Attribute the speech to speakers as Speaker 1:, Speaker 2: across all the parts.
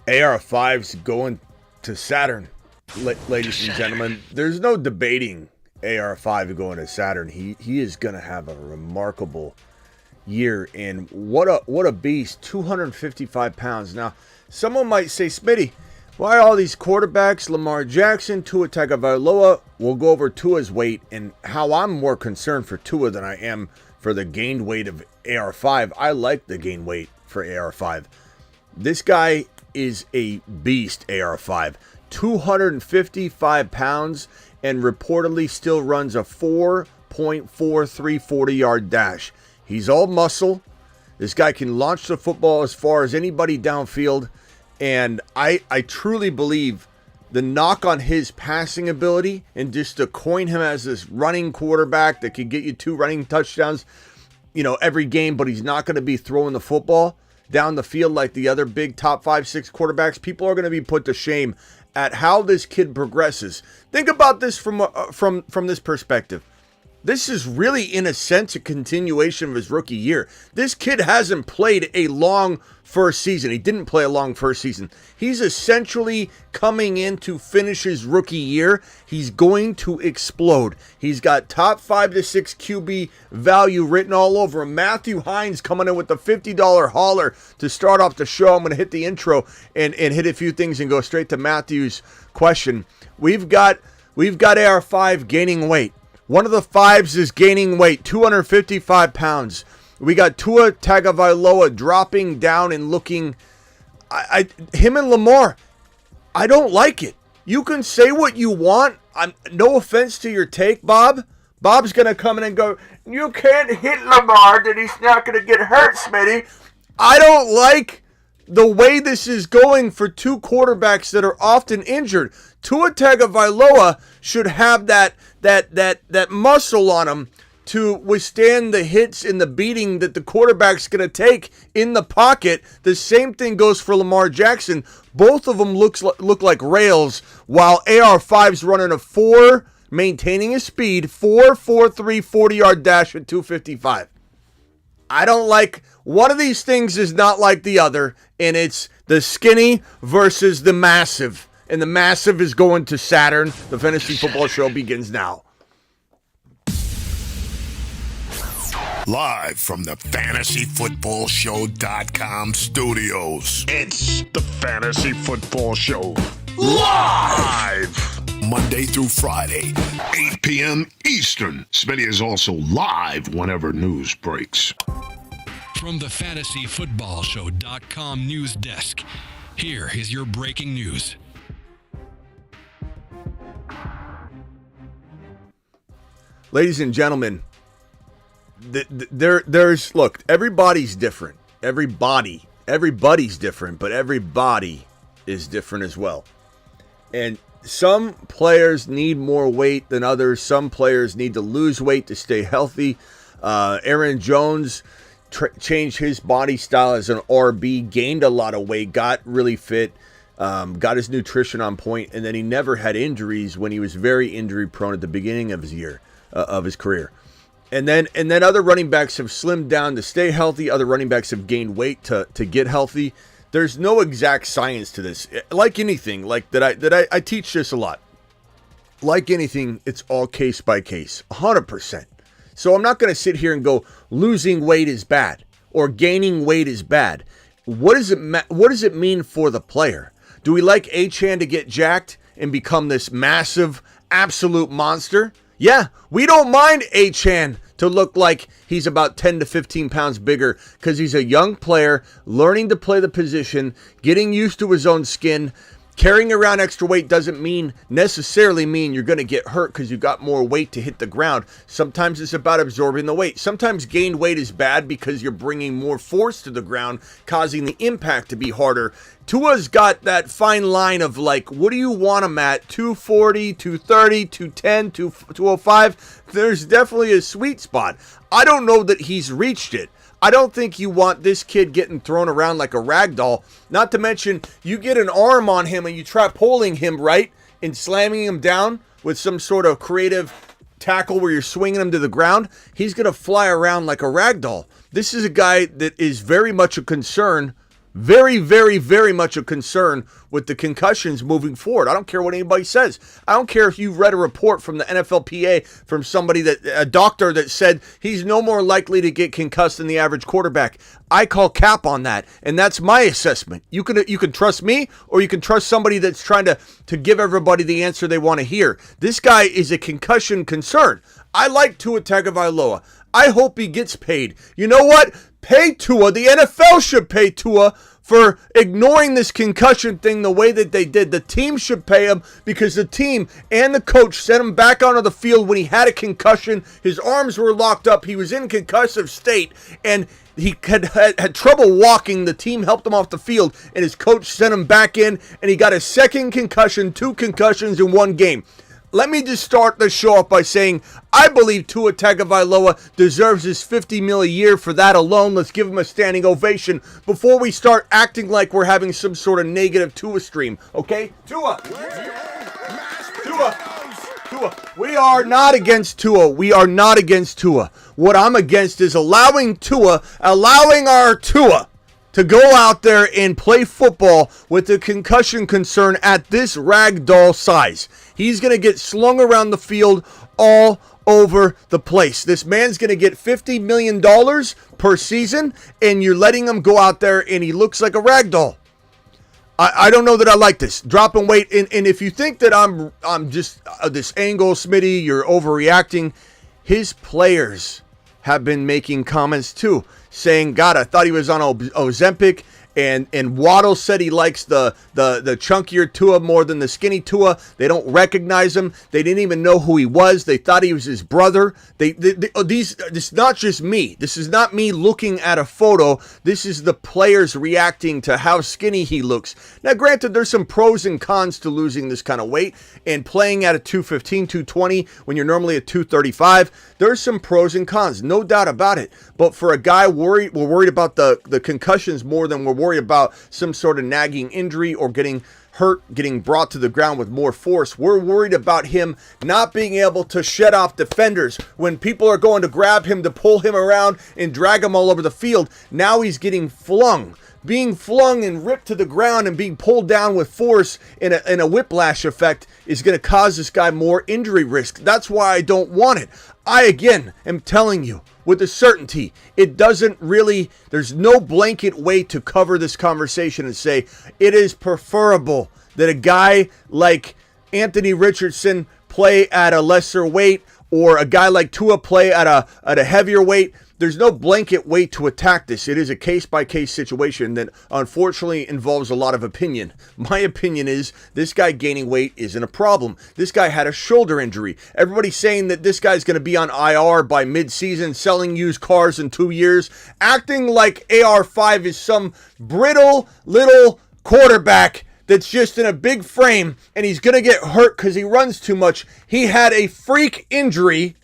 Speaker 1: AR5's going to Saturn, ladies and gentlemen. There's no debating AR5 going to Saturn. He is going to have a remarkable year, and what a beast. 255 pounds. Now, someone might say, Smitty, why all these quarterbacks? Lamar Jackson, Tua Tagovailoa. We'll go over Tua's weight and how I'm more concerned for Tua than I am for the gained weight of AR5. I like the gained weight for AR5. This guy is a beast, AR5. 255 pounds and reportedly still runs a 4.43 40-yard dash. He's all muscle. This guy can launch the football as far as anybody downfield. And I truly believe the knock on his passing ability and just to coin him as this running quarterback that could get you 2 running touchdowns, every game, but he's not going to be throwing the football down the field like the other big top 5-6 quarterbacks. People are going to be put to shame at how this kid progresses. Think about this from this perspective. This is really, in a sense, a continuation of his rookie year. This kid hasn't played a long first season. He didn't play a long first season. He's essentially coming in to finish his rookie year. He's going to explode. He's got top 5 to 6 QB value written all over him. Matthew Hines coming in with the $50 hauler to start off the show. I'm going to hit the intro and hit a few things and go straight to Matthew's question. We've got AR5 gaining weight. One of the 5s is gaining weight, 255 pounds. We got Tua Tagovailoa dropping down and looking. Him and Lamar, I don't like it. You can say what you want. No offense to your take, Bob. Bob's going to come in and go, you can't hit Lamar, that he's not going to get hurt, Smitty. I don't like the way this is going for 2 quarterbacks that are often injured. Tua Tagovailoa should have that muscle on him to withstand the hits and the beating that the quarterback's going to take in the pocket. The same thing goes for Lamar Jackson. Both of them look like rails, while AR5's running a 4, maintaining his speed, 4.43 40-yard dash at 255. I don't like, one of these things is not like the other, and it's the skinny versus the massive. And the massive is going to Saturn. The Fantasy Football Show begins now.
Speaker 2: Live from the FantasyFootballShow.com studios.
Speaker 3: It's the Fantasy Football Show.
Speaker 2: Live! Monday through Friday, 8 p.m. Eastern.
Speaker 3: Smitty is also live whenever news breaks.
Speaker 4: From the FantasyFootballShow.com news desk, here is your breaking news.
Speaker 1: Ladies and gentlemen, look, everybody's different. Everybody's different, but everybody is different as well. And some players need more weight than others. Some players need to lose weight to stay healthy. Aaron Jones changed his body style as an RB, gained a lot of weight, got really fit, got his nutrition on point, and then he never had injuries when he was very injury prone at the beginning of his year. Of his career. And then other running backs have slimmed down to stay healthy. Other running backs have gained weight to get healthy. There's no exact science to this. Like anything, I teach this a lot. Like anything, it's all case by case, 100%. So I'm not going to sit here and go losing weight is bad or gaining weight is bad. What does it mean for the player? Do we like Achane to get jacked and become this massive, absolute monster? Yeah, we don't mind Achane to look like he's about 10 to 15 pounds bigger because he's a young player learning to play the position, getting used to his own skin. Carrying around extra weight doesn't necessarily mean you're going to get hurt because you got more weight to hit the ground. Sometimes it's about absorbing the weight. Sometimes gained weight is bad because you're bringing more force to the ground, causing the impact to be harder. Tua's got that fine line of what do you want him at? 240, 230, 210, 205. There's definitely a sweet spot. I don't know that he's reached it. I don't think you want this kid getting thrown around like a rag doll. Not to mention, you get an arm on him and you try pulling him, right? And slamming him down with some sort of creative tackle where you're swinging him to the ground. He's going to fly around like a rag doll. This is a guy that is very much a concern Very, very, very much a concern with the concussions moving forward. I don't care what anybody says. I don't care if you've read a report from the NFLPA from a doctor that said he's no more likely to get concussed than the average quarterback. I call cap on that, and that's my assessment. You can trust me, or you can trust somebody that's trying to give everybody the answer they want to hear. This guy is a concussion concern. I like Tua Tagovailoa. I hope he gets paid. You know what? Pay Tua. The NFL should pay Tua for ignoring this concussion thing the way that they did. The team should pay him because the team and the coach sent him back onto the field when he had a concussion. His arms were locked up. He was in concussive state, and he had trouble walking. The team helped him off the field, and his coach sent him back in, and he got a second concussion, 2 concussions in 1 game. Let me just start the show off by saying I believe Tua Tagovailoa deserves his $50 million a year for that alone. Let's give him a standing ovation before we start acting like we're having some sort of negative Tua stream. Okay? Tua. We are not against Tua. We are not against Tua. What I'm against is allowing our Tua to go out there and play football with the concussion concern at this ragdoll size. He's going to get slung around the field all over the place. This man's going to get $50 million per season, and you're letting him go out there and he looks like a ragdoll. I don't know that I like this. Dropping weight, and if you think that I'm just this angle, Smitty, you're overreacting. His players have been making comments too, saying, God, I thought he was on Ozempic, and Waddle said he likes the chunkier Tua more than the skinny Tua. They don't recognize him. They didn't even know who he was. They thought he was his brother. This is not just me. This is not me looking at a photo. This is the players reacting to how skinny he looks. Now, granted, there's some pros and cons to losing this kind of weight and playing at a 215, 220 when you're normally at 235. There's some pros and cons, no doubt about it. But for a guy we're worried about the concussions more than we're worried about some sort of nagging injury or getting hurt, getting brought to the ground with more force. We're worried about him not being able to shed off defenders when people are going to grab him to pull him around and drag him all over the field. Now he's getting flung. Being flung and ripped to the ground and being pulled down with force in a whiplash effect is going to cause this guy more injury risk. That's why I don't want it. I, again, am telling you with a certainty, it doesn't really, there's no blanket way to cover this conversation and say it is preferable that a guy like Anthony Richardson play at a lesser weight or a guy like Tua play at a heavier weight. There's no blanket way to attack this. It is a case-by-case situation that unfortunately involves a lot of opinion. My opinion is this guy gaining weight isn't a problem. This guy had a shoulder injury. Everybody's saying that this guy's going to be on IR by mid-season, selling used cars in 2 years, acting like AR5 is some brittle little quarterback that's just in a big frame and he's going to get hurt because he runs too much. He had a freak injury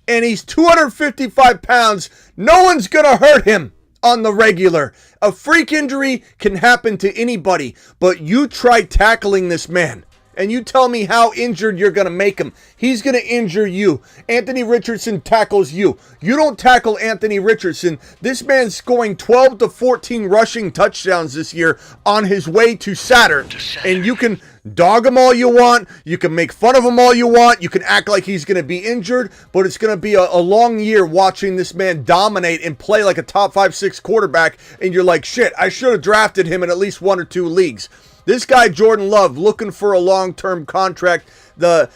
Speaker 1: and he's 255 pounds. No one's going to hurt him on the regular. A freak injury can happen to anybody, but you try tackling this man, and you tell me how injured you're going to make him. He's going to injure you. Anthony Richardson tackles you. You don't tackle Anthony Richardson. This man's scoring 12 to 14 rushing touchdowns this year on his way to Saturn. And you can dog him all you want. You can make fun of him all you want. You can act like he's going to be injured, but it's going to be a long year watching this man dominate and play like a top 5-6 quarterback. And you're like, shit, I should have drafted him in at least 1 or 2 leagues. This guy, Jordan Love, looking for a long-term contract. The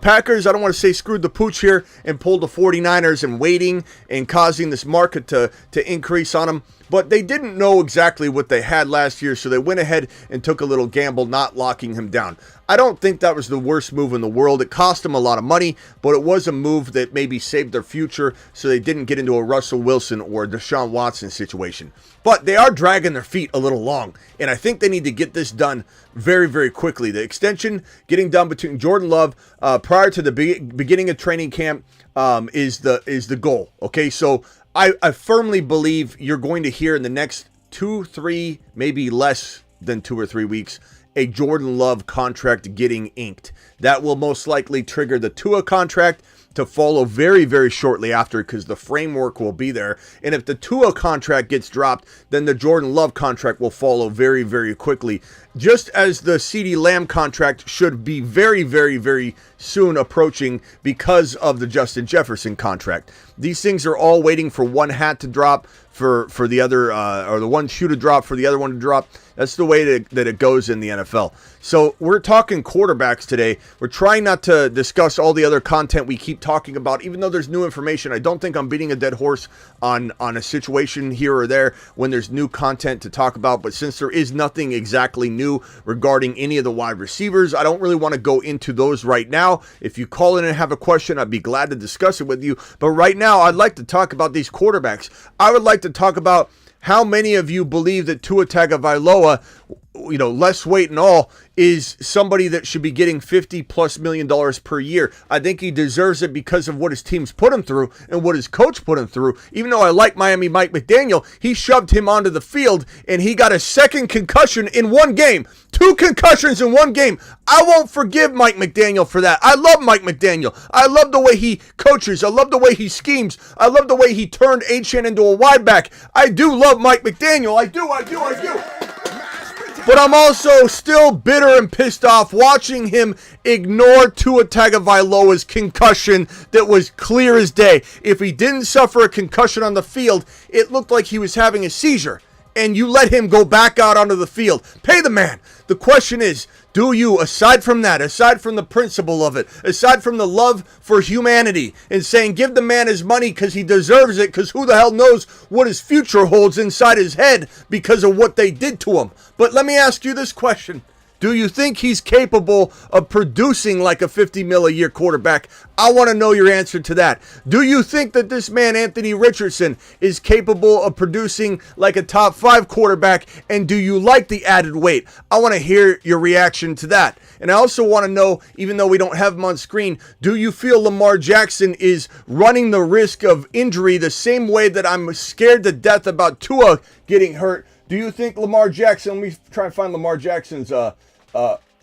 Speaker 1: Packers, I don't want to say screwed the pooch here and pulled the 49ers and waiting and causing this market to increase on them. But they didn't know exactly what they had last year, so they went ahead and took a little gamble not locking him down. I don't think that was the worst move in the world. It cost them a lot of money, but it was a move that maybe saved their future so they didn't get into a Russell Wilson or Deshaun Watson situation. But they are dragging their feet a little long, and I think they need to get this done very, very quickly. The extension getting done between Jordan Love prior to the beginning of training camp is the goal. Okay, so I firmly believe you're going to hear in the next 2, 3, maybe less than 2 or 3 weeks, a Jordan Love contract getting inked. That will most likely trigger the Tua contract, to follow very, very shortly after, because the framework will be there. And if the Tua contract gets dropped, then the Jordan Love contract will follow very, very quickly. Just as the CeeDee Lamb contract should be very, very, very soon approaching because of the Justin Jefferson contract. These things are all waiting for one hat to drop for the other, or the one shoe to drop for the other one to drop. That's the way that it goes in the NFL. So we're talking quarterbacks today. We're trying not to discuss all the other content we keep talking about, even though there's new information. I don't think I'm beating a dead horse on a situation here or there when there's new content to talk about. But since there is nothing exactly new regarding any of the wide receivers, I don't really want to go into those right now. If you call in and have a question, I'd be glad to discuss it with you. But right now, I'd like to talk about these quarterbacks. I would like to talk about how many of you believe that Tua Tagovailoa, less weight and all, is somebody that should be getting $50+ million per year. I think he deserves it because of what his team's put him through and what his coach put him through. Even though I like Miami Mike McDaniel, he shoved him onto the field and he got a second concussion in one game. 2 concussions in one game. I won't forgive Mike McDaniel for that. I love Mike McDaniel. I love the way he coaches. I love the way he schemes. I love the way he turned Achane into a wide back. I do love Mike McDaniel. I do. But I'm also still bitter and pissed off watching him ignore Tua Tagovailoa's concussion that was clear as day. If he didn't suffer a concussion on the field, it looked like he was having a seizure. And you let him go back out onto the field. Pay the man. The question is, do you, aside from that, aside from the principle of it, aside from the love for humanity and saying give the man his money because he deserves it, because who the hell knows what his future holds inside his head because of what they did to him. But let me ask you this question. Do you think he's capable of producing like a $50 million a year quarterback? I want to know your answer to that. Do you think that this man, Anthony Richardson, is capable of producing like a top 5 quarterback? And do you like the added weight? I want to hear your reaction to that. And I also want to know, even though we don't have him on screen, do you feel Lamar Jackson is running the risk of injury the same way that I'm scared to death about Tua getting hurt? Do you think Lamar Jackson, let me try and find Lamar Jackson's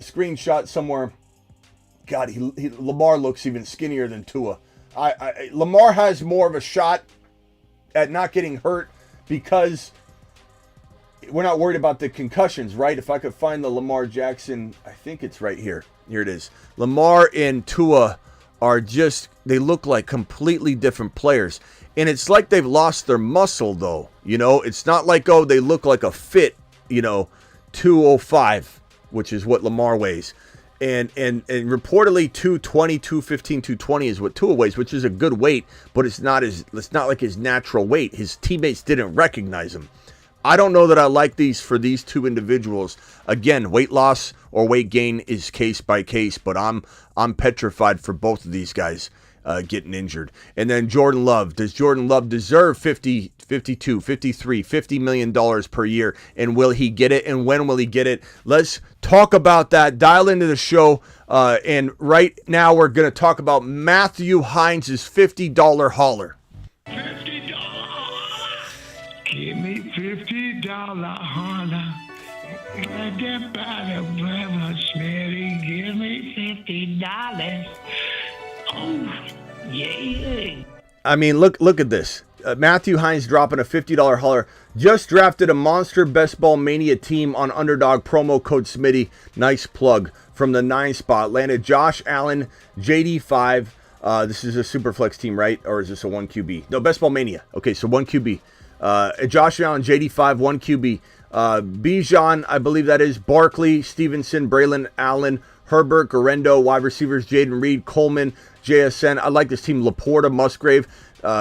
Speaker 1: screenshot somewhere. God, Lamar looks even skinnier than Tua. Lamar has more of a shot at not getting hurt because we're not worried about the concussions, right? If I could find the Lamar Jackson, I think it's right here. Here it is. Lamar and Tua are just, they look like completely different players. And it's like they've lost their muscle, though. It's not like, oh, they look like a fit, 205, which is what Lamar weighs. And reportedly 220, 215, 220 is what Tua weighs, which is a good weight, but it's not like his natural weight. His teammates didn't recognize him. I don't know that I like these for these two individuals. Again, weight loss or weight gain is case by case, but I'm petrified for both of these guys getting injured. And then Jordan Love. Does Jordan Love deserve 50, 52, 53, $50 million per year? And will he get it? And when will he get it? Let's talk about that. Dial into the show. And right now we're going to talk about Matthew Hines' $50 hauler.
Speaker 5: $50. Give me $50 holler. Let that bottle, brother Smitty. Give me $50. Oh, yeah.
Speaker 1: I mean, look at this. Matthew Hines dropping a $50 hauler. Just drafted a monster Best Ball Mania team on Underdog, promo code Smitty. Nice plug. From the 9 spot. Landed Josh Allen, JD5. This is a Superflex team, right? Or is this a 1QB? No, Best Ball Mania. Okay, so 1QB. Josh Allen, JD5, 1QB. Bijan, I believe that is. Barkley, Stevenson, Braylon Allen, Herbert, Garendo, wide receivers, Jaden Reed, Coleman, JSN. I like this team. Laporta, Musgrave,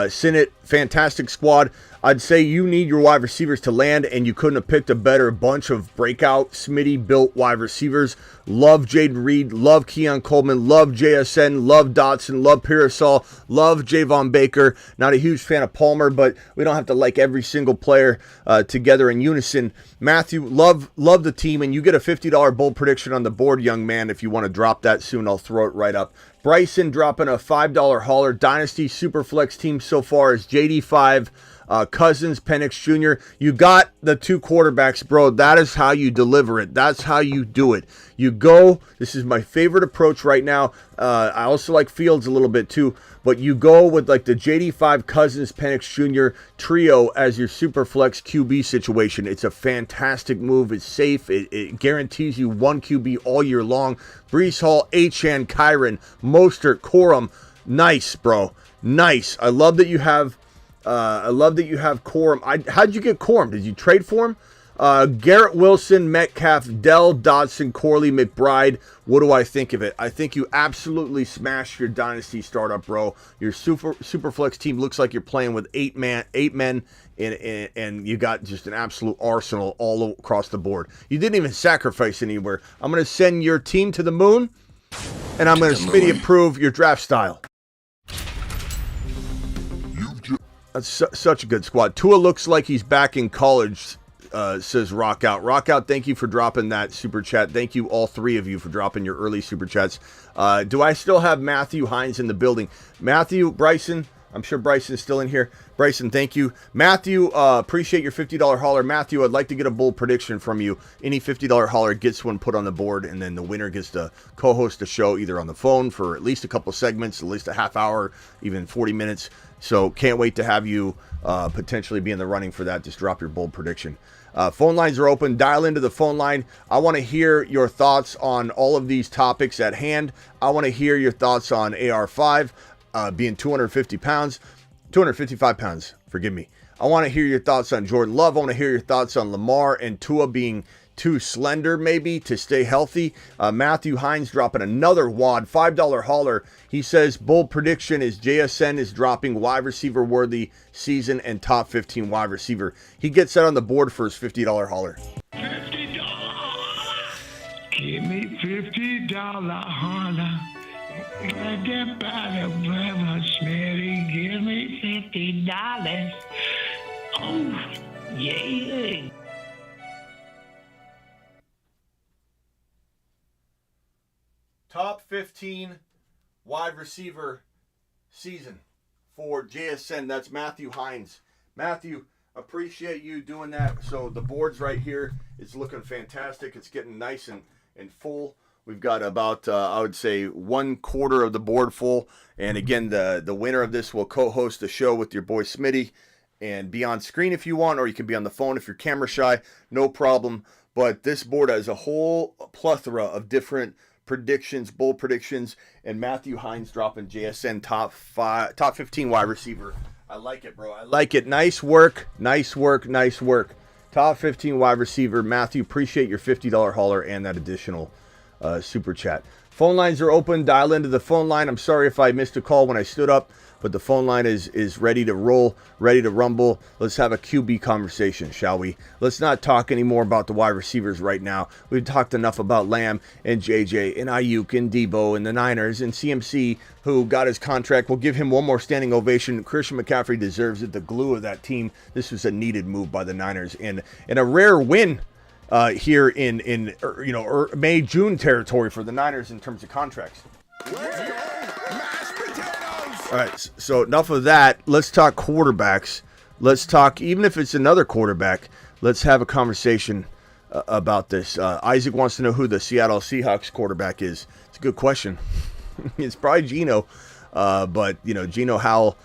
Speaker 1: Sinnott, fantastic squad. I'd say you need your wide receivers to land, and you couldn't have picked a better bunch of breakout Smitty-built wide receivers. Love Jaden Reed, love Keon Coleman, love JSN, love Dotson, love Pearsall, love Javon Baker. Not a huge fan of Palmer, but we don't have to like every single player together in unison. Matthew, love the team, and you get a $50 bold prediction on the board, young man. If you want to drop that soon, I'll throw it right up. Bryson dropping a $5 hauler. Dynasty Superflex team so far is JD5, Cousins, Penix Jr. You got the 2 quarterbacks, bro. That is how you deliver it. That's how you do it. You go, this is my favorite approach right now. I also like Fields a little bit too, but you go with like the JD5 Cousins, Penix Jr. trio as your super flex QB situation. It's a fantastic move. It's safe. It guarantees you 1 QB all year long. Breece Hall, Achane, Kyron, Mostert, Corum. Nice, bro. Nice. I love that you have Corum. How'd you get Corum? Did you trade for him? Garrett Wilson, Metcalf, Dell, Dodson, Corley, McBride. What do I think of it? I think you absolutely smashed your Dynasty startup, bro. Your super flex team looks like you're playing with 8 men, and you got just an absolute arsenal all across the board. You didn't even sacrifice anywhere. I'm going to send your team to the moon, and I'm going to Smitty approve your draft style. That's such a good squad. Tua looks like he's back in college, says Rock Out. Rock Out, thank you for dropping that super chat. Thank you, all 3 of you, for dropping your early super chats. Do I still have Matthew Hines in the building? Matthew, Bryson, I'm sure Bryson's still in here. Bryson, thank you. Matthew, appreciate your $50 hauler. Matthew, I'd like to get a bold prediction from you. Any $50 hauler gets one put on the board, and then the winner gets to co-host the show either on the phone for at least a couple segments, at least a half hour, even 40 minutes. So can't wait to have you potentially be in the running for that. Just drop your bold prediction. Phone lines are open. Dial into the phone line. I want to hear your thoughts on all of these topics at hand. I want to hear your thoughts on AR5 being 255 pounds. Forgive me. I want to hear your thoughts on Jordan Love. I want to hear your thoughts on Lamar and Tua being too slender maybe to stay healthy. Matthew Hines dropping another wad, $5 hauler. He says bold prediction is JSN is dropping wide receiver worthy season and top 15 wide receiver. He gets that on the board for his $50 hauler.
Speaker 5: $50. Give me $50 hauler. Like that by the brother Smitty. Give me $50. Oh, yeah.
Speaker 1: Top 15 wide receiver season for JSN. That's Matthew Hines. Matthew, appreciate you doing that. So the board's right here. It's looking fantastic. It's getting nice and full. We've got about, I would say, 1/4 of the board full. And again, the winner of this will co-host the show with your boy Smitty and be on screen if you want, or you can be on the phone if you're camera shy. No problem. But this board has a whole plethora of different predictions, bold predictions, and Matthew Hines dropping JSN top 15 wide receiver. I like it, bro. I like it. Nice work. Nice work. Nice work. Top 15 wide receiver. Matthew, appreciate your $50 hauler and that additional super chat. Phone lines are open. Dial into the phone line. I'm sorry if I missed a call when I stood up, but the phone line is ready to roll, ready to rumble. Let's have a QB conversation, shall we? Let's not talk anymore about the wide receivers right now. We've talked enough about Lamb and JJ and Ayuk and Debo and the Niners and CMC, who got his contract. We'll give him one more standing ovation. Christian McCaffrey deserves it, the glue of that team. This was a needed move by the Niners and a rare win here in May, June territory for the Niners in terms of contracts. All right, so enough of that. Let's talk quarterbacks. Let's talk, even if it's another quarterback, let's have a conversation about this. Isaac wants to know who the Seattle Seahawks quarterback is. It's a good question. It's probably Geno, but Geno Howell,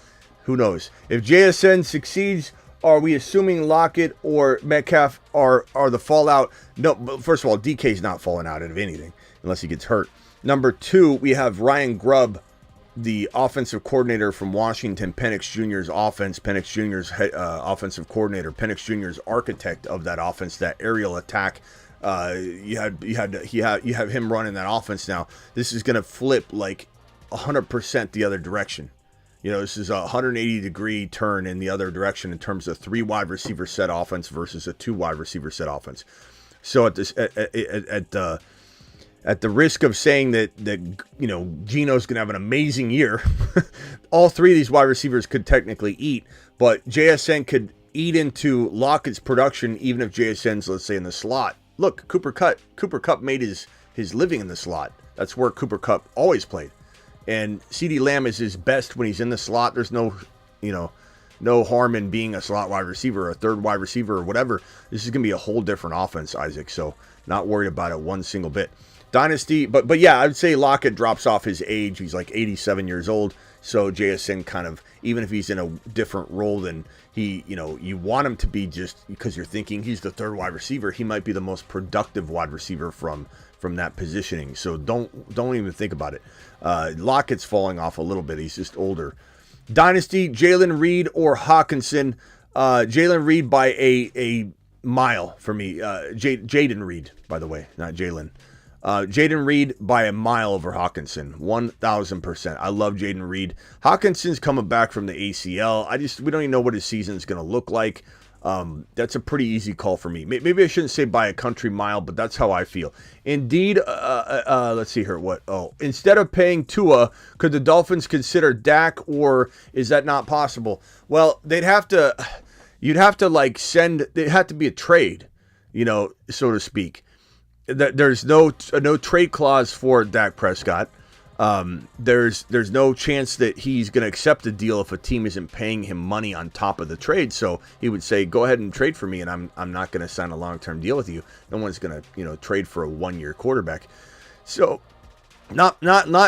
Speaker 1: who knows? If JSN succeeds, are we assuming Lockett or Metcalf are the fallout? No, but first of all, DK's not falling out of anything unless he gets hurt. Number 2, we have Ryan Grubb, the offensive coordinator from Washington, Penix Jr.'s offense, Penix Jr.'s offensive coordinator, Penix Jr.'s architect of that offense, that aerial attack. You have him running that offense now. This is going to flip like 100% the other direction. This is a 180-degree turn in the other direction in terms of 3 wide receiver set offense versus a 2 wide receiver set offense. So at the risk of saying that Geno's going to have an amazing year, all 3 of these wide receivers could technically eat, but JSN could eat into Lockett's production even if JSN's, let's say, in the slot. Look, Cooper Kupp made his living in the slot. That's where Cooper Kupp always played. And CeeDee Lamb is his best when he's in the slot. There's no no harm in being a slot wide receiver, or a third wide receiver, or whatever. This is going to be a whole different offense, Isaac. So not worried about it one single bit. Dynasty, but yeah, I would say Lockett drops off his age. He's like 87 years old. So JSN kind of, even if he's in a different role than he, you want him to be, just because you're thinking he's the third wide receiver, he might be the most productive wide receiver from that positioning. So don't even think about it. Lockett's falling off a little bit. He's just older. Dynasty, Jalen Reed or Hawkinson. Jalen Reed by a mile for me. Jaden Reed, by the way, not Jalen. Jaden Reed by a mile over Hawkinson, 1,000%. I love Jaden Reed. Hawkinson's coming back from the ACL. We don't even know what his season is going to look like. That's a pretty easy call for me. Maybe I shouldn't say by a country mile, but that's how I feel. Indeed, let's see here. Instead of paying Tua, could the Dolphins consider Dak, or is that not possible? Well, it'd have to be a trade, so to speak. There's no trade clause for Dak Prescott. There's no chance that he's going to accept a deal if a team isn't paying him money on top of the trade. So he would say, "Go ahead and trade for me, and I'm not going to sign a long-term deal with you." No one's going to trade for a one-year quarterback. So not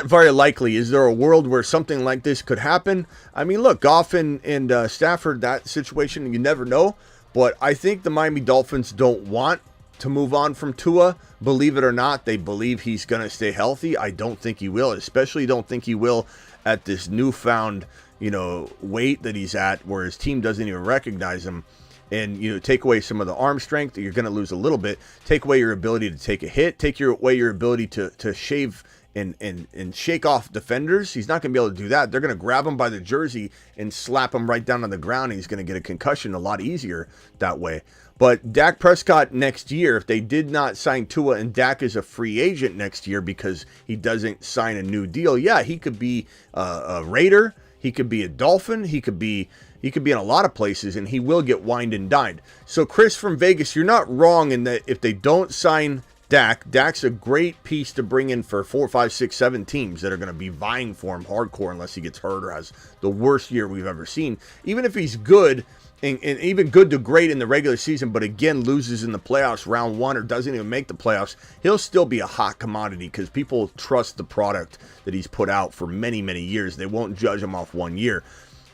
Speaker 1: very likely. Is there a world where something like this could happen? I mean, look, Goff and Stafford, that situation, you never know. But I think the Miami Dolphins don't want to move on from Tua. Believe it or not, they believe he's going to stay healthy. I don't think he will, especially don't think he will at this newfound, weight that he's at, where his team doesn't even recognize him. And, take away some of the arm strength, you're going to lose a little bit. Take away your ability to take a hit. Take away your ability to shave and shake off defenders. He's not going to be able to do that. They're going to grab him by the jersey and slap him right down on the ground. And he's going to get a concussion a lot easier that way. But Dak Prescott next year, if they did not sign Tua and Dak is a free agent next year because he doesn't sign a new deal, yeah, he could be a Raider. He could be a Dolphin. He could be in a lot of places, and he will get wined and dined. So Chris from Vegas, you're not wrong in that if they don't sign Dak's a great piece to bring in for 4, 5, 6, 7 teams that are going to be vying for him hardcore unless he gets hurt or has the worst year we've ever seen. Even if he's good, and even good to great in the regular season, but again loses in the playoffs round 1 or doesn't even make the playoffs, he'll still be a hot commodity because people trust the product that he's put out for many, many years. They won't judge him off 1 year.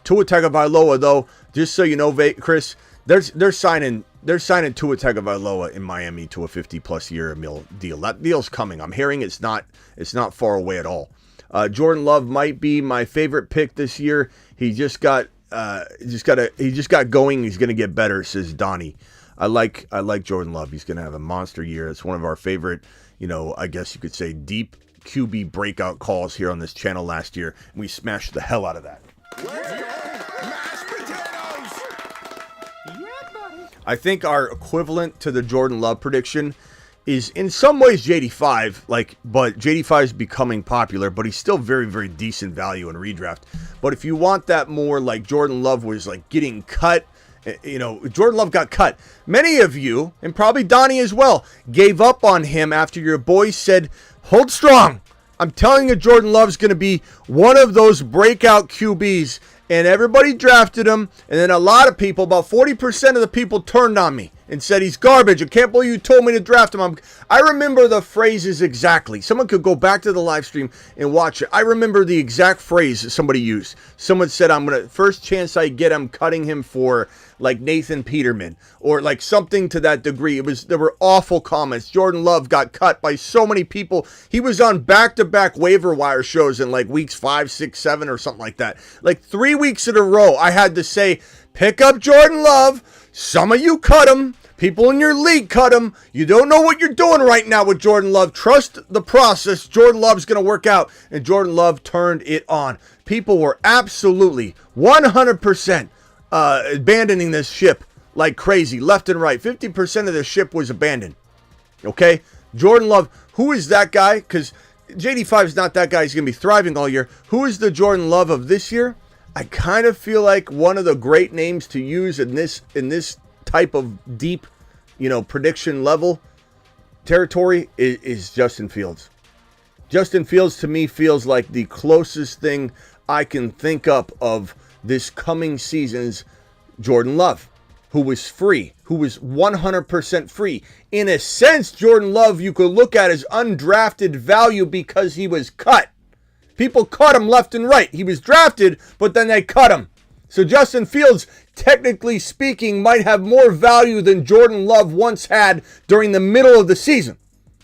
Speaker 1: Tua Tagovailoa, though, just so you know, Chris, they're signing Tua Tagovailoa in Miami to a 50+ year deal. That deal's coming. I'm hearing it's not far away at all. Jordan Love might be my favorite pick this year. He just got going. He's going to get better, says Donnie. I like Jordan Love. He's going to have a monster year. It's one of our favorite, I guess you could say, deep QB breakout calls here on this channel last year. And we smashed the hell out of that. I think our equivalent to the Jordan Love prediction is in some ways JD5, but JD5 is becoming popular, but he's still very, very decent value in redraft. But if you want that more like Jordan Love was getting cut, Jordan Love got cut. Many of you, and probably Donnie as well, gave up on him after your boys said, hold strong. I'm telling you, Jordan Love's going to be one of those breakout QBs. And everybody drafted him. And then a lot of people, about 40% of the people turned on me and said, he's garbage. I can't believe you told me to draft him. I remember the phrases exactly. Someone could go back to the live stream and watch it. I remember the exact phrase that somebody used. Someone said, first chance I get, I'm cutting him for Nathan Peterman or something to that degree. There were awful comments. Jordan Love got cut by so many people. He was on back-to-back waiver wire shows in weeks 5, 6, 7 or something like that. 3 weeks in a row, I had to say, pick up Jordan Love. Some of you cut him. People in your league cut him. You don't know what you're doing right now with Jordan Love. Trust the process. Jordan Love's going to work out. And Jordan Love turned it on. People were absolutely 100% abandoning this ship like crazy, left and right. 50% of the ship was abandoned. Okay? Jordan Love, who is that guy? Because JD5 is not that guy. He's going to be thriving all year. Who is the Jordan Love of this year? I kind of feel like one of the great names to use in this type of deep, prediction level territory is Justin Fields. Justin Fields to me feels like the closest thing I can think up of this coming season's Jordan Love, who was free, who was 100% free. In a sense, Jordan Love you could look at as undrafted value because he was cut. People cut him left and right. He was drafted, but then they cut him. So Justin Fields, technically speaking, might have more value than Jordan Love once had during the middle of the season.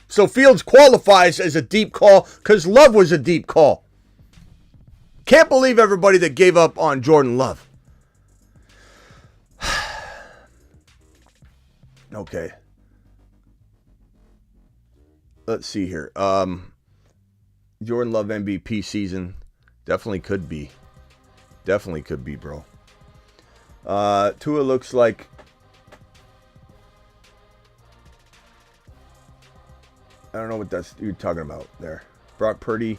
Speaker 1: So Fields qualifies as a deep call because Love was a deep call. Can't believe everybody that gave up on Jordan Love. Okay. Let's see here. Jordan Love MVP season. Definitely could be. Definitely could be, bro. Tua looks like... I don't know what you're talking about there. Brock Purdy.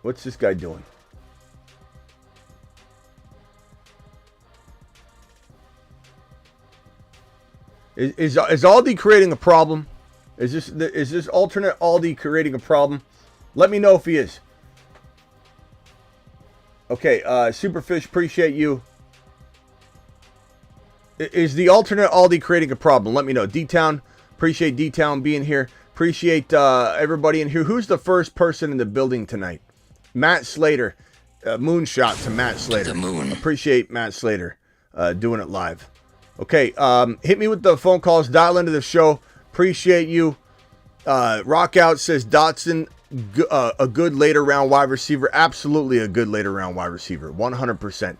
Speaker 1: What's this guy doing? Is Aldi creating a problem? Is this alternate Aldi creating a problem? Let me know if he is. Okay, Superfish, appreciate you. Is the alternate Aldi creating a problem? Let me know. D-Town, appreciate D-Town being here. Appreciate everybody in here. Who's the first person in the building tonight? Matt Slater. Moonshot to Matt Slater.
Speaker 6: The moon.
Speaker 1: Appreciate Matt Slater doing it live. Okay, hit me with the phone calls. Dial into the show. Appreciate you. Rockout says Dotson, a good later round wide receiver. Absolutely a good later round wide receiver. 100%.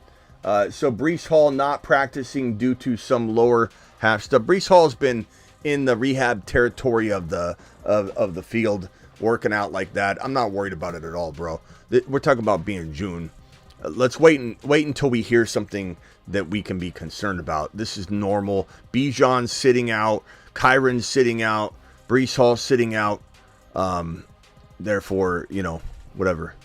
Speaker 1: So Breece Hall not practicing due to some lower half stuff. Breece Hall's been in the rehab territory of the field, working out like that. I'm not worried about it at all, bro. We're talking about being June. Let's wait until we hear something that we can be concerned about. This is normal. Bijan's sitting out. Kyron's sitting out. Breece Hall sitting out. Therefore, whatever.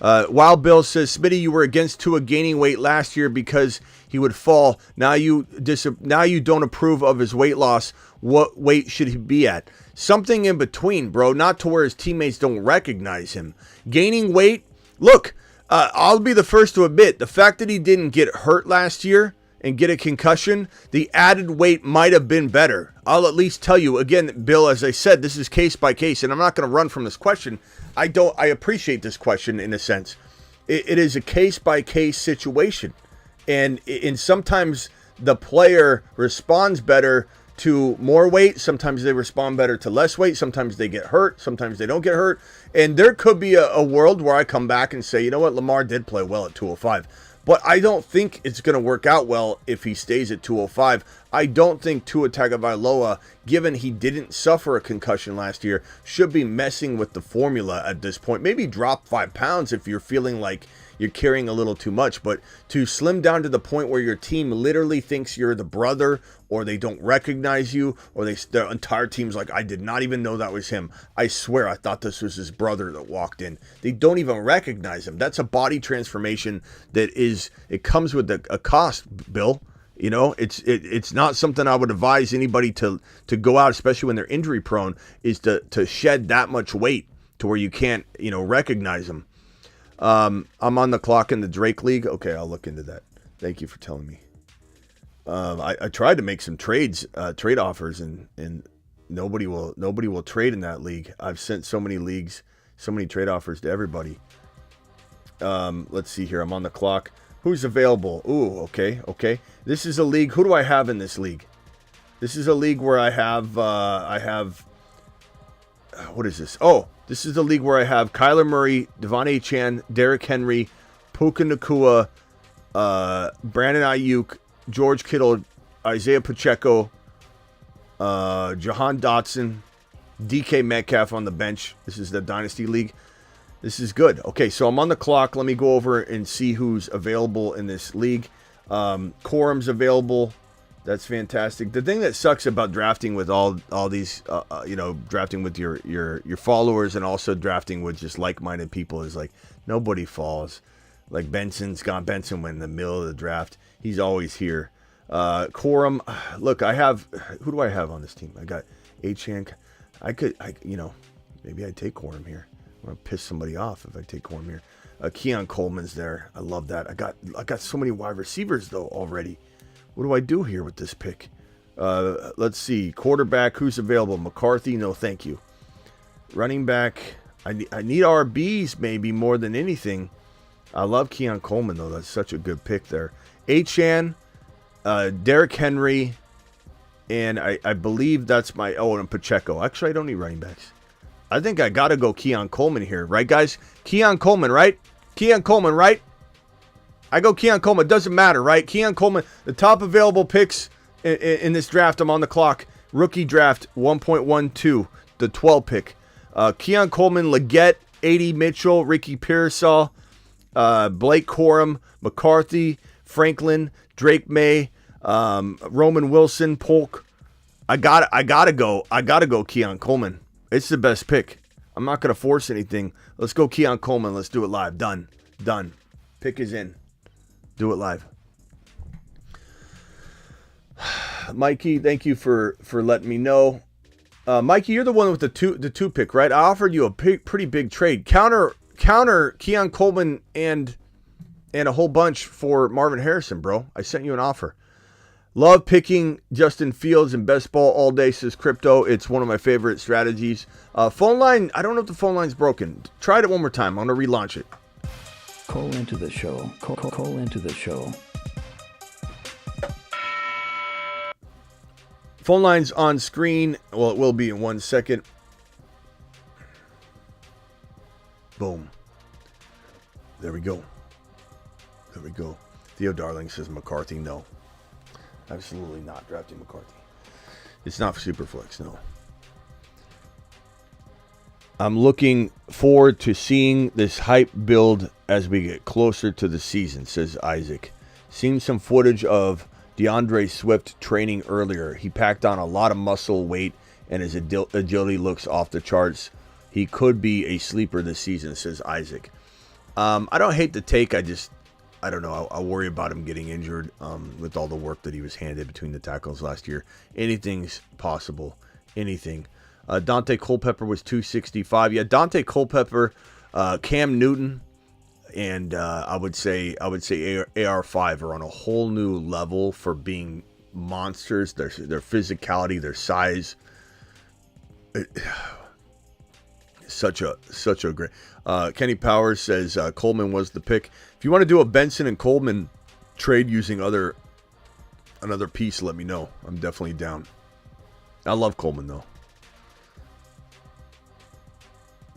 Speaker 1: Wild Bill says, Smitty, you were against Tua gaining weight last year because he would fall. Now you don't approve of his weight loss. What weight should he be at? Something in between, bro. Not to where his teammates don't recognize him. Gaining weight. Look, I'll be the first to admit, the fact that he didn't get hurt last year and get a concussion, the added weight might have been better. I'll at least tell you, again, Bill, as I said, this is case by case, and I'm not going to run from this question. I appreciate this question in a sense. It is a case by case situation. And sometimes the player responds better to more weight. Sometimes they respond better to less weight. Sometimes they get hurt. Sometimes they don't get hurt. And there could be a world where I come back and say, you know what, Lamar did play well at 205. But I don't think it's going to work out well if he stays at 205. I don't think Tua Tagovailoa, given he didn't suffer a concussion last year, should be messing with the formula at this point. Maybe drop 5 pounds if you're feeling like you're carrying a little too much. But to slim down to the point where your team literally thinks you're the brother, or they don't recognize you, or the entire team's like, I did not even know that was him. I swear I thought this was his brother that walked in. They don't even recognize him. That's a body transformation it comes with a cost, Bill. It's not something I would advise anybody to go out, especially when they're injury prone, is to shed that much weight to where you can't, recognize them. I'm on the clock in the Drake League. Okay, I'll look into that. Thank you for telling me. I tried to make some trade offers, and nobody will trade in that league. I've sent so many leagues, so many trade offers to everybody. Let's see here. I'm on the clock. Who's available? Ooh, okay. This is a league. Who do I have in this league? This is a league where I have what is this? Oh, this is the league where I have Kyler Murray, Devon Achane, Derrick Henry, Puka Nacua, Brandon Ayuk, George Kittle, Isaiah Pacheco, Jahan Dotson, DK Metcalf on the bench. This is the Dynasty League. This is good. Okay, so I'm on the clock. Let me go over and see who's available in this league. Quorum's available. That's fantastic. The thing that sucks about drafting with all these, drafting with your followers and also drafting with just like-minded people is like nobody falls. Like Benson went in the middle of the draft. He's always here. Quorum. Look, who do I have on this team? I got Achane. Maybe I'd take Quorum here. I'm going to piss somebody off if I take Quorum here. Keon Coleman's there. I love that. I got so many wide receivers though already. What do I do here with this pick? Let's see. Quarterback, who's available? McCarthy, no thank you. Running back, I need RBs maybe more than anything. I love Keon Coleman though. That's such a good pick there. Achane, Derrick Henry, and I believe that's my and Pacheco. Actually, I don't need running backs. I think I gotta go Keon Coleman here, right, guys? Keon Coleman, right? Keon Coleman, right? I go Keon Coleman. It doesn't matter, right? Keon Coleman, the top available picks in this draft. I'm on the clock. Rookie draft 1.12, the 12 pick. Keon Coleman, Leggett, 80 Mitchell, Ricky Pearsall, Blake Corum, McCarthy, Franklin, Drake May, Roman Wilson, Polk. I gotta go Keon Coleman. It's the best pick. I'm not gonna force anything. Let's go Keon Coleman. Let's do it live. Done. Pick is in. Do it live. Mikey, thank you for letting me know. Mikey, you're the one with the two pick, right? I offered you a pretty big trade. Counter Keon Coleman and a whole bunch for Marvin Harrison, bro. I sent you an offer. Love picking Justin Fields in best ball all day, says Crypto. It's one of my favorite strategies. Phone line, I don't know if the phone line's broken. Try it one more time. I'm going to relaunch it.
Speaker 6: Call into the show. Call into the show.
Speaker 1: Phone line's on screen. Well, it will be in 1 second. Boom. There we go. Theo Darling says McCarthy. No. Absolutely not drafting McCarthy. It's not for Superflex, no. I'm looking forward to seeing this hype build as we get closer to the season, says Isaac. Seen some footage of DeAndre Swift training earlier. He packed on a lot of muscle weight and his agility looks off the charts. He could be a sleeper this season, says Isaac. I don't hate the take. I don't know. I worry about him getting injured with all the work that he was handed between the tackles last year. Anything's possible. Anything. Dante Culpepper was 265. Yeah, Dante Culpepper, Cam Newton, and I would say AR5 are on a whole new level for being monsters. Their physicality, their size. Such a great. Kenny Powers says Coleman was the pick. If you want to do a Benson and Coleman trade using another piece, let me know. I'm definitely down. I love Coleman though.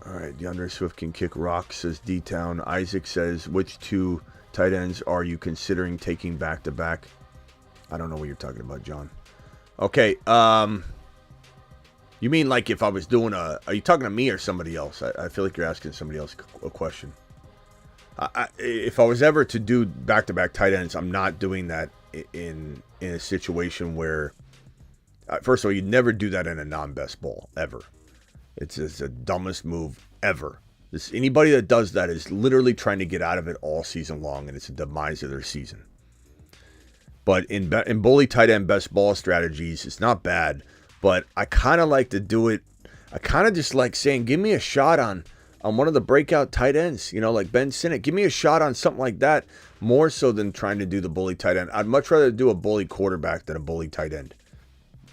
Speaker 1: All right, DeAndre Swift can kick rocks, says D-Town. Isaac says, which two tight ends are you considering taking back to back? I don't know what you're talking about, John. Okay, you mean like if I was doing are you talking to me or somebody else? I feel like you're asking somebody else a question. If I was ever to do back-to-back tight ends, I'm not doing that in a situation where, first of all, you'd never do that in a non-best ball, ever. It's the dumbest move ever. Anybody that does that is literally trying to get out of it all season long, and it's a demise of their season. But in bully tight end best ball strategies, it's not bad. But I kind of like to do it. I kind of just like saying, give me a shot on one of the breakout tight ends, like Ben Sinnott. Give me a shot on something like that, more so than trying to do the bully tight end. I'd much rather do a bully quarterback than a bully tight end.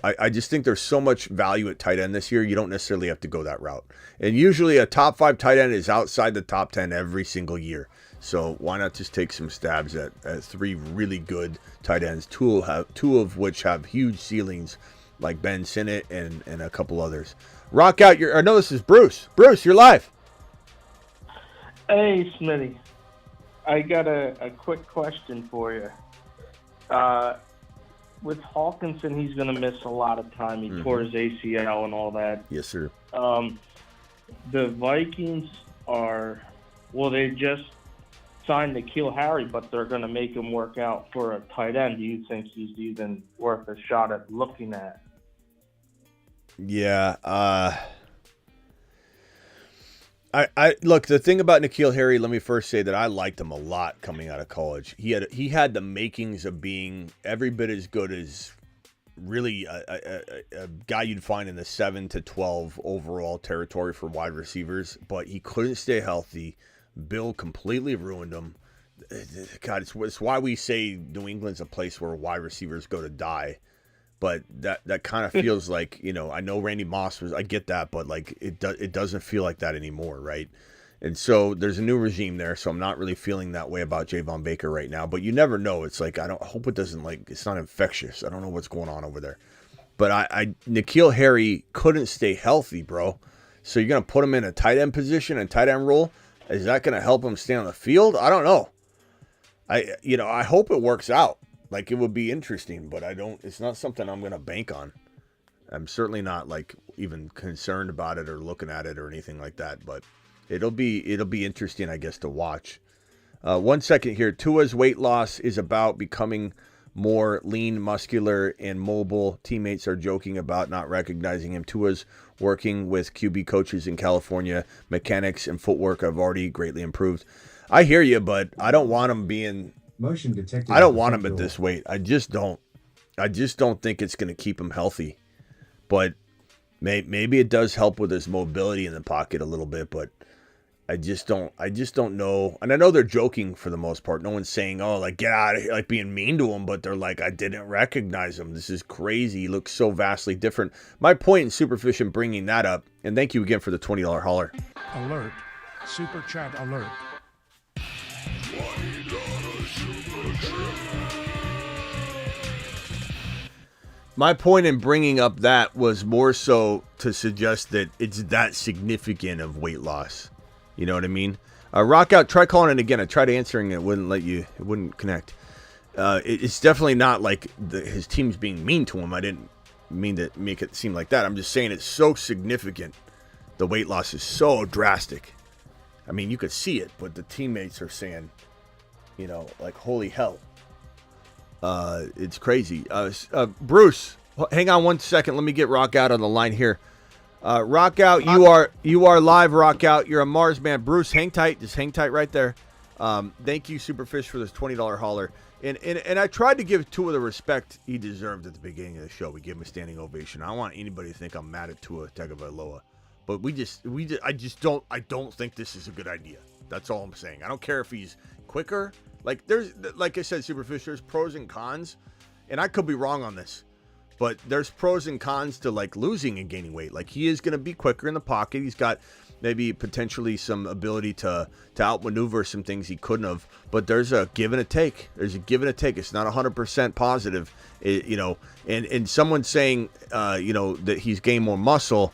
Speaker 1: I just think there's so much value at tight end this year, you don't necessarily have to go that route. And usually a top 5 tight end is outside the top 10 every single year. So why not just take some stabs at 3 really good tight ends, two of which have huge ceilings, like Ben Sinnott and a couple others. Rock out I know this is Bruce. Bruce, you're live.
Speaker 7: Hey, Smitty. I got a quick question for you. With Hawkinson, he's going to miss a lot of time. He tore his ACL and all that.
Speaker 1: Yes, sir.
Speaker 7: The Vikings they just signed N'Keal Harry, but they're going to make him work out for a tight end. Do you think he's even worth a shot at looking at?
Speaker 1: Yeah. I look, the thing about N'Keal Harry, let me first say that I liked him a lot coming out of college. He had the makings of being every bit as good as really a guy you'd find in the 7 to 12 overall territory for wide receivers, but he couldn't stay healthy. Bill completely ruined him. God, it's why we say New England's a place where wide receivers go to die. But that kind of feels like, I know Randy Moss I get that, but like it doesn't feel like that anymore, right? And so there's a new regime there, so I'm not really feeling that way about Javon Baker right now. But you never know. It's like I hope it doesn't it's not infectious. I don't know what's going on over there. But N'Keal Harry couldn't stay healthy, bro. So you're gonna put him in a tight end position and tight end role. Is that gonna help him stay on the field? I don't know. I hope it works out. Like, it would be interesting, but it's not something I'm going to bank on. I'm certainly not like even concerned about it or looking at it or anything like that, but it'll be interesting, I guess, to watch. 1 second here. Tua's weight loss is about becoming more lean, muscular, and mobile. Teammates are joking about not recognizing him. Tua's working with QB coaches in California. Mechanics and footwork have already greatly improved. I hear you, but I don't want him being...
Speaker 8: Motion detected.
Speaker 1: I don't want him at this weight. I just don't think it's going to keep him healthy. But maybe it does help with his mobility in the pocket a little bit, but I just don't know. And I know they're joking for the most part. No one's saying, "Oh, like get out of here," like being mean to him, but they're like, "I didn't recognize him. This is crazy. He looks so vastly different." My point in Superfish in bringing that up, and thank you again for the $20 holler.
Speaker 9: Alert. Super chat alert.
Speaker 1: My point in bringing up that was more so to suggest that it's that significant of weight loss. You know what I mean? Rock out, try calling it again. I tried answering it, it wouldn't connect. It's definitely not like his team's being mean to him. I didn't mean to make it seem like that. I'm just saying it's so significant. The weight loss is so drastic. I mean, you could see it, but the teammates are saying, like, holy hell. It's crazy. Bruce, hang on 1 second. Let me get Rock Out on the line here. Rock Out, you are live. Rock Out, you're a Mars man. Bruce, hang tight. Just hang tight right there. Thank you, Superfish, for this $20 holler. And I tried to give Tua the respect he deserved at the beginning of the show. We gave him a standing ovation. I don't want anybody to think I'm mad at Tua Tagovailoa, but I don't think this is a good idea. That's all I'm saying. I don't care if he's quicker. Like I said, Superfish, there's pros and cons, and I could be wrong on this, but there's pros and cons to like losing and gaining weight. Like, he is going to be quicker in the pocket. He's got maybe potentially some ability to outmaneuver some things he couldn't have, but there's a give and a take. It's not 100% positive, and someone saying, that he's gained more muscle,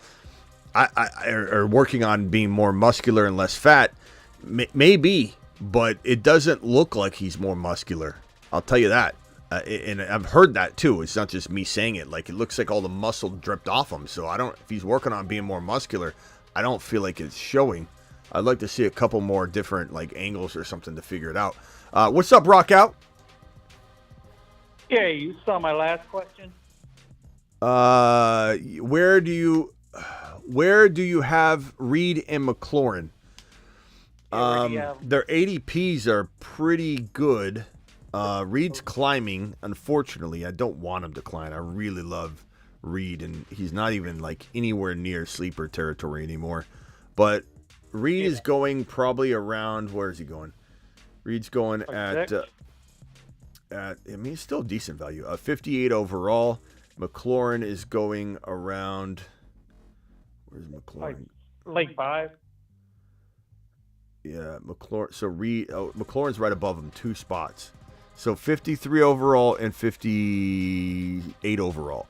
Speaker 1: or working on being more muscular and less fat, maybe. But it doesn't look like he's more muscular. I'll tell you that. And I've heard that too. It's not just me saying it. Like, it looks like all the muscle dripped off him. So if he's working on being more muscular, I don't feel like it's showing. I'd like to see a couple more different like angles or something to figure it out. What's up, Rock Out?
Speaker 10: Yeah, you saw my last question.
Speaker 1: Where do you have Reed and McLaurin? Their ADPs are pretty good. Reed's climbing. Unfortunately, I don't want him to climb. I really love Reed, and he's not even like anywhere near sleeper territory anymore. But Reed is going probably around. Where is he going? Reed's going at it's still decent value. 58 overall. McLaurin is going around. Where's McLaurin?
Speaker 10: Like 5.
Speaker 1: Yeah, McLaurin. So McLaurin's right above him, 2 spots. So 53 overall and 58 overall.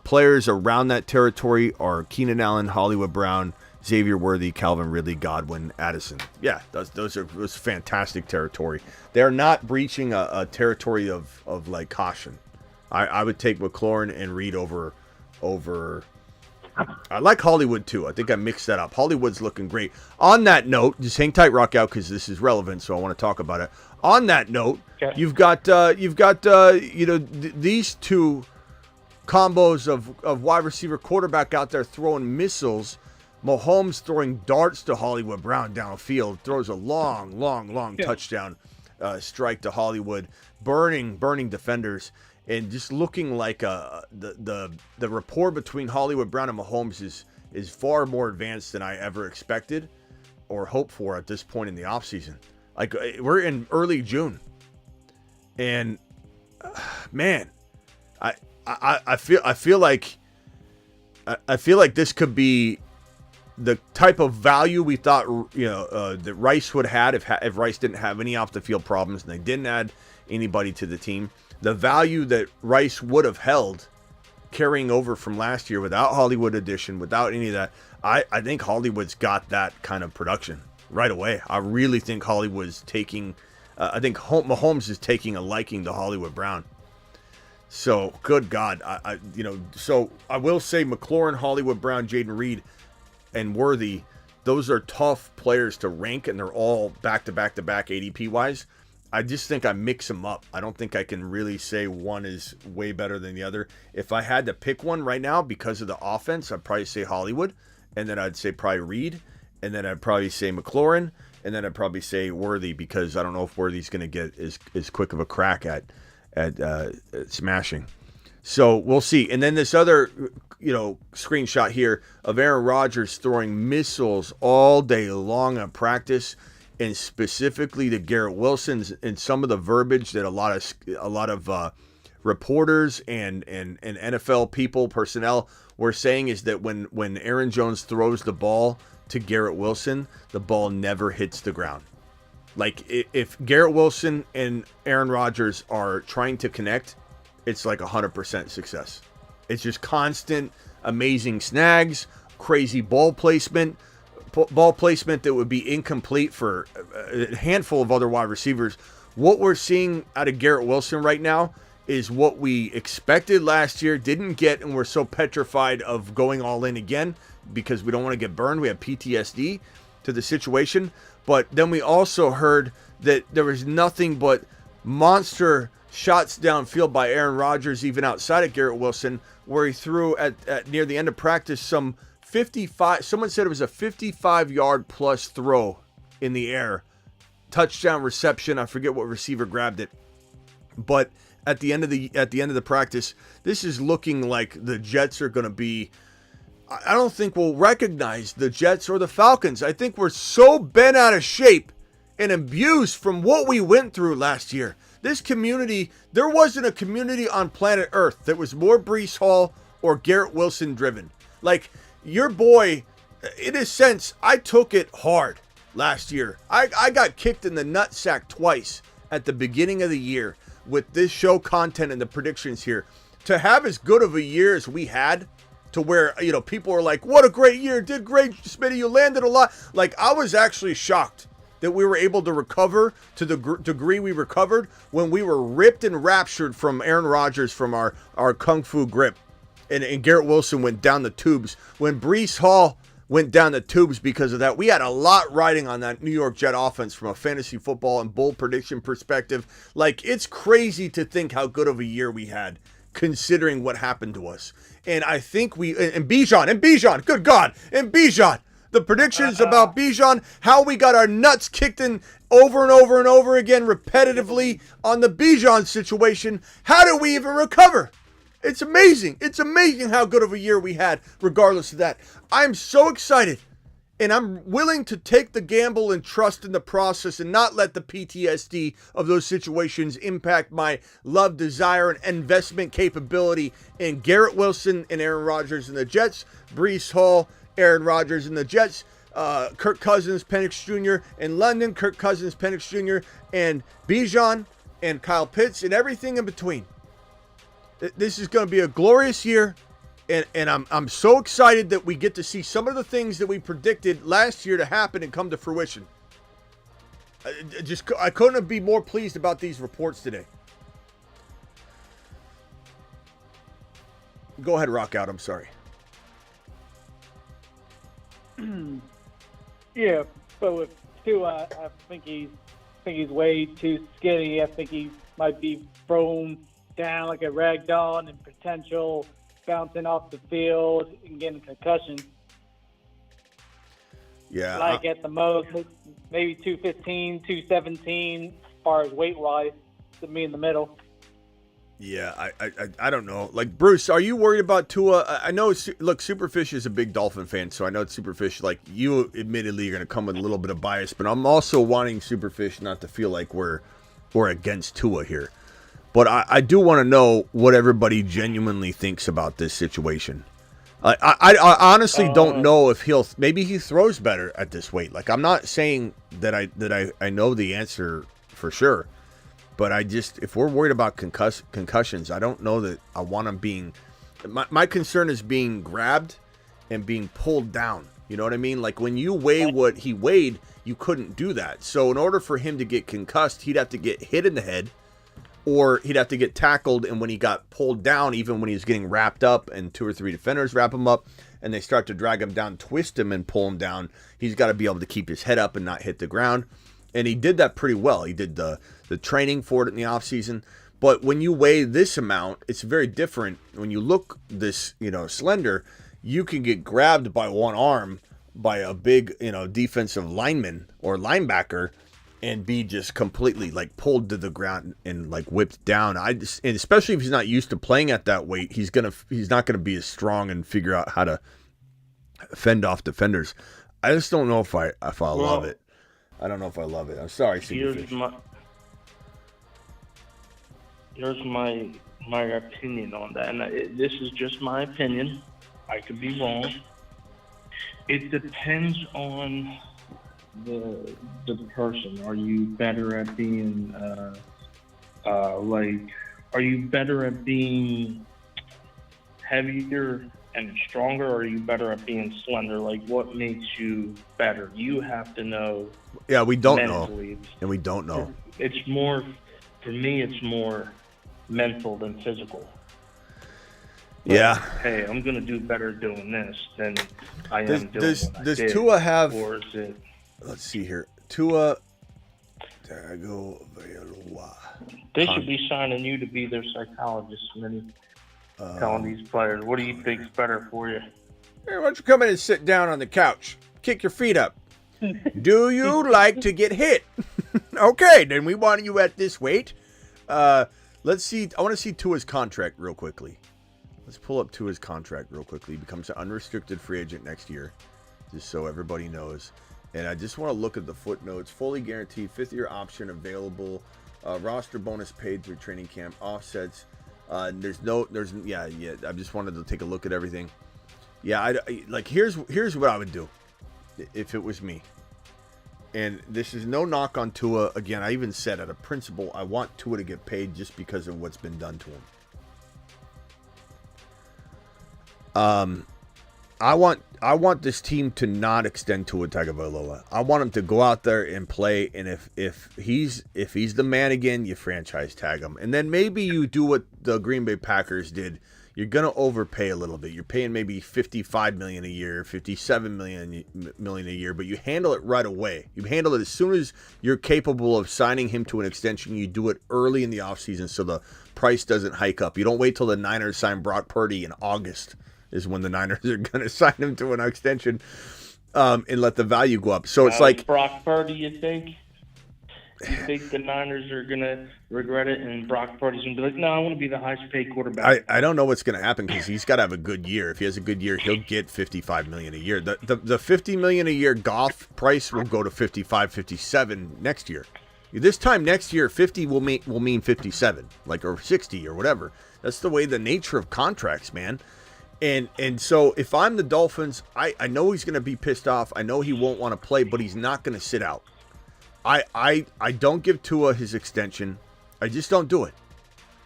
Speaker 1: Players around that territory are Keenan Allen, Hollywood Brown, Xavier Worthy, Calvin Ridley, Godwin, Addison. Yeah, those are fantastic territory. They're not breaching a territory of like caution. I would take McLaurin and Reed over. I like Hollywood too. I think I mixed that up. Hollywood's looking great. On that note, just hang tight, Rock Out, because this is relevant, so I want to talk about it. On that note, you've got these two combos of wide receiver quarterback out there throwing missiles. Mahomes throwing darts to Hollywood Brown downfield, throws a long touchdown strike to Hollywood, burning defenders. And just looking like the rapport between Hollywood Brown and Mahomes is far more advanced than I ever expected. or hope for at this point in the offseason. Like, we're in early June, and man, I feel like this could be the type of value we thought that Rice would have had if Rice didn't have any off the field problems and they didn't add anybody to the team. The value that Rice would have held carrying over from last year without Hollywood addition, without any of that. I think Hollywood's got that kind of production right away. I really think Hollywood's taking. I think Mahomes is taking a liking to Hollywood Brown. So good God, So I will say McLaurin, Hollywood Brown, Jaden Reed, and Worthy. Those are tough players to rank, and they're all back-to-back ADP wise. I just think I mix them up. I don't think I can really say one is way better than the other. If I had to pick one right now because of the offense, I'd probably say Hollywood, and then I'd say probably Reed, and then I'd probably say McLaurin, and then I'd probably say Worthy, because I don't know if Worthy's going to get as quick of a crack at smashing. So we'll see. And then this other, screenshot here of Aaron Rodgers throwing missiles all day long at practice, and specifically to Garrett Wilson, and some of the verbiage that a lot of reporters and NFL people, personnel were saying is that when Aaron Jones throws the ball to Garrett Wilson, the ball never hits the ground. Like, if Garrett Wilson and Aaron Rodgers are trying to connect, it's like 100% success. It's just constant, amazing snags, crazy ball placement that would be incomplete for a handful of other wide receivers. What we're seeing out of Garrett Wilson right now is what we expected last year, didn't get, and we're so petrified of going all in again because we don't want to get burned. We have PTSD to the situation. But then we also heard that there was nothing but monster shots downfield by Aaron Rodgers, even outside of Garrett Wilson, where he threw at near the end of practice some 55. Someone said it was a 55-yard plus throw in the air, touchdown reception. I forget what receiver grabbed it, but at the end of the practice, this is looking like the Jets are going to be. I don't think we'll recognize the Jets or the Falcons. I think we're so bent out of shape and abused from what we went through last year. This community, there wasn't a community on planet Earth that was more Breece Hall or Garrett Wilson driven. Like, your boy, in a sense, I took it hard last year. I got kicked in the nutsack twice at the beginning of the year with this show content and the predictions here. To have as good of a year as we had, to where, people are like, what a great year, did great, Smitty, you landed a lot. Like, I was actually shocked that we were able to recover to the degree we recovered when we were ripped and raptured from Aaron Rodgers from our kung fu grip. And Garrett Wilson went down the tubes. When Breece Hall went down the tubes because of that, we had a lot riding on that New York Jet offense from a fantasy football and bold prediction perspective. Like, it's crazy to think how good of a year we had, considering what happened to us. And I think and Bijan, good God, and Bijan, the predictions about Bijan, how we got our nuts kicked in over and over and over again repetitively on the Bijan situation. How did we even recover? It's amazing. It's amazing how good of a year we had, regardless of that. I'm so excited, and I'm willing to take the gamble and trust in the process and not let the PTSD of those situations impact my love, desire, and investment capability in Garrett Wilson and Aaron Rodgers and the Jets, Breece Hall, Aaron Rodgers and the Jets, Kirk Cousins, Penix Jr. in London, Kirk Cousins, Penix Jr., and Bijan and Kyle Pitts and everything in between. This is going to be a glorious year, and I'm so excited that we get to see some of the things that we predicted last year to happen and come to fruition. I couldn't be more pleased about these reports today. Go ahead, rock out. I'm sorry.
Speaker 10: Yeah, but with Tua, I think he's way too skinny. I think he might be thrown down like a rag doll and potential bouncing off the field and getting concussion.
Speaker 1: Yeah.
Speaker 10: Like at the most, maybe 215, 217 as far as weight-wise, to me in the middle.
Speaker 1: Yeah, I don't know. Like, Bruce, are you worried about Tua? I know, look, Superfish is a big Dolphin fan, so I know it's Superfish. Like, you admittedly are going to come with a little bit of bias, but I'm also wanting Superfish not to feel like we're against Tua here. But I do want to know what everybody genuinely thinks about this situation. I honestly don't know if maybe he throws better at this weight. Like, I'm not saying that I know the answer for sure. But if we're worried about concussions, I don't know that I want him being. My concern is being grabbed and being pulled down. You know what I mean? Like, when you weigh what he weighed, you couldn't do that. So in order for him to get concussed, he'd have to get hit in the head, or he'd have to get tackled. And when he got pulled down, even when he was getting wrapped up, and 2 or 3 defenders wrap him up, and they start to drag him down, twist him, and pull him down, he's got to be able to keep his head up and not hit the ground. And he did that pretty well. He did the training for it in the offseason. But when you weigh this amount, it's very different. When you look this, slender, you can get grabbed by one arm by a big, defensive lineman or linebacker and be just completely like pulled to the ground and like whipped down. And especially if he's not used to playing at that weight, he's not gonna be as strong and figure out how to fend off defenders. I just don't know if I love it. I don't know if I love it. I'm sorry, Superfish.
Speaker 7: Here's my opinion on that, and this is just my opinion. I could be wrong. It depends on the person. Are you better at being are you better at being heavier and stronger, or are you better at being slender? Like, what makes you better? You have to know.
Speaker 1: Yeah, we don't
Speaker 7: mentally.
Speaker 1: know. And we don't know.
Speaker 7: It's more, for me, it's more mental than physical.
Speaker 1: Yeah.
Speaker 7: Hey, I'm going to do better doing this than I am doing
Speaker 1: Does
Speaker 7: what I did.
Speaker 1: Tua have,
Speaker 7: or is it,
Speaker 1: let's see here, Tua Tagovailoa.
Speaker 7: they should be signing you to be their psychologist, Smitty. Telling these players, what do you think's better for you?
Speaker 1: Hey, why don't you come in and sit down on the couch? Kick your feet up. Do you like to get hit? Okay, then we want you at this weight. Let's see. I want to see Tua's contract real quickly. Let's pull up Tua's contract real quickly. He becomes an unrestricted free agent next year, just so everybody knows. And I just want to look at the footnotes. Fully guaranteed, 5th-year option available. Roster bonus paid through training camp. Offsets. I just wanted to take a look at everything. Yeah, here's what I would do if it was me. And this is no knock on Tua. Again, I even said out of principle, I want Tua to get paid just because of what's been done to him. I want this team to not extend Tua Tagovailoa. I want him to go out there and play. And if he's the man again, you franchise tag him. And then maybe you do what the Green Bay Packers did. You're gonna overpay a little bit. You're paying maybe $55 million a year, $57 million a year, but you handle it right away. You handle it as soon as you're capable of signing him to an extension. You do it early in the offseason so the price doesn't hike up. You don't wait till the Niners sign Brock Purdy in August. Is when the Niners are going to sign him to an extension and let the value go up. So it's like
Speaker 7: Brock Purdy, you think? You think the Niners are going to regret it and Brock Purdy's going to be like, no, I want to be the highest paid quarterback?
Speaker 1: I don't know what's going to happen because he's got to have a good year. If he has a good year, he'll get $55 million a year. The $50 million a year Goff price will go to 55, 57 next year. This time next year, 50 will mean 57, or 60 or whatever. That's the way the nature of contracts, man. And so if I'm the Dolphins, I know he's going to be pissed off. I know he won't want to play, but he's not going to sit out. I don't give Tua his extension. I just don't do it.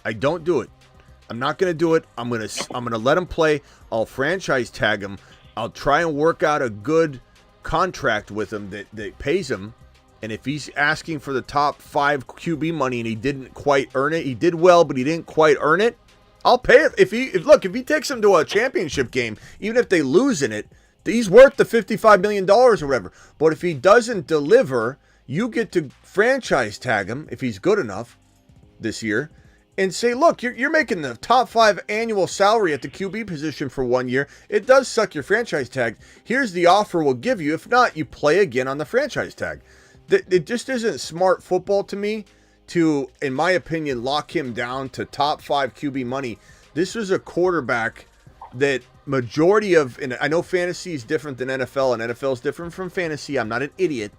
Speaker 1: I don't do it. I'm not going to do it. I'm going to let him play. I'll franchise tag him. I'll try and work out a good contract with him that pays him. And if he's asking for the top 5 QB money and he didn't quite earn it, he did well, but he didn't quite earn it, I'll pay it. If he takes them to a championship game, even if they lose in it, he's worth the $55 million or whatever. But if he doesn't deliver, you get to franchise tag him if he's good enough this year and say, look, you're making the top 5 annual salary at the QB position for 1 year. It does suck your franchise tag. Here's the offer we'll give you. If not, you play again on the franchise tag. It just isn't smart football to me to, in my opinion, lock him down to top 5 QB money. This was a quarterback that majority of, and I know fantasy is different than NFL, and NFL is different from fantasy. I'm not an idiot,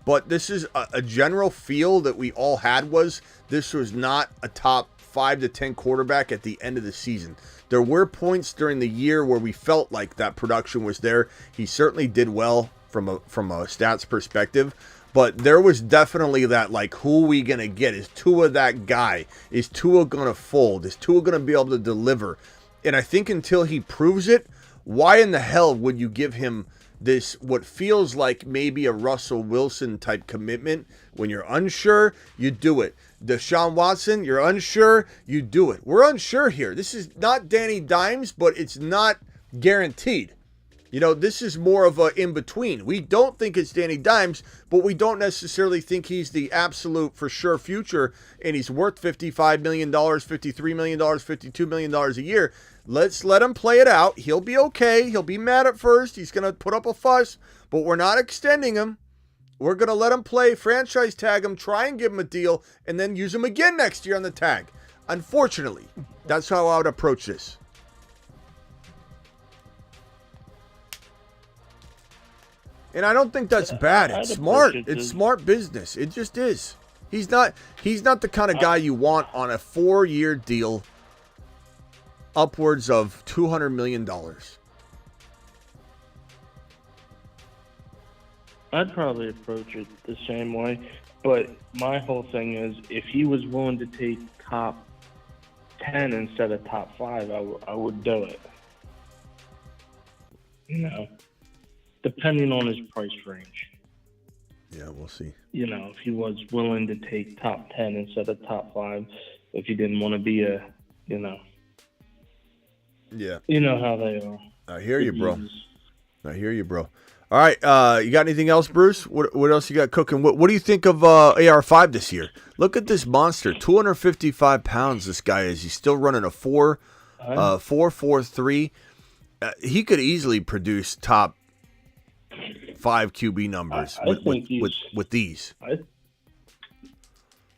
Speaker 1: but this is a general feel that we all had was this was not a top 5 to 10 quarterback at the end of the season. There were points during the year where we felt like that production was there. He certainly did well from a stats perspective, but there was definitely that, like, who are we going to get? Is Tua that guy? Is Tua going to fold? Is Tua going to be able to deliver? And I think until he proves it, why in the hell would you give him this, what feels like maybe a Russell Wilson type commitment? When you're unsure, you do it. Deshaun Watson, you're unsure, you do it. We're unsure here. This is not Danny Dimes, but it's not guaranteed. You know, this is more of a in-between. We don't think it's Danny Dimes, but we don't necessarily think he's the absolute for sure future, and he's worth $55 million, $53 million, $52 million a year. Let's let him play it out. He'll be okay. He'll be mad at first. He's going to put up a fuss, but we're not extending him. We're going to let him play, franchise tag him, try and give him a deal, and then use him again next year on the tag. Unfortunately, that's how I would approach this. And I don't think that's bad. It's smart. It's smart business. It just is. He's not the kind of guy you want on a 4-year deal upwards of $200 million.
Speaker 7: I'd probably approach it the same way, but my whole thing is if he was willing to take top 10 instead of top 5, I would do it. You know, depending on his price range.
Speaker 1: Yeah, we'll see.
Speaker 7: You know, if he was willing to take top 10 instead of top 5, if he didn't want to be a, you know.
Speaker 1: Yeah.
Speaker 7: You know how they are.
Speaker 1: I hear you, bro. All right, you got anything else, Bruce? What else you got cooking? What do you think of AR5 this year? Look at this monster, 255 pounds this guy is. He's still running a 4.43. He could easily produce top 5 QB numbers with these.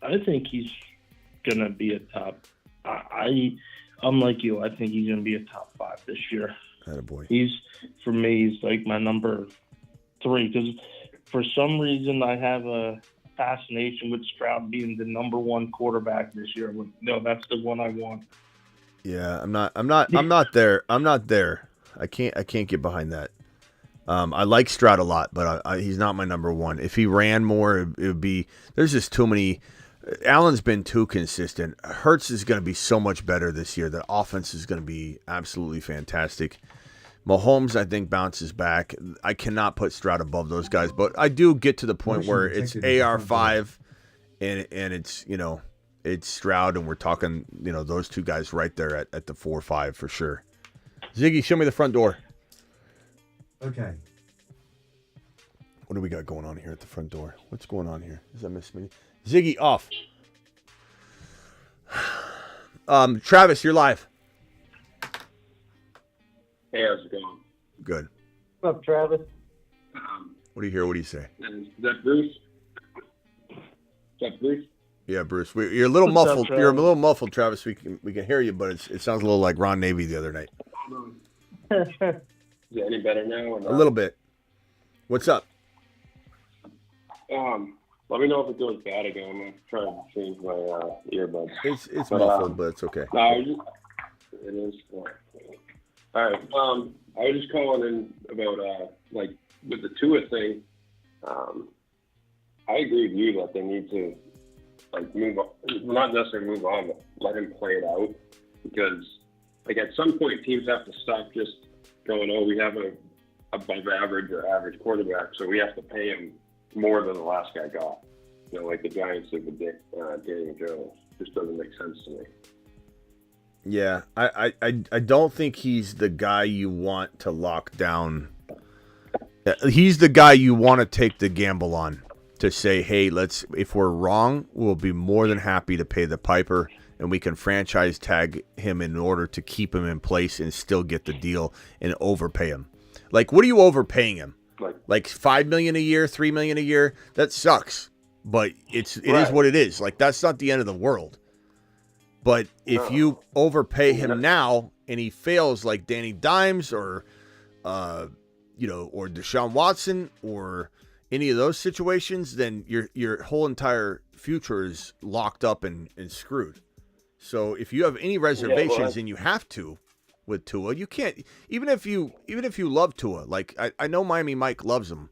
Speaker 7: I think he's gonna be a top. I'm like you. I think he's gonna be a top 5 this year.
Speaker 1: Attaboy.
Speaker 7: For me, he's like my number 3 because for some reason I have a fascination with Stroud being the number 1 quarterback this year. No, that's the one I want.
Speaker 1: Yeah, I'm not there. I can't get behind that. I like Stroud a lot, but he's not my number 1. If he ran more, it would be. There's just too many. Allen's been too consistent. Hurts is going to be so much better this year. The offense is going to be absolutely fantastic. Mahomes, I think, bounces back. I cannot put Stroud above those guys, but I do get to the point where it's AR5 and it's, you know, it's Stroud, and we're talking, you know, those two guys right there at the 4-5 for sure. Ziggy, show me the front door.
Speaker 8: Okay.
Speaker 1: What do we got going on here at the front door? What's going on here? Is that Miss Smitty? Ziggy, off. Travis, you're live.
Speaker 11: Hey, how's it going?
Speaker 1: Good.
Speaker 10: What's up, Travis?
Speaker 1: What do you hear? What do you say?
Speaker 11: Is that Bruce? Is that Bruce?
Speaker 1: Yeah, Bruce. You're a little muffled. You're a little muffled, Travis. We can hear you, but it sounds a little like Ron Navy the other night.
Speaker 11: Is it any better now? Or not?
Speaker 1: A little bit. What's up?
Speaker 11: Let me know if it goes bad again. I'm gonna try to change my earbuds.
Speaker 1: It's muffled, but it's okay.
Speaker 11: No, it is. All right. I was just calling in about like with the Tua thing. I agree with you that they need to like move on, not necessarily move on, but let him play it out, because like at some point teams have to stop just going, oh, we have a above average or average quarterback, so we have to pay him more than the last guy got. You know, like the Giants did with Daniel Jones. Just doesn't make sense to me.
Speaker 1: Yeah, I don't think he's the guy you want to lock down. He's the guy you want to take the gamble on, to say, hey, if we're wrong, we'll be more than happy to pay the piper, and we can franchise tag him in order to keep him in place and still get the deal and overpay him. Like, what are you overpaying him? Like $5 million a year, $3 million a year? That sucks. But it is what it is. Like, that's not the end of the world. But if you overpay him now and he fails like Danny Dimes or or Deshaun Watson or any of those situations, then your whole entire future is locked up and screwed. So if you have any reservations and you have to with Tua, you can't, even if you love Tua, like I know Miami Mike loves him,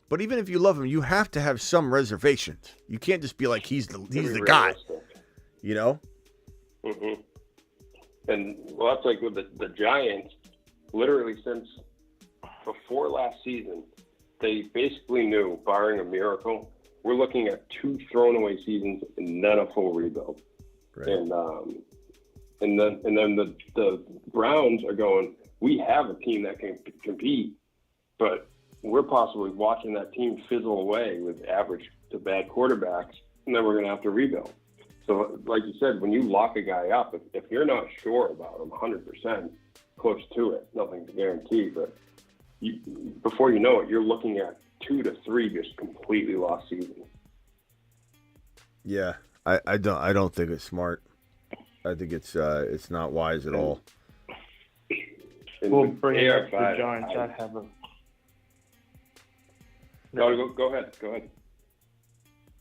Speaker 1: but even if you love him, you have to have some reservations. You can't just be like he's the guy, you know?
Speaker 11: Mm-hmm. And well, that's like with the Giants. Literally since before last season, they basically knew, barring a miracle, we're looking at 2 thrown away seasons and then a full rebuild. Right. And then the Browns are going, we have a team that can compete, but we're possibly watching that team fizzle away with average to bad quarterbacks, and then we're going to have to rebuild. So, like you said, when you lock a guy up, if you're not sure about him 100%, close to it, nothing's guaranteed, but before you know it, you're looking at 2 to 3 just completely lost seasons.
Speaker 1: Yeah, I don't think it's smart. I think it's not wise at all.
Speaker 7: We'll bring up the Giants. I have a.
Speaker 11: No, go ahead.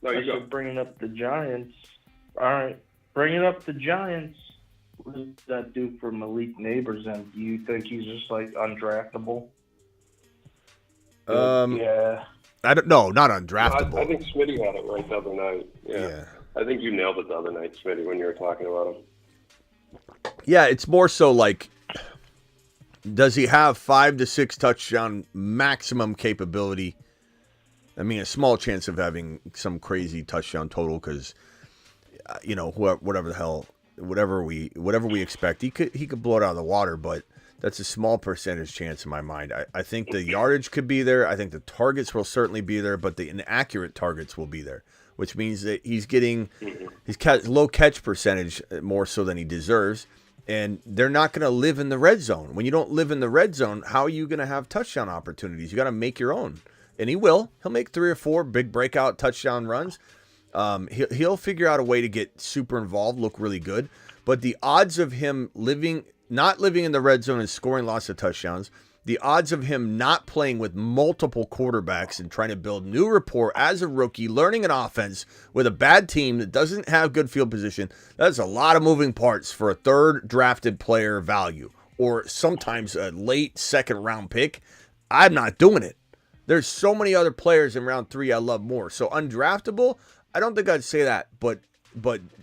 Speaker 11: No, you go.
Speaker 7: Bringing up the Giants. All right, bringing up the Giants. What does that do for Malik Neighbors? And do you think he's just like undraftable?
Speaker 1: Yeah. I don't know, not undraftable.
Speaker 11: I think Smitty had it right the other night. Yeah. I think you nailed it the other night, Smitty, when you were talking about him.
Speaker 1: Yeah, it's more so like, does he have 5 to 6 touchdown maximum capability? I mean, a small chance of having some crazy touchdown total because, whatever we expect, he could blow it out of the water, but that's a small percentage chance in my mind. I think the yardage could be there. I think the targets will certainly be there, but the inaccurate targets will be there, which means that he's getting his low catch percentage more so than he deserves. And they're not going to live in the red zone. When you don't live in the red zone, how are you going to have touchdown opportunities? You got to make your own. And he will. He'll make 3 or 4 big breakout touchdown runs. He'll figure out a way to get super involved, look really good. But the odds of him not living in the red zone and scoring lots of touchdowns, the odds of him not playing with multiple quarterbacks and trying to build new rapport as a rookie, learning an offense with a bad team that doesn't have good field position, that's a lot of moving parts for a 3rd drafted player value or sometimes a late 2nd round pick. I'm not doing it. There's so many other players in round 3 I love more. So undraftable, I don't think I'd say that, but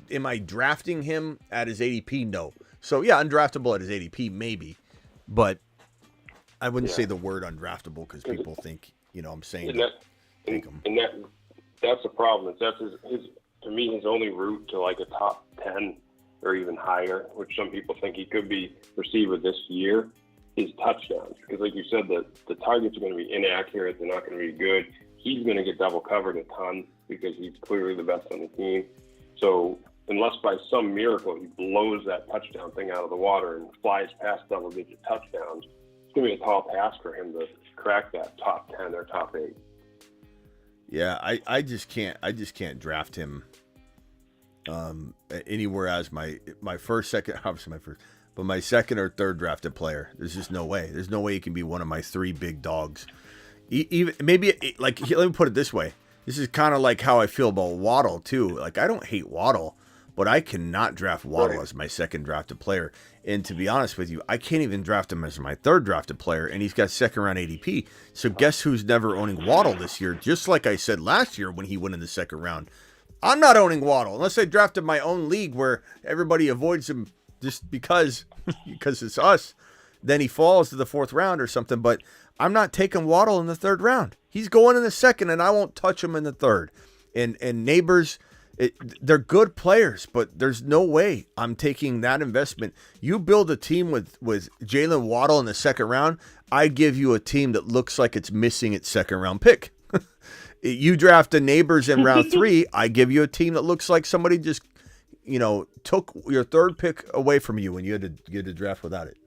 Speaker 1: am I drafting him at his ADP? No. So yeah, undraftable at his ADP maybe, but I wouldn't say the word undraftable because people think, I'm saying take him.
Speaker 11: And that's the problem. That's his to me, his only route to like a top 10 or even higher, which some people think he could be receiver this year, is touchdowns. Because like you said, the targets are going to be inaccurate. They're not going to be good. He's going to get double covered a ton because he's clearly the best on the team. So unless by some miracle he blows that touchdown thing out of the water and flies past double-digit touchdowns, it's going to be a tall task for him to crack that top 10 or top 8.
Speaker 1: Yeah, I just can't draft him anywhere as my first, second, obviously my first, but my 2nd or 3rd drafted player. There's just no way. There's no way he can be one of my 3 big dogs. Even maybe like let me put it this way. This is kind of like how I feel about Waddle too. Like I don't hate Waddle, but I cannot draft Waddle as my 2nd drafted player. And to be honest with you, I can't even draft him as my 3rd drafted player, and he's got 2nd round ADP. So guess who's never owning Waddle this year? Just like I said last year when he went in the 2nd round. I'm not owning Waddle unless I drafted my own league where everybody avoids him just because it's us. Then he falls to the 4th round or something, but I'm not taking Waddle in the 3rd round. He's going in the 2nd, and I won't touch him in the 3rd. And Neighbors, they're good players, but there's no way I'm taking that investment. You build a team with Jalen Waddle in the 2nd round, I give you a team that looks like it's missing its 2nd round pick. You draft a Neighbors in round 3, I give you a team that looks like somebody just, took your 3rd pick away from you when you had to draft without it.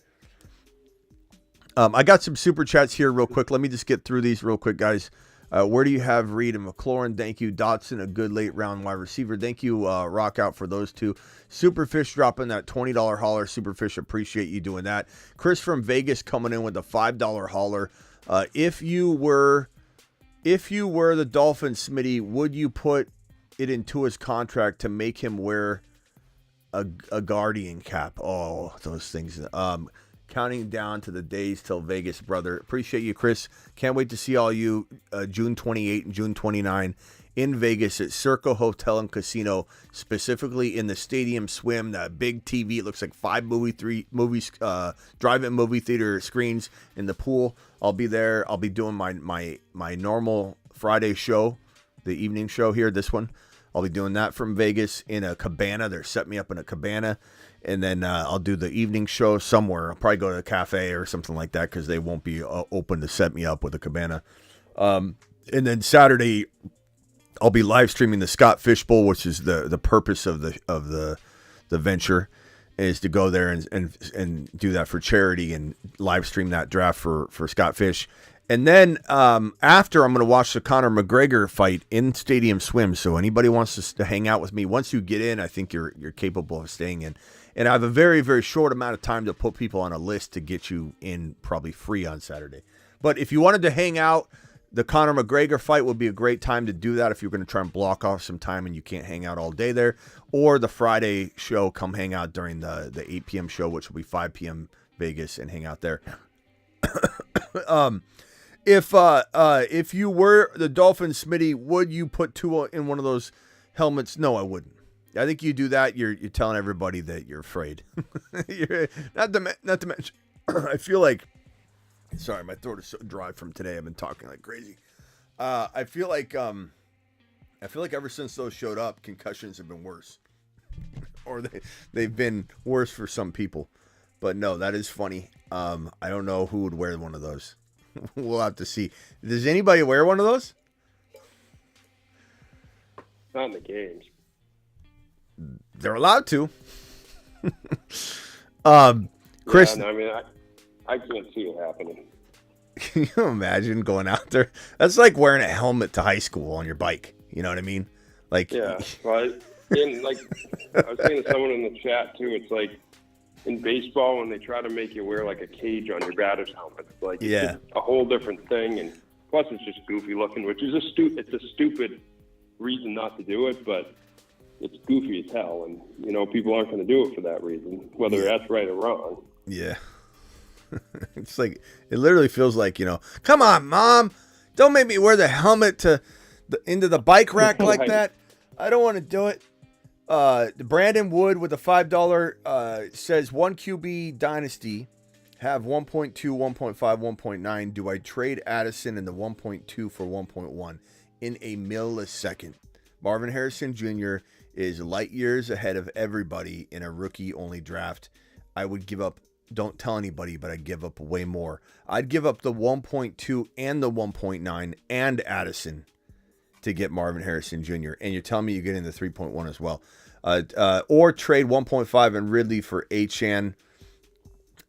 Speaker 1: I got some super chats here real quick. Let me just get through these real quick, guys. Where do you have Reed and McLaurin? Thank you. Dotson, a good late round wide receiver. Thank you, Rock Out, for those two. Superfish dropping that $20 holler. Superfish, appreciate you doing that. Chris from Vegas coming in with a $5 holler. If you were the Dolphins, Smitty, would you put it into his contract to make him wear a Guardian cap? Oh, those things. Counting down to the days till Vegas, brother. Appreciate you, Chris. Can't wait to see all you June 28 and June 29 in Vegas at Circa Hotel and Casino, specifically in the Stadium Swim, that big TV. It looks like 5 drive-in movie theater screens in the pool. I'll be there. I'll be doing my normal Friday show, the evening show here, this one. I'll be doing that from Vegas in a cabana. They're setting me up in a cabana. And then I'll do the evening show somewhere. I'll probably go to a cafe or something like that because they won't be open to set me up with a cabana. And then Saturday, I'll be live streaming the Scott Fish Bowl, which is the purpose of the venture, is to go there and do that for charity and live stream that draft for Scott Fish. And then after, I'm going to watch the Conor McGregor fight in Stadium Swim. So anybody wants to hang out with me, once you get in, I think you're capable of staying in. And I have a very, very short amount of time to put people on a list to get you in probably free on Saturday. But if you wanted to hang out, the Conor McGregor fight would be a great time to do that if you're going to try and block off some time and you can't hang out all day there. Or the Friday show, come hang out during the 8 p.m. show, which will be 5 p.m. Vegas, and hang out there. If you were the Dolphins, Smitty, would you put Tua in one of those helmets? No, I wouldn't. I think you do that, you're telling everybody that you're afraid. Not to mention, I feel like, sorry, my throat is so dry from today. I've been talking like crazy. I feel like ever since those showed up, concussions have been worse, or they've been worse for some people. But no, that is funny. I don't know who would wear one of those. We'll have to see. Does anybody wear one of those?
Speaker 11: Not in the games.
Speaker 1: They're allowed to. Chris,
Speaker 11: yeah, no, I mean, I can't see it happening.
Speaker 1: Can you imagine going out there? That's like wearing a helmet to high school on your bike. You know what I mean? Like,
Speaker 11: yeah. Well, and like I was saying to someone in the chat too, it's like in baseball when they try to make you wear like a cage on your batter's helmet. It's like it's just a whole different thing, and plus it's just goofy looking, which is it's a stupid reason not to do it, but it's goofy as hell, and people aren't going to do it for that reason, whether that's right or wrong.
Speaker 1: Yeah. It's like, it literally feels like, come on, Mom, don't make me wear the helmet into the bike rack like
Speaker 11: Right.
Speaker 1: that. I don't want to do it. Brandon Wood with the $5 says 1 QB Dynasty have 1.2, 1.5, 1.9. Do I trade Addison in the 1.2 for 1.1 in a millisecond? Marvin Harrison Jr. is light years ahead of everybody in a rookie-only draft. I would give up, don't tell anybody, but I'd give up way more. I'd give up the 1.2 and the 1.9 and Addison to get Marvin Harrison Jr. And you're telling me you get in the 3.1 as well. Or trade 1.5 and Ridley for Achane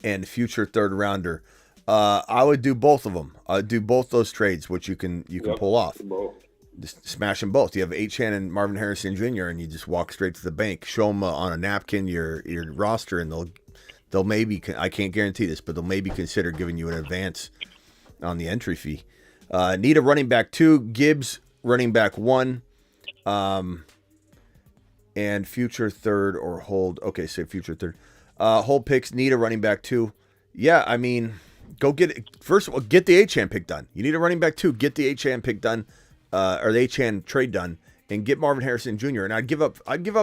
Speaker 1: and future third rounder. I would do both of them. I'd do both those trades, which you can pull off. Just smash them both. You have Achane and Marvin Harrison Jr. and you just walk straight to the bank. Show them on a napkin your roster, and they'll maybe, I can't guarantee this, but they'll maybe consider giving you an advance on the entry fee. Need a running back 2, Gibbs running back 1, and future third or hold. Okay, say future third. Hold picks, need a running back 2. Yeah, I mean, go get it. First of all, get the Achane pick done. You need a running back 2, get the Achane pick done. Or the Achane trade done, and get Marvin Harrison Jr. And I'd give up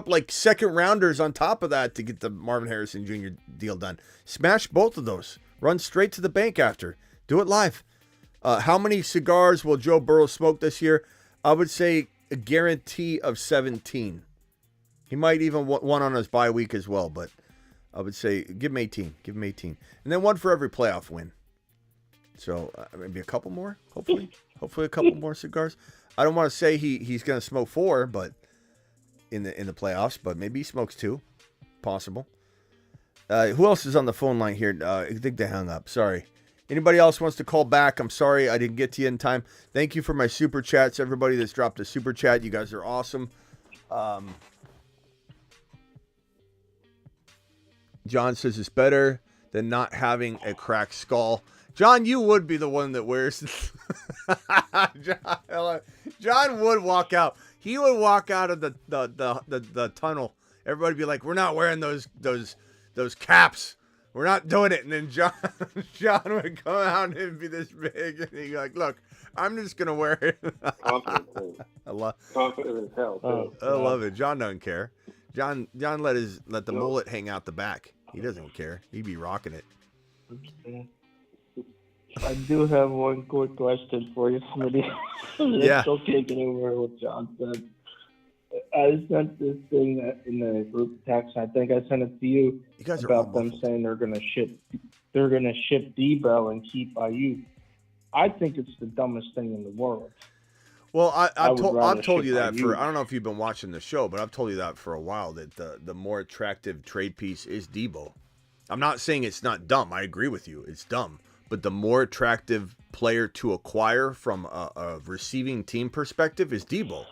Speaker 1: like second rounders on top of that to get the Marvin Harrison Jr. deal done. Smash both of those. Run straight to the bank after. Do it live. How many cigars will Joe Burrow smoke this year? I would say a guarantee of 17. He might even want one on his bye week as well, but I would say give him 18. Give him 18. And then one for every playoff win. So maybe a couple more, hopefully. Hopefully a couple more cigars. I don't want to say he's going to smoke 4, but in the playoffs, but maybe he smokes 2. Possible. Who else is on the phone line here? I think they hung up. Sorry. Anybody else wants to call back? I'm sorry I didn't get to you in time. Thank you for my super chats, everybody that's dropped a super chat. You guys are awesome. John says it's better than not having a cracked skull. John, you would be the one that wears. John would walk out. He would walk out of the tunnel. Everybody would be like, "We're not wearing those caps. We're not doing it." And then John would come out and be this big, and he'd be like, "Look, I'm just gonna wear it."
Speaker 11: Confident as hell.
Speaker 1: I love it. John doesn't care. John let the mullet hang out the back. He doesn't care. He'd be rocking it.
Speaker 7: I do have one quick question for you, Smitty.
Speaker 1: Yeah.
Speaker 7: Still taking over what John said. I sent this thing in the group text. I think I sent it to you.
Speaker 1: You guys are
Speaker 7: about them saying they're gonna ship Debo and keep Ayuk. I think it's the dumbest thing in the world.
Speaker 1: Well, I've told you that
Speaker 7: Ayuk.
Speaker 1: for, I don't know if you've been watching the show, but I've told you that for a while, that the more attractive trade piece is Debo. I'm not saying it's not dumb. I agree with you. It's dumb. But the more attractive player to acquire from a receiving team perspective is Debo.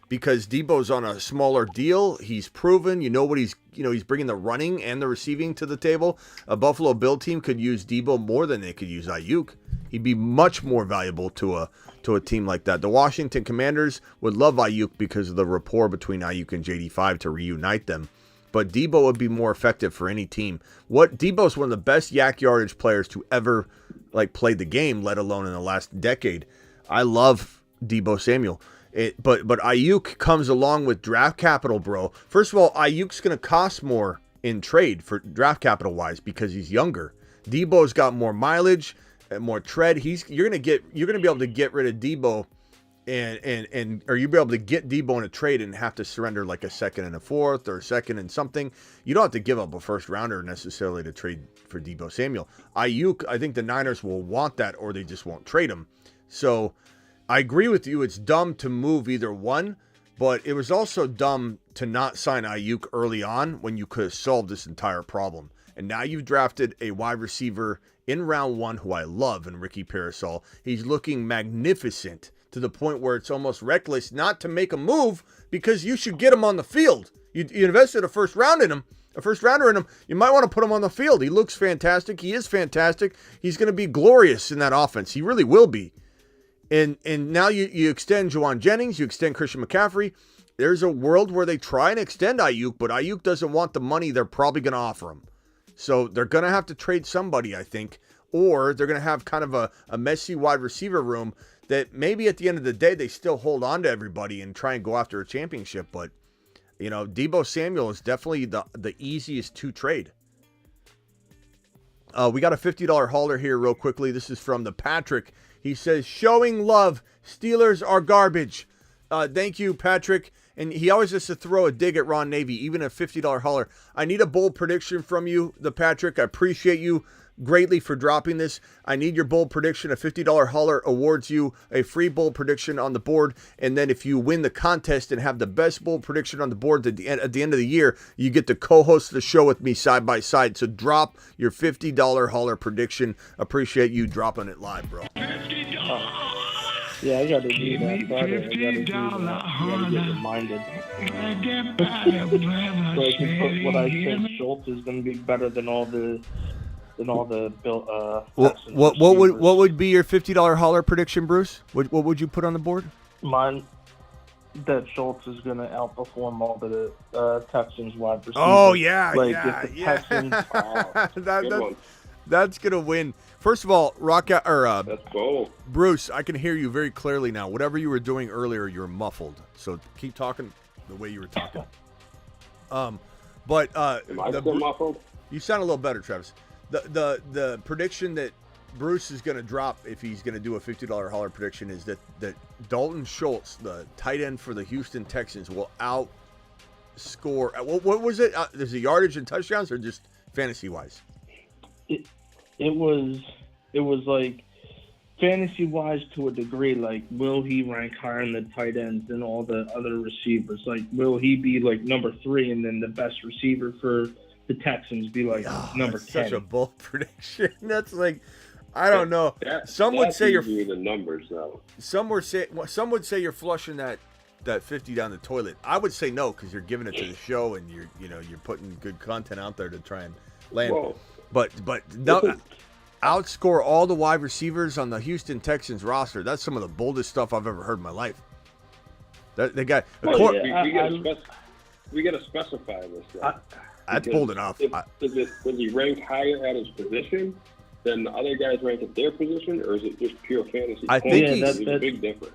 Speaker 1: Because Debo's on a smaller deal. He's proven, he's bringing the running and the receiving to the table. A Buffalo Bill team could use Debo more than they could use Ayuk. He'd be much more valuable to a team like that. The Washington Commanders would love Ayuk because of the rapport between Ayuk and JD5 to reunite them. But Debo would be more effective for any team. Debo's one of the best yak yardage players to ever play the game, let alone in the last decade. I love Debo Samuel. But Ayuk comes along with draft capital, bro. First of all, Ayuk's going to cost more in trade for draft capital wise because he's younger. Debo's got more mileage, more tread. You're going to be able to get rid of Debo or you'll be able to get Debo in a trade and have to surrender like a second and a fourth or a second and something. You don't have to give up a first rounder necessarily to trade for Debo Samuel. Ayuk, I think the Niners will want that or they just won't trade him. So I agree with you. It's dumb to move either one, but it was also dumb to not sign Ayuk early on when you could have solved this entire problem. And now you've drafted a wide receiver in round 1 who I love in Ricky Parasol. He's looking magnificent to the point where it's almost reckless not to make a move because you should get him on the field. You invested a first rounder in him. You might want to put him on the field. He looks fantastic. He is fantastic. He's going to be glorious in that offense. He really will be. And now you extend Juwan Jennings, you extend Christian McCaffrey. There's a world where they try and extend Ayuk, but Ayuk doesn't want the money they're probably going to offer him. So they're going to have to trade somebody, I think, or they're going to have kind of a messy wide receiver room that maybe at the end of the day they still hold on to everybody and try and go after a championship. But, Debo Samuel is definitely the easiest to trade. We got a $50 hauler here real quickly. This is from the Patrick. He says, showing love, Steelers are garbage. Thank you, Patrick. And he always has to throw a dig at Ron Navy, even a $50 hauler. I need a bold prediction from you, the Patrick. I appreciate you greatly for dropping this. I need your bold prediction. A $50 hauler awards you a free bold prediction on the board. And then if you win the contest and have the best bold prediction on the board at the end of the year, you get to co-host the show with me side by side. So drop your $50 hauler prediction. Appreciate you dropping it live, bro.
Speaker 7: Yeah, I got to do that. $50 get reminded. So I can put what I think Schultz is going to be better than all the
Speaker 1: what would be your $50 hauler prediction, Bruce? What would you put on the board?
Speaker 7: Mine, that Schultz is going to outperform all the Texans wide receivers.
Speaker 1: Oh yeah,
Speaker 7: Texans,
Speaker 1: that's gonna win. First of all,
Speaker 11: let's go.
Speaker 1: Bruce, I can hear you very clearly now. Whatever you were doing earlier, you're muffled. So keep talking the way you were talking.
Speaker 11: Am I still muffled?
Speaker 1: You sound a little better, Travis. The prediction that Bruce is going to drop if he's going to do a $50 hauler prediction is that Dalton Schultz, the tight end for the Houston Texans, will outscore. What was it? Is it yardage and touchdowns or just fantasy wise?
Speaker 7: It was like fantasy wise to a degree. Like, will he rank higher in the tight ends than all the other receivers? Like, will he be like number 3 and then the best receiver for the Texans be like number 10?
Speaker 1: Such a bold prediction. That's like, I don't know. Some would say you're
Speaker 11: the numbers though.
Speaker 1: Some would say you're flushing that 50 down the toilet. I would say no, because you're giving it to the show and you're putting good content out there to try and land.
Speaker 11: Whoa.
Speaker 1: But no, outscore all the wide receivers on the Houston Texans roster. That's some of the boldest stuff I've ever heard in my life. They got.
Speaker 11: We got to specify this.
Speaker 1: That's bold enough.
Speaker 11: Does he rank higher at his position than the other guys rank at their position, or is it just pure fantasy?
Speaker 1: I think
Speaker 11: there's a big difference.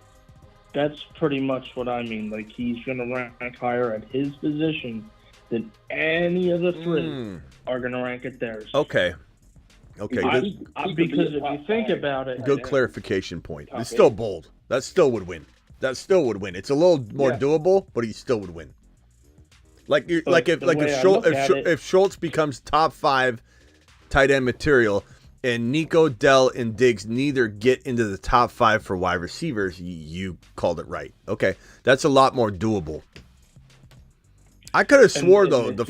Speaker 7: That's pretty much what I mean. Like, he's going to rank higher at his position than any of the three are going to rank at theirs.
Speaker 1: Okay.
Speaker 7: Because if you think about it,
Speaker 1: good clarification point. It's still bold. That still would win. It's a little more doable, but he still would win. If Schultz becomes top 5 tight end material, and Nico, Dell, and Diggs neither get into the top 5 for wide receivers, you called it right. Okay, that's a lot more doable. I could have swore for the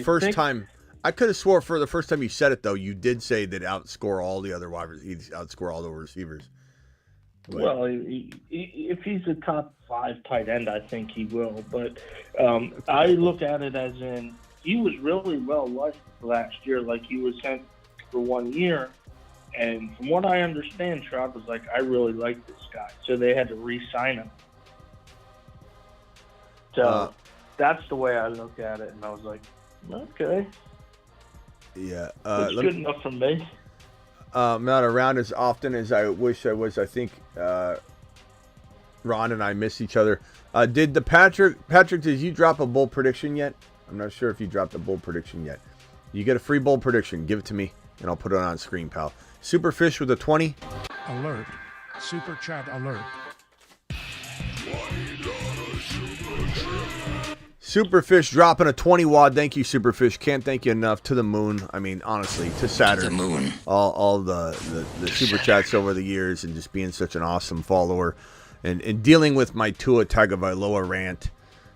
Speaker 1: first time you said it though, you did say that outscore all the other outscore all the receivers. But,
Speaker 7: well, if he's a top 5 tight end, I think he will. But I look at it as in he was really well liked last year. Like, he was sent for 1 year. And from what I understand, Stroud was like, I really like this guy. So they had to re-sign him. So that's the way I look at it. And I was like, okay.
Speaker 1: Yeah.
Speaker 7: It's good enough for me.
Speaker 1: I'm not around as often as I wish I was. I think Ron and I miss each other. Did Patrick, did you drop a bold prediction yet? I'm not sure if you dropped a bold prediction yet. You get a free bold prediction. Give it to me, and I'll put it on screen, pal. Superfish with a 20.
Speaker 9: Alert. Super chat alert.
Speaker 1: Superfish dropping a 20 wad. Thank you, Superfish. Can't thank you enough. To the moon. I mean, honestly, to Saturn.
Speaker 2: The moon.
Speaker 1: All the super chats over the years, and just being such an awesome follower, and dealing with my Tua Tagovailoa rant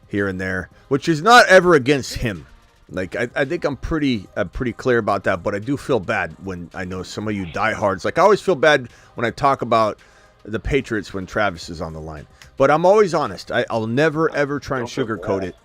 Speaker 1: here and there, which is not ever against him. Like, I think I'm pretty clear about that, but I do feel bad when I know some of you diehards. Like, I always feel bad when I talk about the Patriots when Travis is on the line. But I'm always honest. I'll never, ever try and sugarcoat it.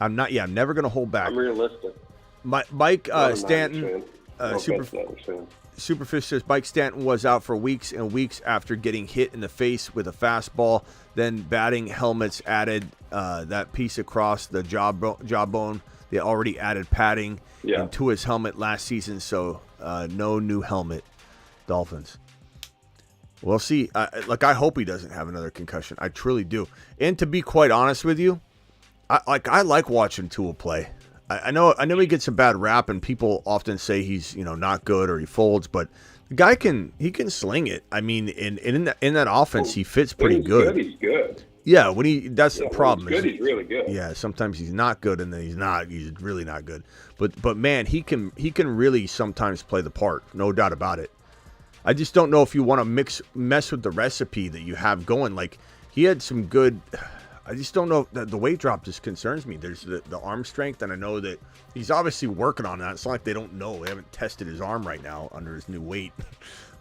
Speaker 1: I'm never going to hold back.
Speaker 11: I'm realistic.
Speaker 1: Mike Stanton, Superfish says Mike Stanton was out for weeks and weeks after getting hit in the face with a fastball. Then batting helmets added that piece across the jawbone. They already added padding into his helmet last season, so no new helmet. Dolphins. We'll see. I hope he doesn't have another concussion. I truly do. And to be quite honest with you, I like watching Tua play. I know he gets a bad rap, and people often say he's not good or he folds, but the guy can sling it. I mean, in that offense, he fits pretty good.
Speaker 11: He's good.
Speaker 1: Yeah, that's the problem.
Speaker 11: When he's good, he's really good.
Speaker 1: Yeah, sometimes he's not good, and then he's really not good. But man, he can really sometimes play the part, no doubt about it. I just don't know if you want to mess with the recipe that you have going. Like, he had some good. I just don't know. The weight drop just concerns me. There's the arm strength, and I know that he's obviously working on that. It's not like they don't know. They haven't tested his arm right now under his new weight.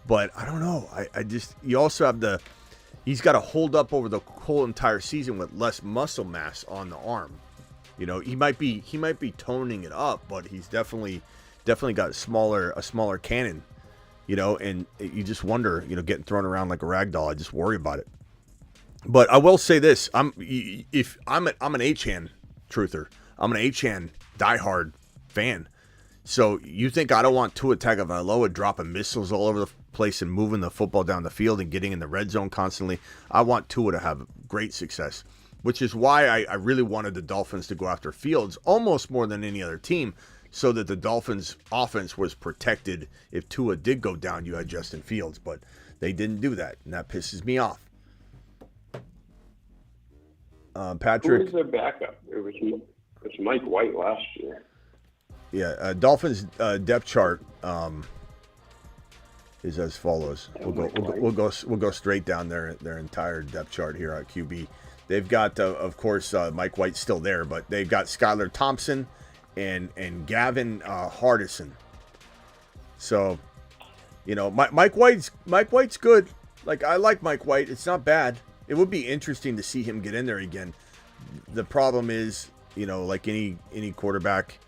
Speaker 1: But I don't know. You also have he's got to hold up over the whole entire season with less muscle mass on the arm. He might be toning it up, but he's definitely got a smaller cannon. And you just wonder, getting thrown around like a rag doll. I just worry about it. But I will say this: I'm an Achane truther. I'm an Achane diehard fan. So you think I don't want Tua Tagovailoa dropping missiles all over the place and moving the football down the field and getting in the red zone constantly? I want Tua to have great success, which is why I really wanted the Dolphins to go after Fields almost more than any other team, so that the Dolphins' offense was protected. If Tua did go down, you had Justin Fields, but they didn't do that, and that pisses me off. Patrick.
Speaker 11: Who was their backup? It was Mike White last year.
Speaker 1: Yeah, Dolphins depth chart is as follows. We'll go straight down their entire depth chart here at QB. They've got, of course, Mike White's still there, but they've got Skylar Thompson and Gavin Hardison. So, You know, Mike White's good. Like, I like Mike White. It's not bad. It would be interesting to see him get in there again. The problem is, you know, like any quarterback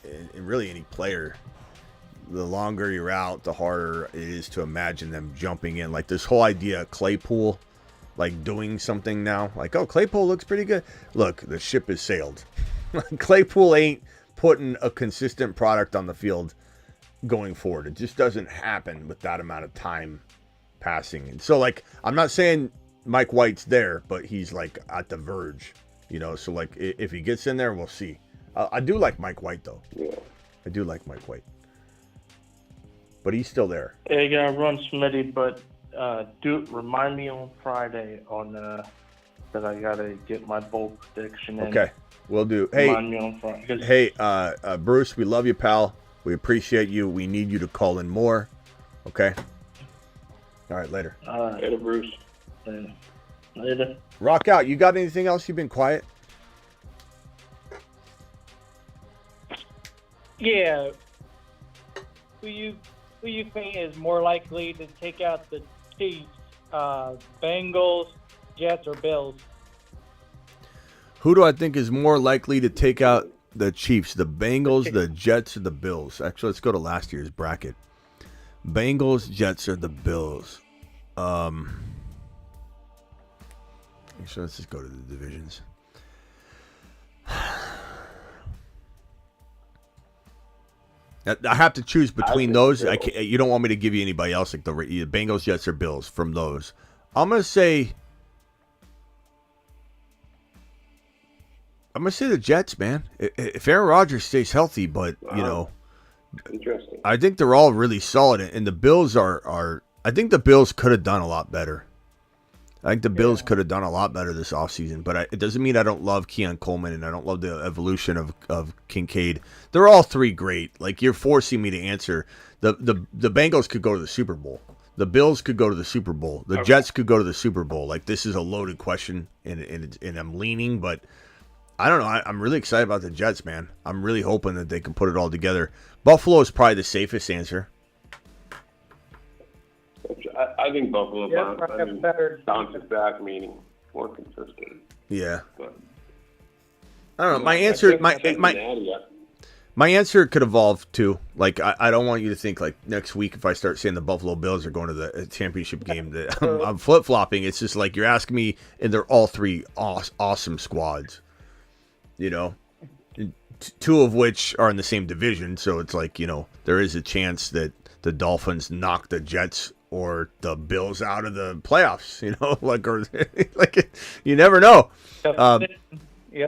Speaker 1: and really any player, the longer you're out, the harder it is to imagine them jumping in. Like this whole idea of Claypool, like doing something now. Like, oh, Claypool looks pretty good. Look, the ship has sailed. Claypool ain't putting a consistent product on the field going forward. It just doesn't happen with that amount of time passing. And so, like, I'm not saying Mike White's there, but he's like at the verge, you know. So, like, if he gets in there, we'll see. I do like Mike White, though.
Speaker 11: Yeah.
Speaker 1: I do like Mike White. But he's still there.
Speaker 7: Yeah, you gotta run Smitty, but remind me on Friday on that I gotta get my bold prediction in.
Speaker 1: Okay, we'll do. Hey,
Speaker 7: remind me on Friday.
Speaker 1: Hey, Bruce, we love you, pal. We appreciate you. We need you to call in more. Okay. All right, later.
Speaker 7: Later, Bruce. Later.
Speaker 1: Rock out. You got anything else? You've been quiet.
Speaker 10: Yeah. Who you think is more likely to take out the Chiefs? Bengals, Jets, or Bills?
Speaker 1: Who do I think is more likely to take out the Chiefs? The Bengals, the Jets, or the Bills? Actually, let's go to last year's bracket. Bengals, Jets, or the Bills? Actually, let's just go to the divisions. I have to choose between those. You don't want me to give you anybody else, like the Bengals, Jets, or Bills from those. I'm gonna say the Jets, man. If Aaron Rodgers stays healthy, but you know,
Speaker 11: Interesting.
Speaker 1: I think they're all really solid, and the Bills are. I think the Bills could have done a lot better. I think the Bills could have done a lot better this offseason, but it doesn't mean I don't love Keon Coleman and I don't love the evolution of Kincaid. They're all three great. Like, you're forcing me to answer. The Bengals could go to the Super Bowl. The Bills could go to the Super Bowl. The Jets could go to the Super Bowl. Like, this is a loaded question, and I'm leaning, but I don't know. I'm really excited about the Jets, man. I'm really hoping that they can put it all together. Buffalo is probably the safest answer.
Speaker 11: I think Buffalo bounces back, meaning more consistent.
Speaker 1: Yeah.
Speaker 11: But,
Speaker 1: I don't know. My answer could evolve too. Like, I don't want you to think like next week if I start saying the Buffalo Bills are going to the championship game that I'm flip flopping. It's just like you're asking me, and they're all three awesome squads. You know, two of which are in the same division, so it's like, you know, there is a chance that the Dolphins knock the Jets or the Bills out of the playoffs, you know, like you never know.
Speaker 10: Yeah.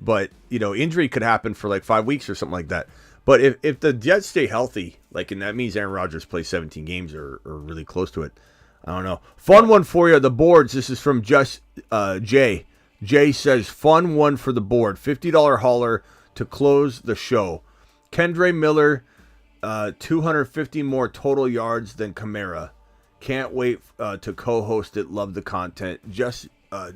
Speaker 1: But, you know, injury could happen for like 5 weeks or something like that. But if the Jets stay healthy, like, and that means Aaron Rodgers plays 17 games or really close to it. I don't know. Fun one for you. The boards. This is from just Jay. Jay says, fun one for the board. $50 hauler to close the show. Kendre Miller, 250 more total yards than Kamara. Can't wait to co-host it. Love the content. Just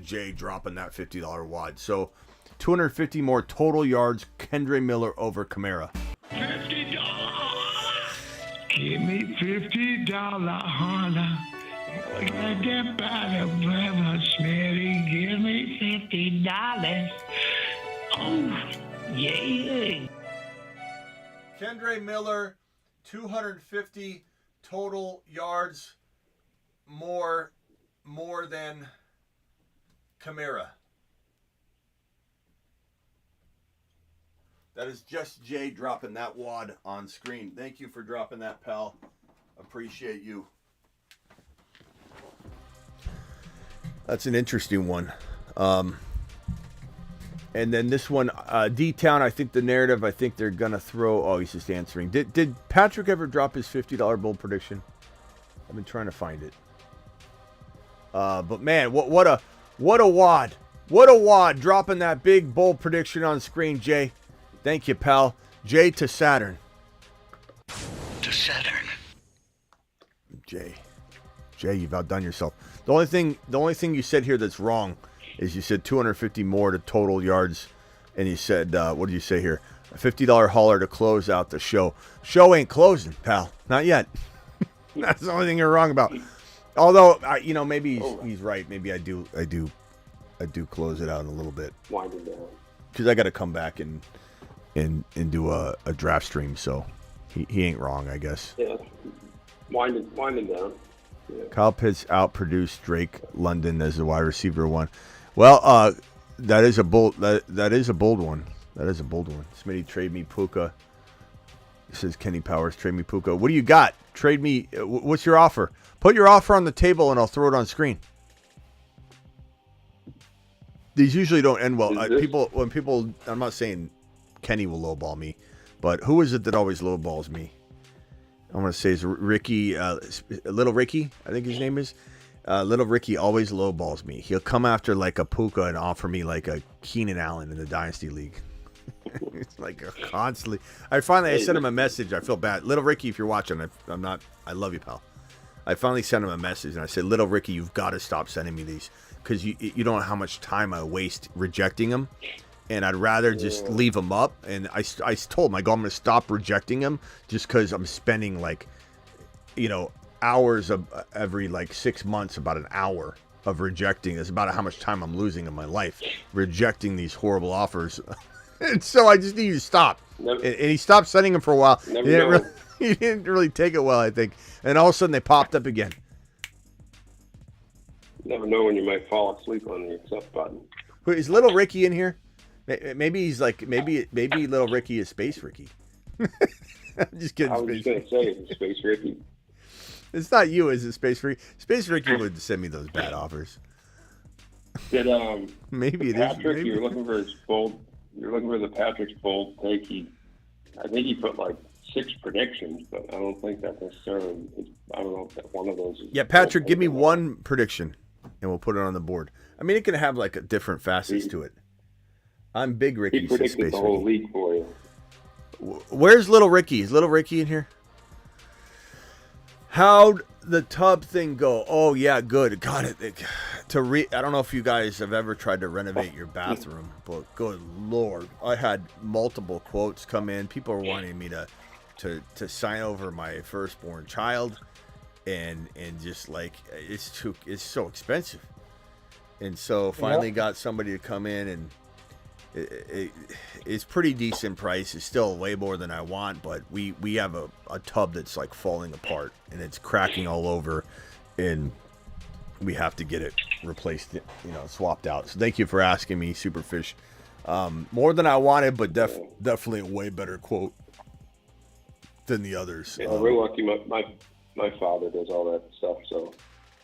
Speaker 1: Jay dropping that $50 wad. So 250 more total yards. Kendre Miller over Kamara.
Speaker 5: $50. Give me $50, holler. Get by the brother, Smitty. Give me $50. Oh, yeah.
Speaker 1: Kendre Miller, 250 total yards more than Kamara. That is just Jay dropping that wad on screen. Thank you for dropping that, pal. Appreciate you. That's an interesting one. And then this one, D-Town, I think the narrative, I think they're going to throw... Oh, he's just answering. Did Patrick ever drop his $50 bold prediction? I've been trying to find it. But, man, what a wad. What a wad dropping that big bold prediction on screen, Jay. Thank you, pal. Jay to Saturn.
Speaker 2: To Saturn.
Speaker 1: Jay, you've outdone yourself. The only thing you said here that's wrong is you said 250 more to total yards, and you said, what did you say here? A $50 hauler to close out the show. Show ain't closing, pal. Not yet. That's the only thing you're wrong about. Although, maybe he's right. Maybe I do close it out in a little bit.
Speaker 11: Wind it down.
Speaker 1: Because I got to come back and do a draft stream. So he ain't wrong, I guess.
Speaker 11: Yeah. Wind it down. Yeah.
Speaker 1: Kyle Pitts outproduced Drake London as the wide receiver one. Well, that is a bold. That is a bold one. That is a bold one. Smitty, trade me Puka. Says Kenny Powers, trade me Puka. What do you got? Trade me. What's your offer? Put your offer on the table and I'll throw it on screen. These usually don't end well. When people, I'm not saying Kenny will lowball me, but who is it that always lowballs me? I want to say it's Ricky, Little Ricky, I think his name is. Little Ricky always lowballs me. He'll come after like a Puka and offer me like a Keenan Allen in the Dynasty League. It's like constantly. I sent him a message. I feel bad. Little Ricky, if you're watching, I love you, pal. I finally sent him a message and I said, Little Ricky, you've got to stop sending me these because you don't know how much time I waste rejecting them. And I'd rather just leave them up. And I told him, I'm going to stop rejecting them just because I'm spending hours of every 6 months, about an hour of rejecting. That's about how much time I'm losing in my life rejecting these horrible offers. And so I just need you to stop. And he stopped sending them for a while. He didn't really take it well, I think. And all of a sudden they popped up again.
Speaker 11: Never know when you might fall asleep on the accept button.
Speaker 1: Is Little Ricky in here? Maybe he's maybe Little Ricky is Space Ricky. I'm just kidding.
Speaker 11: I was just going to say, it's Space Ricky.
Speaker 1: It's not you, is it, Space Ricky? Space Ricky would send me those bad offers.
Speaker 11: Did
Speaker 1: maybe it
Speaker 11: Patrick,
Speaker 1: is.
Speaker 11: You're looking for his bold. You're looking for the Patrick's bold take. I think he put 6 predictions, but I don't think that necessarily. I don't know if that one of those is.
Speaker 1: Yeah, Patrick, give me one prediction, and we'll put it on the board. I mean, it can have a different facets to it. I'm Big Ricky.
Speaker 11: He predicted the whole league for you.
Speaker 1: Where's Little Ricky? Is Little Ricky in here? How'd the tub thing go? Oh yeah, good. Got it. I don't know if you guys have ever tried to renovate your bathroom, but good Lord, I had multiple quotes come in. People are wanting me to sign over my firstborn child, and just it's so expensive. And so finally got somebody to come in, and it's pretty decent price. It's still way more than I want, but we have a tub that's falling apart and it's cracking all over, and we have to get it replaced, swapped out. So thank you for asking me, Superfish. More than I wanted, but definitely a way better quote than the others.
Speaker 11: Yeah, we're lucky. My father does all that stuff, so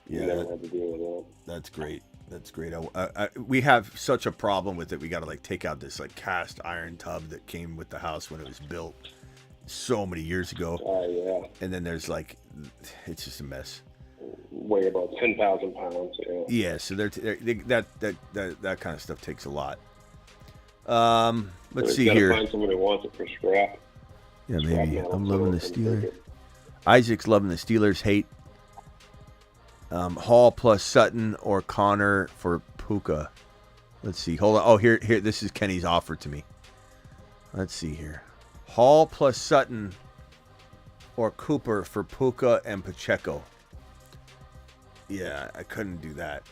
Speaker 11: we never had to deal with that.
Speaker 1: That's great. That's great. We have such a problem with it. We got to take out this cast iron tub that came with the house when it was built so many years ago.
Speaker 11: Oh yeah.
Speaker 1: And then there's it's just a mess.
Speaker 11: Weigh about 10,000 pounds. Yeah.
Speaker 1: Yeah. So that kind of stuff takes a lot. Let's see here.
Speaker 11: Find somebody who wants it for scrap.
Speaker 1: Yeah, maybe. I'm loving the Steelers. Isaac's loving the Steelers. Hate. Hall plus Sutton or Connor for Puka. Let's see. Hold on. Oh, here. This is Kenny's offer to me. Let's see here. Hall plus Sutton or Cooper for Puka and Pacheco. Yeah, I couldn't do that.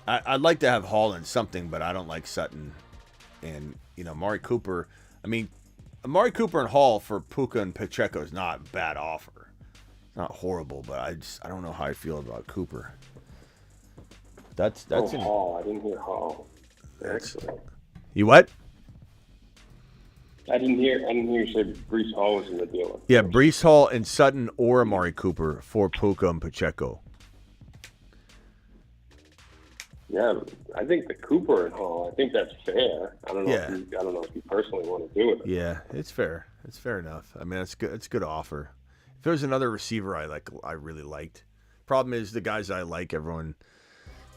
Speaker 1: I'd like to have Hall and something, but I don't like Sutton. And, Amari Cooper. I mean, Amari Cooper and Hall for Puka and Pacheco is not a bad offer. Not horrible, but I don't know how I feel about Cooper. That's
Speaker 11: Hall. I didn't hear Hall.
Speaker 1: Excellent. You what?
Speaker 11: I didn't hear you say Breece Hall was in the deal.
Speaker 1: Yeah, Breece Hall and Sutton or Amari Cooper for Puka and Pacheco.
Speaker 11: Yeah, I think the Cooper and Hall. I think that's fair. I don't know.
Speaker 1: Yeah.
Speaker 11: I don't know if you personally want to do it.
Speaker 1: Yeah, it's fair. It's fair enough. I mean, it's good. It's a good offer. If there was another receiver I really liked. Problem is the guys I like, everyone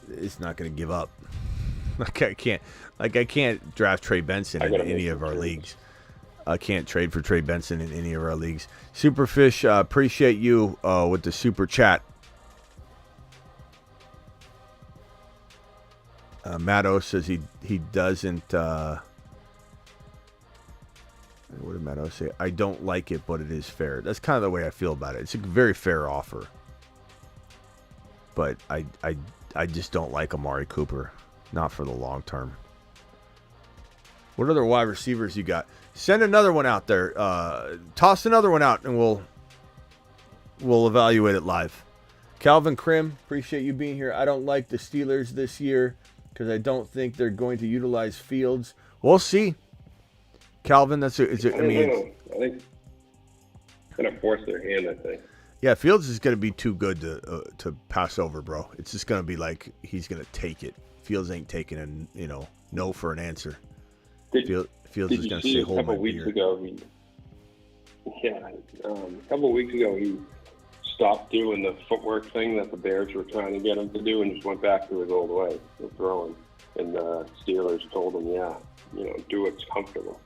Speaker 1: is not going to give up. I can't draft Trey Benson in any of our leagues. I can't trade for Trey Benson in any of our leagues. Superfish, appreciate you with the super chat. Matt O says he doesn't What did Meadow say? I don't like it, but it is fair. That's kind of the way I feel about it. It's a very fair offer. But I just don't like Amari Cooper. Not for the long term. What other wide receivers you got? Send another one out there. Toss another one out, and we'll evaluate it live. Calvin Krim, appreciate you being here. I don't like the Steelers this year because I don't think they're going to utilize Fields. We'll see. Calvin, I think it's
Speaker 11: going to force their hand, I think.
Speaker 1: Yeah, Fields is going to be too good to pass over, bro. It's just going to be like he's going to take it. Fields ain't taking a no for an answer. Fields is going to say hold my beer.
Speaker 11: A couple of weeks ago he stopped doing the footwork thing that the Bears were trying to get him to do and just went back to his old way of throwing. And the Steelers told him, do what's comfortable.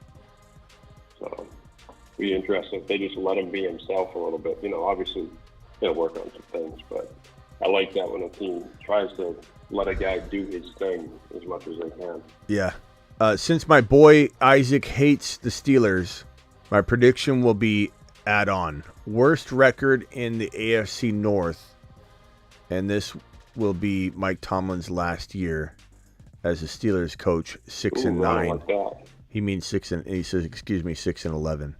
Speaker 11: So be interesting if they just let him be himself a little bit. Obviously he'll work on some things, but I like that when a team tries to let a guy do his thing as much as they can.
Speaker 1: Yeah. Since my boy Isaac hates the Steelers, my prediction will be add-on. Worst record in the AFC North, and this will be Mike Tomlin's last year as a Steelers coach, 6-9. He means 6-11.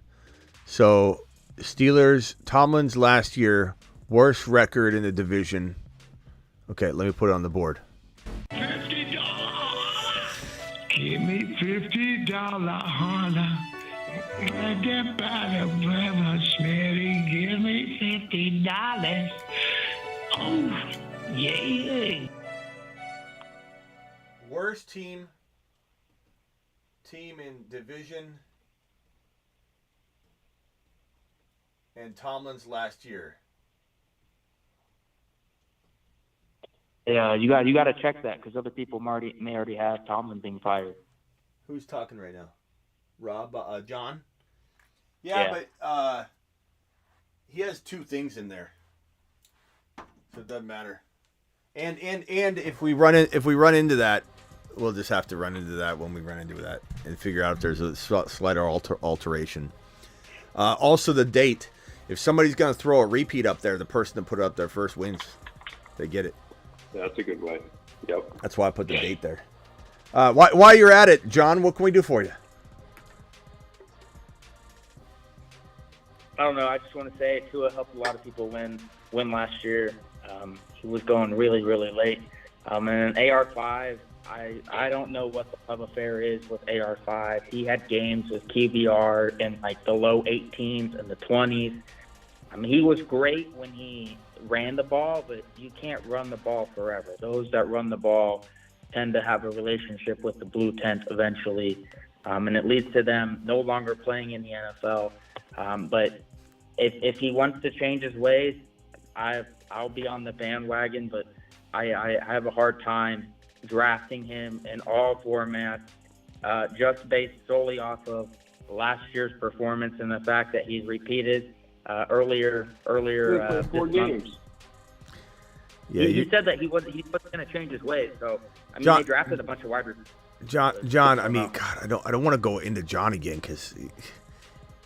Speaker 1: So Steelers, Tomlin's last year, worst record in the division. Okay, let me put it on the board.
Speaker 5: $50. Give me $50, holla. I get by the brother Smitty. Give me $50. Oh, yeah.
Speaker 1: Worst team in division and Tomlin's last year.
Speaker 12: Yeah, you got to check that because other people may already have Tomlin being fired.
Speaker 1: Who's talking right now? Rob, John. Yeah, but he has two things in there, so it doesn't matter. And if we run into that, we'll just have to run into that when we run into that and figure out if there's a slight alteration. Also, the date. If somebody's going to throw a repeat up there, the person that put it up there first wins. They get it.
Speaker 11: That's a good way. Yep.
Speaker 1: That's why I put the date there. While you're at it, John, what can we do for you?
Speaker 12: I don't know. I just want to say Tua helped a lot of people win last year. He was going really, really late. And AR5, I don't know what the love affair is with AR5. He had games with QBR in like the low 18s and the 20s. I mean, he was great when he ran the ball, but you can't run the ball forever. Those that run the ball tend to have a relationship with the blue tent eventually, and it leads to them no longer playing in the NFL. But if he wants to change his ways, I'll be on the bandwagon, but I have a hard time drafting him in all formats just based solely off of last year's performance and the fact that he's repeated earlier
Speaker 11: 4 games.
Speaker 1: Yeah,
Speaker 12: he said that he wasn't going to change his ways. So I mean,
Speaker 1: John,
Speaker 12: they drafted a bunch of wide receivers.
Speaker 1: John. I mean, God, I don't want to go into John again because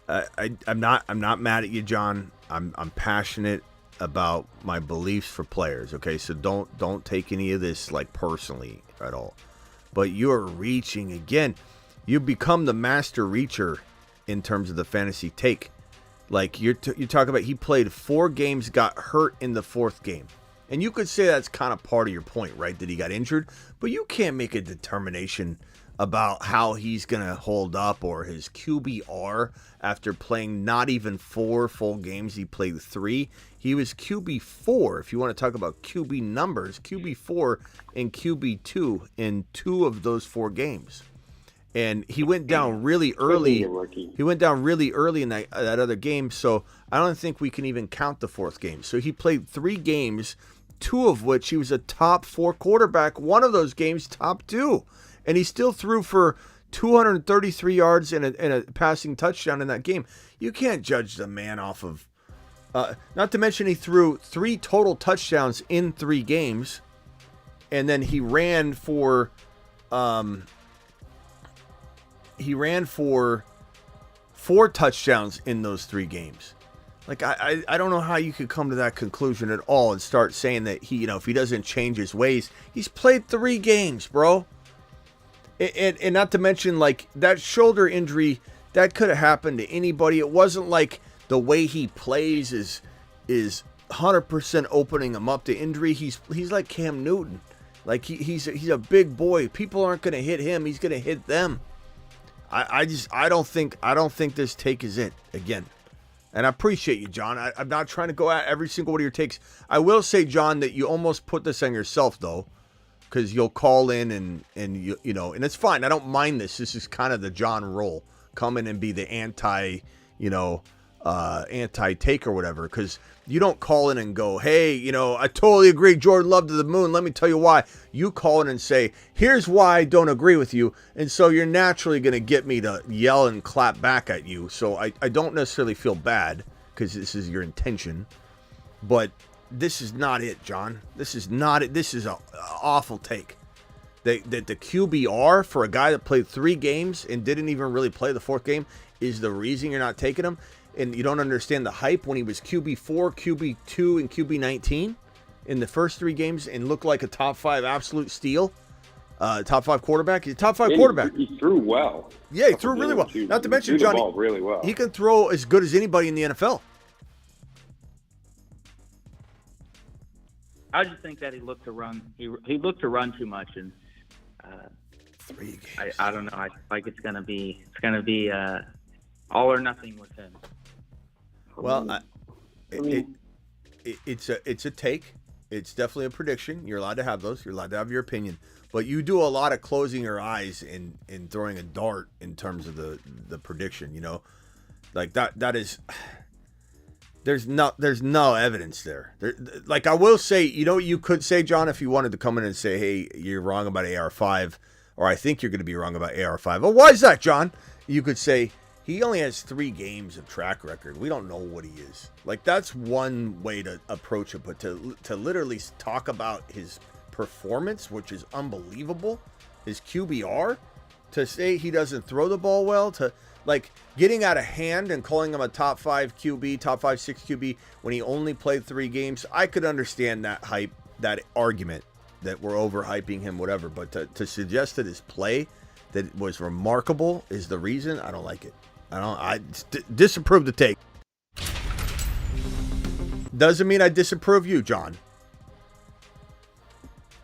Speaker 1: I'm not mad at you, John. I'm passionate about my beliefs for players. Okay, so don't take any of this like personally at all. But you're reaching again. You become the master reacher in terms of the fantasy take. Like you talk about, he played 4 games, got hurt in the 4th game. And you could say that's kind of part of your point, right? That he got injured. But you can't make a determination about how he's going to hold up or his QBR after playing not even 4 full games. He played 3. He was QB4, if you want to talk about QB numbers, QB4 and QB2 in 2 of those 4 games. And he went down really early. He went down really early in that other game, so I don't think we can even count the 4th game. So he played 3 games, 2 of which he was a top 4 quarterback. 1 of those games, top 2. And he still threw for 233 yards and a passing touchdown in that game. You can't judge the man off of... not to mention he threw 3 total touchdowns in 3 games. And then he ran for... 4 touchdowns in those 3 games. Like, I don't know how you could come to that conclusion at all and start saying that he, if he doesn't change his ways, he's played 3 games, bro. And not to mention, like, that shoulder injury, that could have happened to anybody. It wasn't like the way he plays is 100% opening him up to injury. He's like Cam Newton. Like, he's a big boy. People aren't going to hit him. He's going to hit them. I don't think this take is it again. And I appreciate you, John. I'm not trying to go at every single one of your takes. I will say, John, that you almost put this on yourself, though, because you'll call in and and it's fine. I don't mind this. This is kind of the John role. Come in and be the anti-take or whatever, because you don't call in and go, hey, I totally agree, Jordan Love to the moon. Let me tell you why. You call in and say, here's why I don't agree with you. And so you're naturally going to get me to yell and clap back at you. So I don't necessarily feel bad because this is your intention. But this is not it, John. This is not it. This is an awful take. That the QBR for a guy that played 3 games and didn't even really play the 4th game is the reason you're not taking him. And you don't understand the hype when he was QB4, QB2, and QB19 in the first 3 games and looked like a top 5 absolute steal. Top 5 quarterback. He's a top 5 quarterback.
Speaker 11: He threw well.
Speaker 1: Yeah, he threw really well. Not to mention, Johnny,
Speaker 11: really well.
Speaker 1: He can throw as good as anybody in the NFL.
Speaker 12: I just think that he looked to run. He looked to run too much, and
Speaker 1: 3 games.
Speaker 12: I don't know. I like it's gonna be all or nothing with him.
Speaker 1: Well, it's a take. It's definitely a prediction. You're allowed to have those. You're allowed to have your opinion. But you do a lot of closing your eyes and throwing a dart in terms of the prediction. Like that is. There's no evidence there. Like, I will say, you could say, John, if you wanted to come in and say, hey, you're wrong about AR5, or I think you're going to be wrong about AR5. Oh, why is that, John? You could say, he only has 3 games of track record. We don't know what he is. Like, that's one way to approach it, but to literally talk about his performance, which is unbelievable, his QBR, to say he doesn't throw the ball well, to like getting out of hand and calling him a top 5 QB, top 5, 6 QB when he only played 3 games. I could understand that hype, that argument that we're overhyping him, whatever. But to suggest that his play that was remarkable is the reason, I don't like it. I disapprove the take. Doesn't mean I disapprove you, John.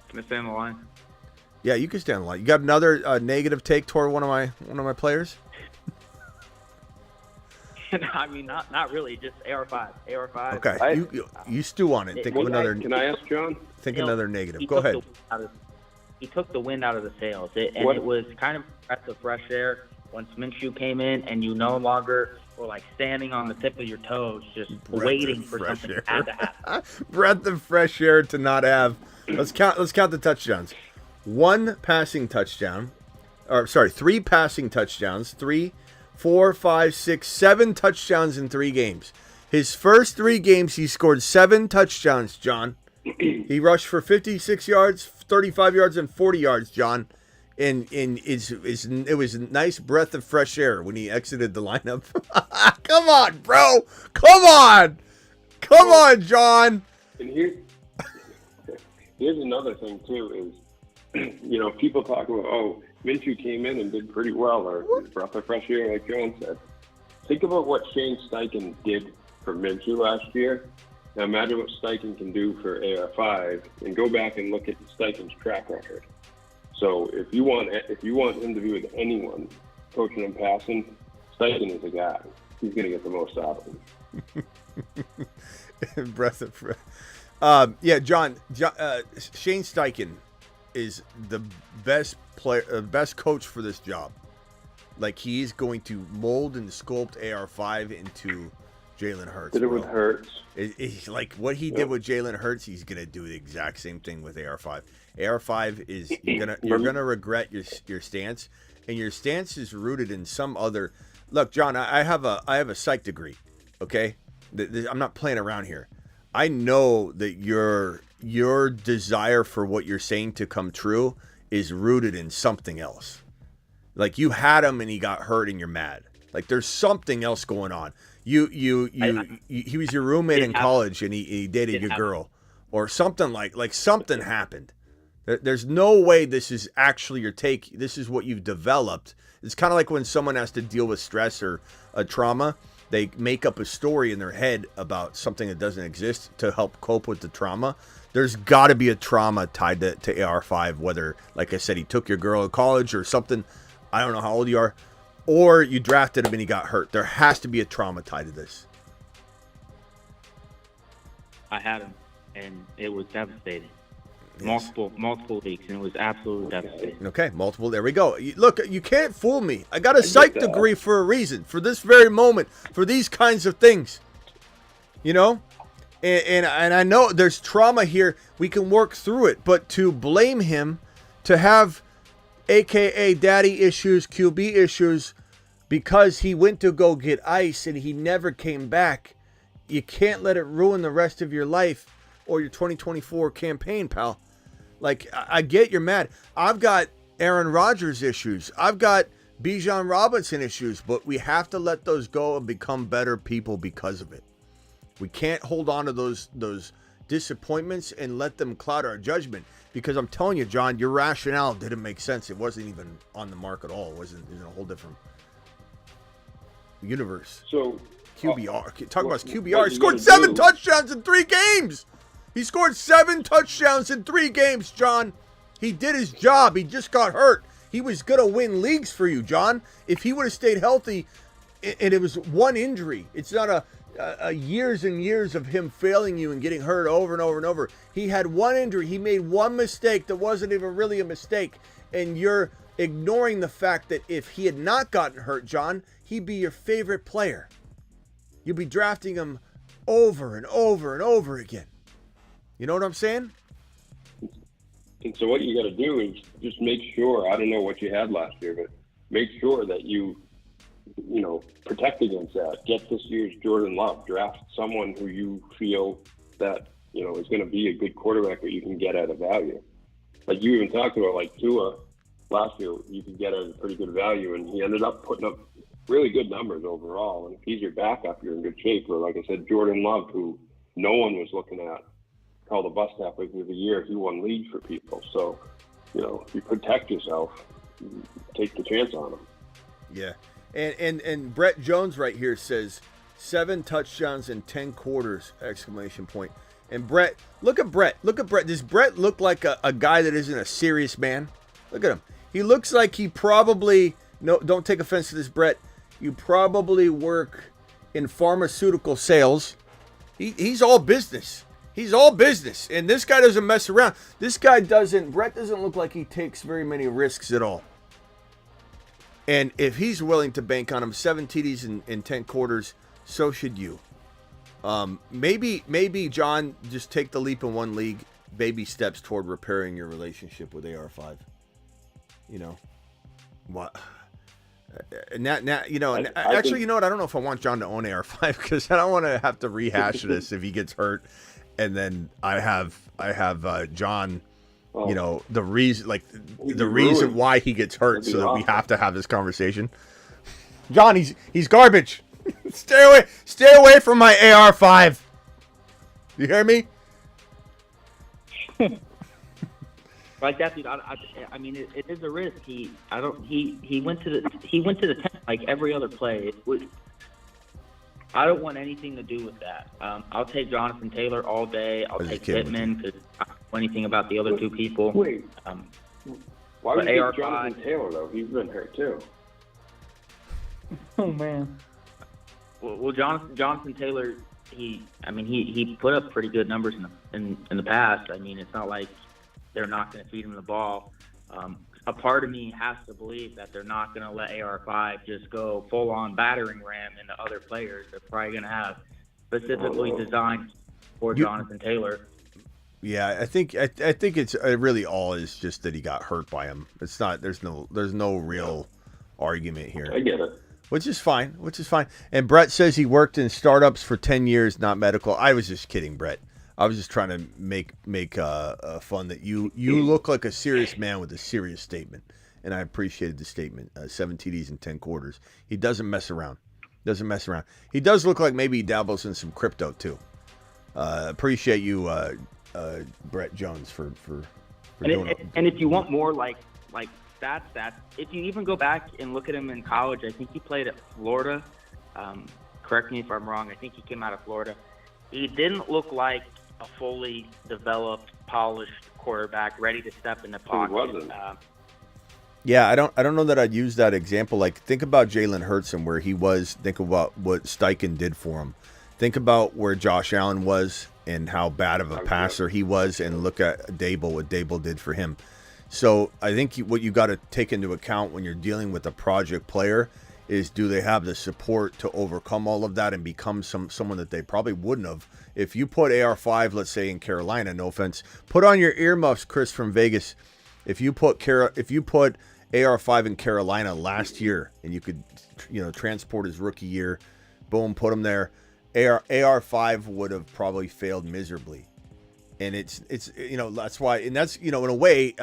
Speaker 12: Can I stay on the line?
Speaker 1: Yeah, you can stay on the line. You got another negative take toward one of my players?
Speaker 12: I mean, not really. Just AR5. AR5.
Speaker 1: Okay, you stew on it. Think of another.
Speaker 11: Can I ask John?
Speaker 1: Think another negative. Go ahead.
Speaker 12: He took the wind out of the sails, it was kind of a breath of fresh air once Minshew came in, and you no longer were like standing on the tip of your toes, just waiting for something to happen.
Speaker 1: Breath of fresh air to not have. Let's count the touchdowns. 1 passing touchdown, or sorry, 3 passing touchdowns. 3, 4, 5, 6, 7 touchdowns in 3 games. His first 3 games, he scored 7 touchdowns, John. He rushed for 56 yards, 35 yards, and 40 yards, John. And it was a nice breath of fresh air when he exited the lineup. Come on, bro. Come on, John.
Speaker 11: And here's another thing, too, is, people talk about, Minshew came in and did pretty well, or breath of fresh air, like John said. Think about what Shane Steichen did for Minshew last year. Now imagine what Steichen can do for AR5, and go back and look at Steichen's track record. So if you want him to be with anyone, coaching and passing, Steichen is the guy. He's going to get the most out of him.
Speaker 1: Breath of fresh. John, Shane Steichen is the best player, best coach for this job. Like, he's going to mold and sculpt AR5 into Jalen Hurts.
Speaker 11: Did it with Hurts.
Speaker 1: Like what he did with Jalen Hurts, he's gonna do the exact same thing with AR5. AR5 is you're gonna regret your stance, and your stance is rooted in some other. Look, John, I have a psych degree. Okay, I'm not playing around here. I know that your desire for what you're saying to come true is rooted in something else. Like, you had him and he got hurt and you're mad. Like there's something else going on. He was your roommate in college and he dated your girl, or something like something happened. There's no way this is actually your take. This is what you've developed. It's kind of like when someone has to deal with stress or a trauma. They make up a story in their head about something that doesn't exist to help cope with the trauma. There's got to be a trauma tied to AR5, whether, like I said, he took your girl to college or something. I don't know how old you are. Or you drafted him and he got hurt. There has to be a trauma tied to this.
Speaker 12: I had him, and it was devastating.
Speaker 1: Yes.
Speaker 12: Multiple leagues, and it was absolutely devastating.
Speaker 1: Okay, multiple. There we go. Look, you can't fool me. I got a psych degree for a reason, for this very moment, for these kinds of things. You know? And I know there's trauma here. We can work through it. But to blame him, to have AKA daddy issues, QB issues, because he went to go get ice and he never came back, you can't let it ruin the rest of your life or your 2024 campaign, pal. Like, I get you're mad. I've got Aaron Rodgers issues. I've got Bijan Robinson issues, but we have to let those go and become better people because of it. We can't hold on to those disappointments and let them cloud our judgment. Because I'm telling you, John, your rationale didn't make sense. It wasn't even on the mark at all. It was in a whole different universe.
Speaker 11: So
Speaker 1: QBR. Talk about QBR. He scored 7 touchdowns in 3 games. He scored 7 touchdowns in 3 games, John. He did his job. He just got hurt. He was going to win leagues for you, John. If he would have stayed healthy, and it was one injury. It's not a years and years of him failing you and getting hurt over and over and over. He had one injury. He made one mistake that wasn't even really a mistake. And you're ignoring the fact that if he had not gotten hurt, John, he'd be your favorite player. You'd be drafting him over and over and over again. You know what I'm saying?
Speaker 11: And so what you got to do is just make sure, I don't know what you had last year, but make sure that you protect against that. Get this year's Jordan Love. Draft someone who you feel that, is going to be a good quarterback that you can get at a value. Like you even talked about, like Tua last year, you could get at a pretty good value, and he ended up putting up really good numbers overall. And if he's your backup, you're in good shape. Or like I said, Jordan Love, who no one was looking at, called a bust halfway through the year. He won leads for people. So, if you protect yourself, take the chance on him.
Speaker 1: Yeah. And Brett Jones right here says 7 touchdowns in 10 quarters, ! And Brett, look at Brett. Does Brett look like a guy that isn't a serious man? Look at him. He looks like he probably, no, don't take offense to this, Brett. You probably work in pharmaceutical sales. He's all business. He's all business. And this guy doesn't mess around. Brett doesn't look like he takes very many risks at all. And if he's willing to bank on him, 7 TDs in 10 quarters, so should you. Maybe John, just take the leap in one league, baby steps toward repairing your relationship with AR5. What? Actually, you know what? I don't know if I want John to own AR5 because I don't want to have to rehash this if he gets hurt, and then I have John. The reason why he gets hurt, so that we have to have this conversation. John, he's garbage. Stay away from my AR5. You hear me?
Speaker 12: Like that, dude. I mean, it is a risk. He went to the tent like every other play. I don't want anything to do with that. I'll take Jonathan Taylor all day. I'll take Pittman because I don't know anything about the other 2 people.
Speaker 11: Wait. Why would you take Jonathan Taylor, though? He's been hurt, too.
Speaker 10: Oh, man.
Speaker 12: Well, Jonathan Taylor, he put up pretty good numbers in the past. I mean, it's not like they're not going to feed him the ball. A part of me has to believe that they're not going to let AR5 just go full-on battering ram into other players. They're probably going to have specifically designed for Jonathan Taylor.
Speaker 1: Yeah, I think it's really all is just that he got hurt by him. It's not. There's no real argument here.
Speaker 11: I get it.
Speaker 1: Which is fine. And Brett says he worked in startups for 10 years, not medical. I was just kidding, Brett. I was just trying to make fun that you look like a serious man with a serious statement, and I appreciated the statement. 7 TDs in 10 quarters. He doesn't mess around. He does look like maybe he dabbles in some crypto too. Appreciate you, Brett Jones, for doing it.
Speaker 12: And if you want more like stats, if you even go back and look at him in college, I think he played at Florida. Correct me if I'm wrong. I think he came out of Florida. He didn't look like a fully developed, polished quarterback ready to step in the pocket.
Speaker 11: He wasn't.
Speaker 1: Yeah, I don't know that I'd use that example. Like, think about Jalen Hurts and where he was. Think about what Steichen did for him. Think about where Josh Allen was and how bad of a passer he was, and look at Dable, what Dable did for him. So I think what you got to take into account when you're dealing with a project player is, do they have the support to overcome all of that and become someone that they probably wouldn't have. If you put AR5, let's say in Carolina, no offense, put on your earmuffs, Chris from Vegas. If you put AR5 in Carolina last year, and you could, transport his rookie year, boom, put him there, AR5 would have probably failed miserably. And it's that's why, and that's, in a way,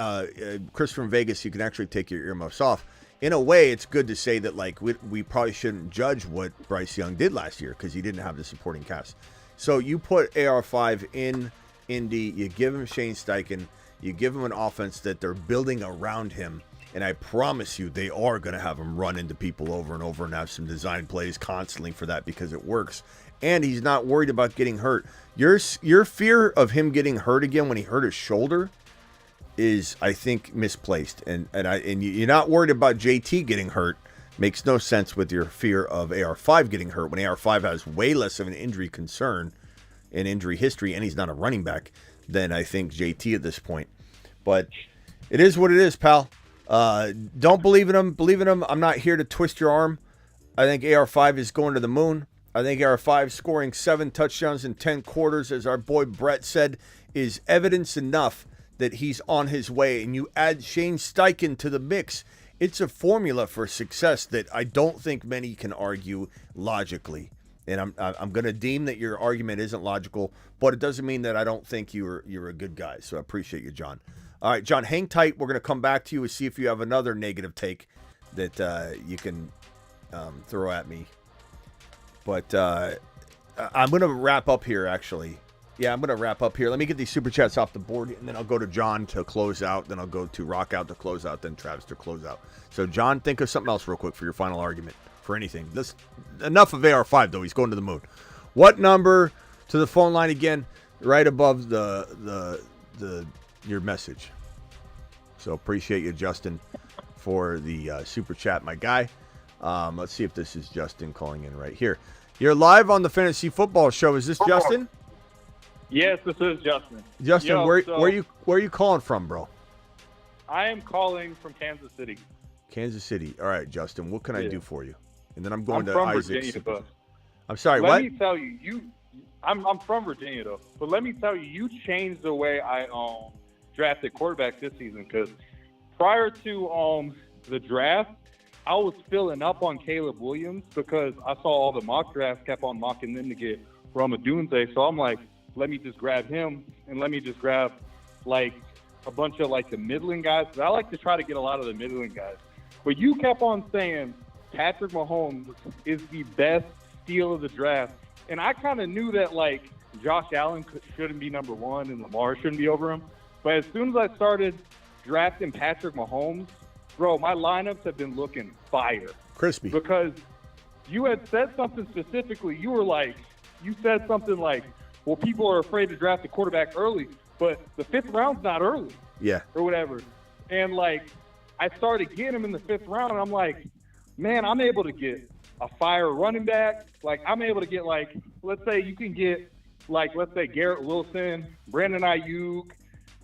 Speaker 1: Chris from Vegas, you can actually take your earmuffs off. In a way, it's good to say that, like, we probably shouldn't judge what Bryce Young did last year because he didn't have the supporting cast. So you put AR5 in Indy, you give him Shane Steichen, you give him an offense that they're building around him, and I promise you they are going to have him run into people over and over and have some design plays constantly for that because it works. And he's not worried about getting hurt. Your fear of him getting hurt again when he hurt his shoulder is, I think, misplaced. And you're not worried about JT getting hurt. Makes no sense with your fear of AR5 getting hurt when AR5 has way less of an injury concern and injury history, and he's not a running back than I think JT at this point. But it is what it is, pal. Don't believe in him. Believe in him. I'm not here to twist your arm. I think AR5 is going to the moon. I think AR5 scoring 7 touchdowns in 10 quarters, as our boy Brett said, is evidence enough that he's on his way. And you add Shane Steichen to the mix, it's a formula for success that I don't think many can argue logically. And I'm going to deem that your argument isn't logical, but it doesn't mean that I don't think you're a good guy. So I appreciate you, John. All right, John, hang tight. We're going to come back to you and see if you have another negative take that you can throw at me. But I'm going to wrap up here, actually. Yeah, I'm going to wrap up here. Let me get these Super Chats off the board, and then I'll go to John to close out. Then I'll go to Rock Out to close out, then Travis to close out. So, John, think of something else real quick for your final argument for anything. Enough of AR5, though. He's going to the moon. What number to the phone line again? Right above your message. So, appreciate you, Justin, for the Super Chat, my guy. Let's see if this is Justin calling in right here. You're live on the Fantasy Football Show. Is this Justin?
Speaker 13: Yes, this is Justin.
Speaker 1: Justin, where are you calling from, bro?
Speaker 13: I am calling from Kansas City.
Speaker 1: Kansas City. All right, Justin, what can I do for you? And then I'm going to
Speaker 13: from
Speaker 1: Isaac.
Speaker 13: Virginia, but
Speaker 1: I'm sorry,
Speaker 13: let
Speaker 1: what?
Speaker 13: me tell you, I'm from Virginia, though. But let me tell you, you changed the way I drafted quarterbacks this season. Because prior to the draft, I was filling up on Caleb Williams because I saw all the mock drafts kept on mocking them to get Roma Dunze. So I'm like, let me just grab him and let me just grab like a bunch of like the middling guys. I like to try to get a lot of the middling guys. But you kept on saying Patrick Mahomes is the best steal of the draft. And I kind of knew that like Josh Allen shouldn't be number one and Lamar shouldn't be over him. But as soon as I started drafting Patrick Mahomes, bro, my lineups have been looking fire.
Speaker 1: Crispy.
Speaker 13: Because you had said something specifically. You said something like, well, people are afraid to draft a quarterback early, but the 5th round's not early.
Speaker 1: Yeah.
Speaker 13: Or whatever. And, like, I started getting him in the 5th round, and I'm like, man, I'm able to get a fire running back. Like, I'm able to get, like, let's say you can get, like, let's say Garrett Wilson, Brandon Ayuk,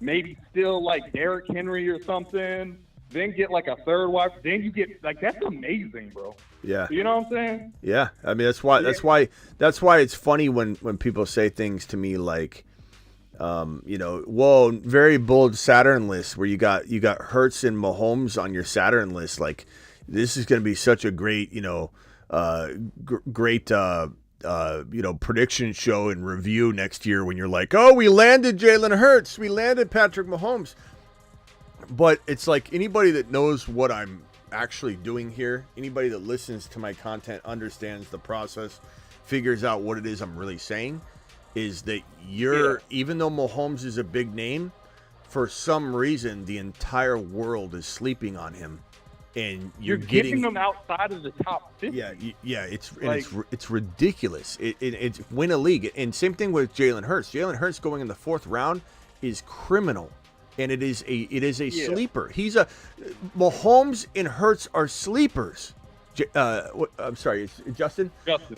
Speaker 13: maybe still, like, Derrick Henry or something. Then get like a third wide. Then you get like that's amazing, bro.
Speaker 1: Yeah.
Speaker 13: You know what I'm saying?
Speaker 1: Yeah. I mean that's why it's funny when people say things to me like, whoa, very bold Saturn list where you got Hurts and Mahomes on your Saturn list. Like this is going to be such a great prediction show and review next year when you're like, oh, we landed Jalen Hurts, we landed Patrick Mahomes. But it's like anybody that knows what I'm actually doing here, anybody that listens to my content, understands the process, figures out what it is I'm really saying, is that even though Mahomes is a big name, for some reason the entire world is sleeping on him, and you're
Speaker 13: getting them outside of the top 50.
Speaker 1: Yeah, it's ridiculous. It's win a league, and same thing with Jalen Hurts. Jalen Hurts going in the 4th round is criminal. And it is a sleeper. Mahomes and Hurts are sleepers. I'm sorry, it's Justin.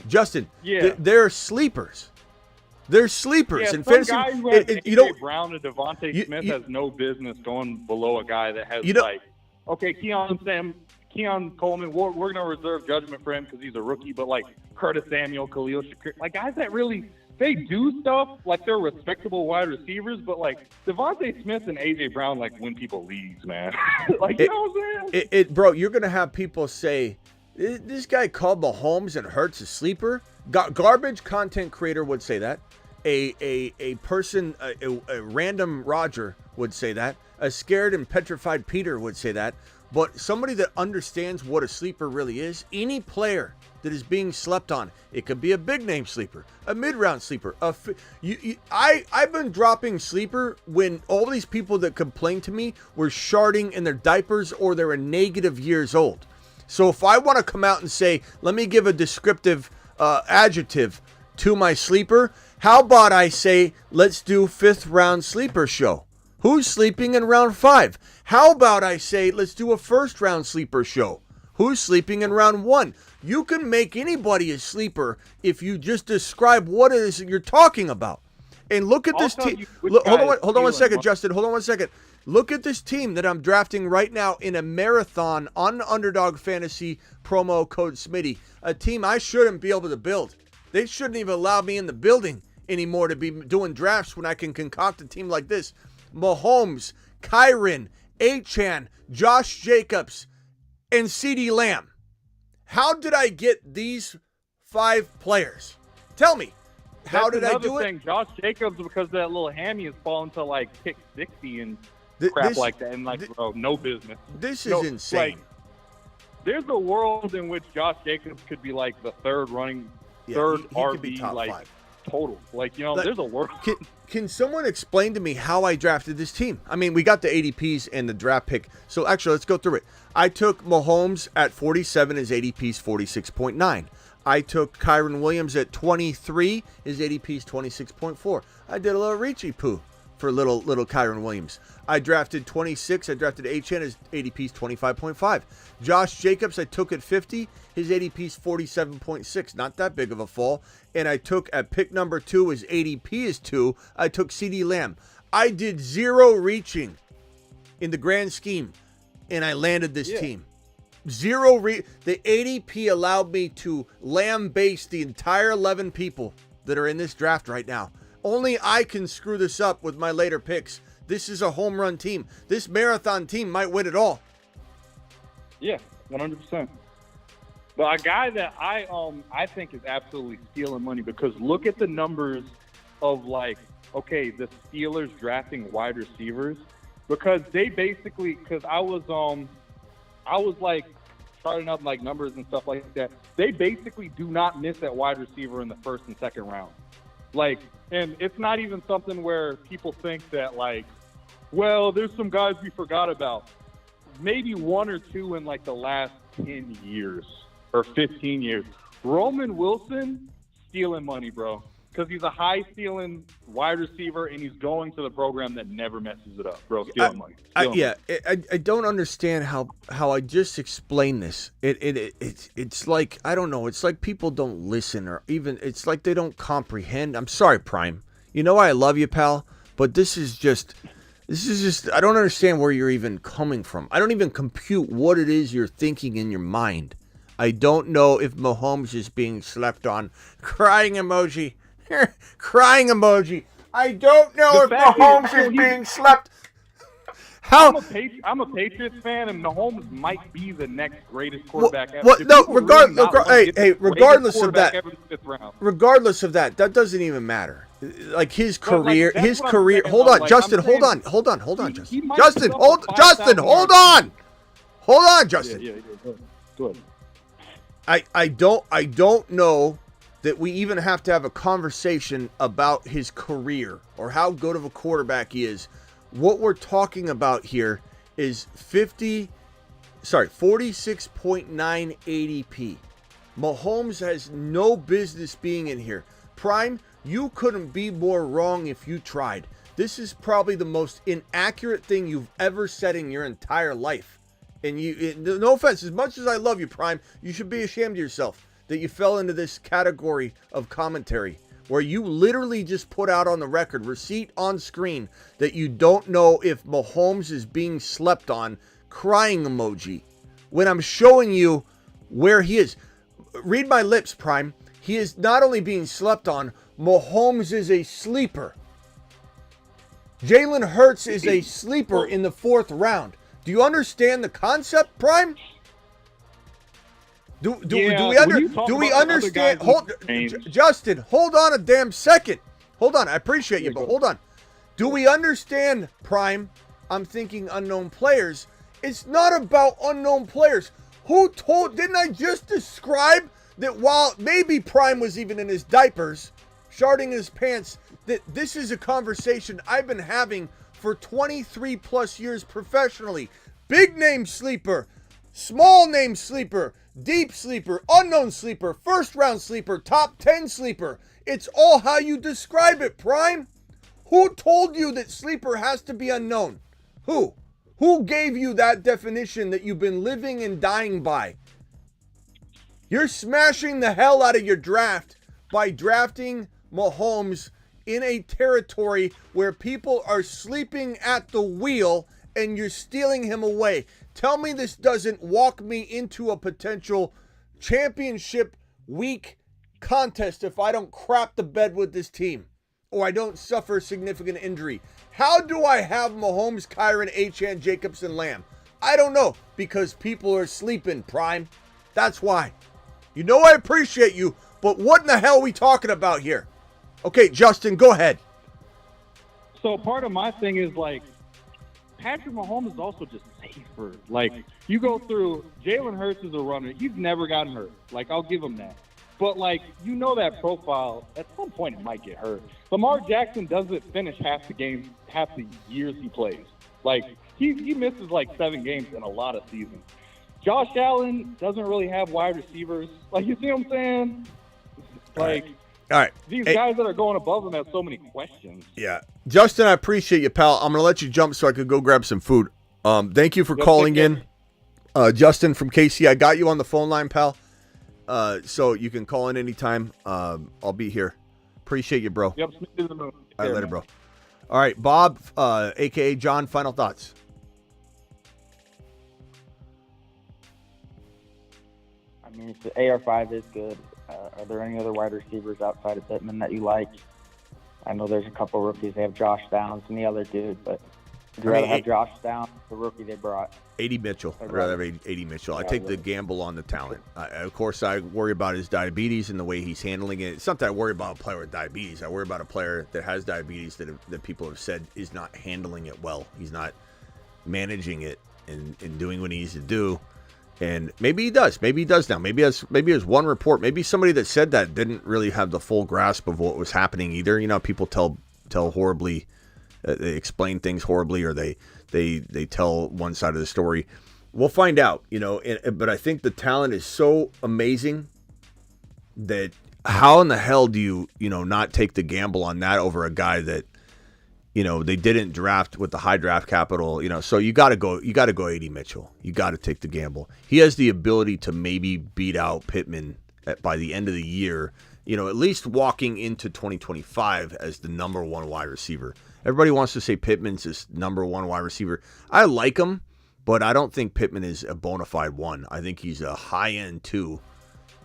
Speaker 1: Justin.
Speaker 13: Yeah,
Speaker 1: they're sleepers. They're sleepers.
Speaker 13: Yeah,
Speaker 1: in
Speaker 13: some
Speaker 1: fantasy,
Speaker 13: guy who has AJ Brown and Devontae Smith
Speaker 1: you-
Speaker 13: has no business going below a guy that has Keon Coleman. We're going to reserve judgment for him because he's a rookie. But like Curtis Samuel, Khalil Shakir, like guys that really. They do stuff like they're respectable wide receivers, but like Devontae Smith and AJ Brown like win people leagues, man. Like you know what I'm saying?
Speaker 1: Bro, you're gonna have people say this guy called Mahomes and Hurts a sleeper. Garbage content creator would say that. A person, a random Roger would say that. A scared and petrified Peter would say that. But somebody that understands what a sleeper really is, any player that is being slept on, it could be a big name sleeper, a mid-round sleeper. I've been dropping sleeper when all these people that complain to me were sharding in their diapers or they were negative years old. So if I want to come out and say, let me give a descriptive adjective to my sleeper, how about I say, let's do 5th round sleeper show. Who's sleeping in round 5? How about I say, let's do a 1st round sleeper show? Who's sleeping in round 1? You can make anybody a sleeper if you just describe what it is that you're talking about. And look at this team. Hold on one second, Justin. Hold on one second. Look at this team that I'm drafting right now in a marathon on Underdog Fantasy promo code Smitty. A team I shouldn't be able to build. They shouldn't even allow me in the building anymore to be doing drafts when I can concoct a team like this. Mahomes, Kyron, Achan, Josh Jacobs, and CeeDee Lamb. How did I get these 5 players? Tell me. How did I do it?
Speaker 13: Josh Jacobs, because that little hammy has fallen to like pick 60 and crap like that, and like no business.
Speaker 1: This is insane.
Speaker 13: Like, there's a world in which Josh Jacobs could be like the third
Speaker 1: he
Speaker 13: RB,
Speaker 1: could be top
Speaker 13: like
Speaker 1: 5.
Speaker 13: Total. Like, you know, there's a world.
Speaker 1: Can someone explain to me how I drafted this team? I mean, we got the ADPs and the draft pick. So actually, let's go through it. I took Mahomes at 47, his ADP's 46.9. I took Kyron Williams at 23, his ADP's 26.4. I did a little reachy poo for little Kyron Williams. I drafted 26. I drafted HN, his ADP's 25.5. Josh Jacobs, I took at 50. His ADP's 47.6. Not that big of a fall. And I took at pick number 2, his ADP is 2. I took CeeDee Lamb. I did 0 reaching in the grand scheme, and I landed this team. The ADP allowed me to lamb base the entire 11 people that are in this draft right now. Only I can screw this up with my later picks. This is a home run team. This marathon team might win it all.
Speaker 13: Yeah, 100%. But a guy that I think is absolutely stealing money, because look at the numbers of like, okay, the Steelers drafting wide receivers, because they basically, because I was like starting up like numbers and stuff like that. They basically do not miss at wide receiver in the 1st and 2nd round. Like, and it's not even something where people think that like, well, there's some guys we forgot about. Maybe 1 or 2 in like the last 10 years or 15 years. Roman Wilson, stealing money, bro. Because he's a high-stealing wide receiver, and he's going to the program that never messes it up, bro. Stealing money.
Speaker 1: I don't understand how I just explained this. It's like, I don't know. It's like people don't listen, or even it's like they don't comprehend. I'm sorry, Prime. You know I love you, pal, but this is just I don't understand where you're even coming from. I don't even compute what it is you're thinking in your mind. I don't know if Mahomes is being slept on. Crying emoji. Crying emoji. I don't know if Mahomes is being slept. How?
Speaker 13: I'm a Patriots fan, and Mahomes might be the next greatest quarterback ever.
Speaker 1: What?
Speaker 13: If
Speaker 1: No,
Speaker 13: people really not want to get the
Speaker 1: regardless
Speaker 13: greatest
Speaker 1: of that,
Speaker 13: quarterback ever in the 5th round.
Speaker 1: regardless of that, that doesn't even matter. Like his
Speaker 13: But, like,
Speaker 1: career,
Speaker 13: that's
Speaker 1: his
Speaker 13: what I'm
Speaker 1: career.
Speaker 13: saying,
Speaker 1: Hold
Speaker 13: though.
Speaker 1: on,
Speaker 13: Like,
Speaker 1: Justin.
Speaker 13: I'm
Speaker 1: Hold
Speaker 13: saying
Speaker 1: on, Justin.
Speaker 13: he might
Speaker 1: Justin,
Speaker 13: put up a 5,000
Speaker 1: hold
Speaker 13: yard
Speaker 1: on. Hold on, Justin.
Speaker 13: Yeah. Go ahead.
Speaker 1: I don't know that we even have to have a conversation about his career or how good of a quarterback he is. What we're talking about here is 46.9 ADP. Mahomes has no business being in here. Prime, you couldn't be more wrong if you tried. This is probably the most inaccurate thing you've ever said in your entire life. And no offense, as much as I love you, Prime, you should be ashamed of yourself that you fell into this category of commentary where you literally just put out on the record, receipt on screen, that you don't know if Mahomes is being slept on, crying emoji, when I'm showing you where he is. Read my lips, Prime. He is not only being slept on, Mahomes is a sleeper. Jalen Hurts is a sleeper in the 4th round. Do you understand the concept, Prime? Do we understand? Justin, hold on a damn second. Hold on, I appreciate you, but hold on. Do we understand, Prime? I'm thinking unknown players. It's not about unknown players. Didn't I just describe that while maybe Prime was even in his diapers, sharding his pants, that this is a conversation I've been having for 23 plus years professionally. Big name sleeper, small name sleeper, deep sleeper, unknown sleeper, 1st round sleeper, top 10 sleeper. It's all how you describe it, Prime. Who told you that sleeper has to be unknown? Who? Who gave you that definition that you've been living and dying by? You're smashing the hell out of your draft by drafting Mahomes in a territory where people are sleeping at the wheel and you're stealing him away. Tell me this doesn't walk me into a potential championship week contest if I don't crap the bed with this team or I don't suffer a significant injury. How do I have Mahomes, Kyron, Achane, Jacobson, Lamb? I don't know, because people are sleeping, Prime. That's why. You know I appreciate you, but what in the hell are we talking about here? Okay, Justin, go ahead.
Speaker 13: So part of my thing is, like, Patrick Mahomes is also just safer. Like, you go through, Jalen Hurts is a runner. He's never gotten hurt. Like, I'll give him that. But, like, you know that profile, at some point it might get hurt. Lamar Jackson doesn't finish half the games, half the years he plays. Like, he misses, like, 7 games in a lot of seasons. Josh Allen doesn't really have wide receivers. Like, you see what I'm saying? Like,
Speaker 1: all right.
Speaker 13: These guys that are going above him have so many questions.
Speaker 1: Yeah. Justin, I appreciate you, pal. I'm going to let you jump so I could go grab some food. Thank you for calling in. Justin from KC, I got you on the phone line, pal. So you can call in anytime. I'll be here. Appreciate you, bro.
Speaker 13: Yep, Smitty to the moon.
Speaker 1: All right, later, bro. All right, Bob, a.k.a. John, final thoughts.
Speaker 12: I mean, if the AR5 is good, are there any other wide receivers outside of Pittman that you like? I know there's a couple rookies. They have Josh Downs and the other dude, but would you rather have Josh Downs, the rookie they brought?
Speaker 1: A.D. Mitchell. I'd rather have A.D. Mitchell. I take the gamble on the talent. Of course, I worry about his diabetes and the way he's handling it. It's not that I worry about a player with diabetes. I worry about a player that has diabetes that people have said is not handling it well. He's not managing it and doing what he needs to do. And maybe he does. Maybe he does now. Maybe there's one report. Maybe somebody that said that didn't really have the full grasp of what was happening either. You know, people tell horribly. They explain things horribly, or they tell one side of the story. We'll find out, you know. But I think the talent is so amazing that how in the hell do you not take the gamble on that over a guy that, you know, they didn't draft with the high draft capital, you know. So you got to go A.D. Mitchell. You got to take the gamble. He has the ability to maybe beat out Pittman by the end of the year, you know, at least walking into 2025 as the number one wide receiver. Everybody wants to say Pittman's his number one wide receiver. I like him, but I don't think Pittman is a bona fide one. I think he's a high-end 2.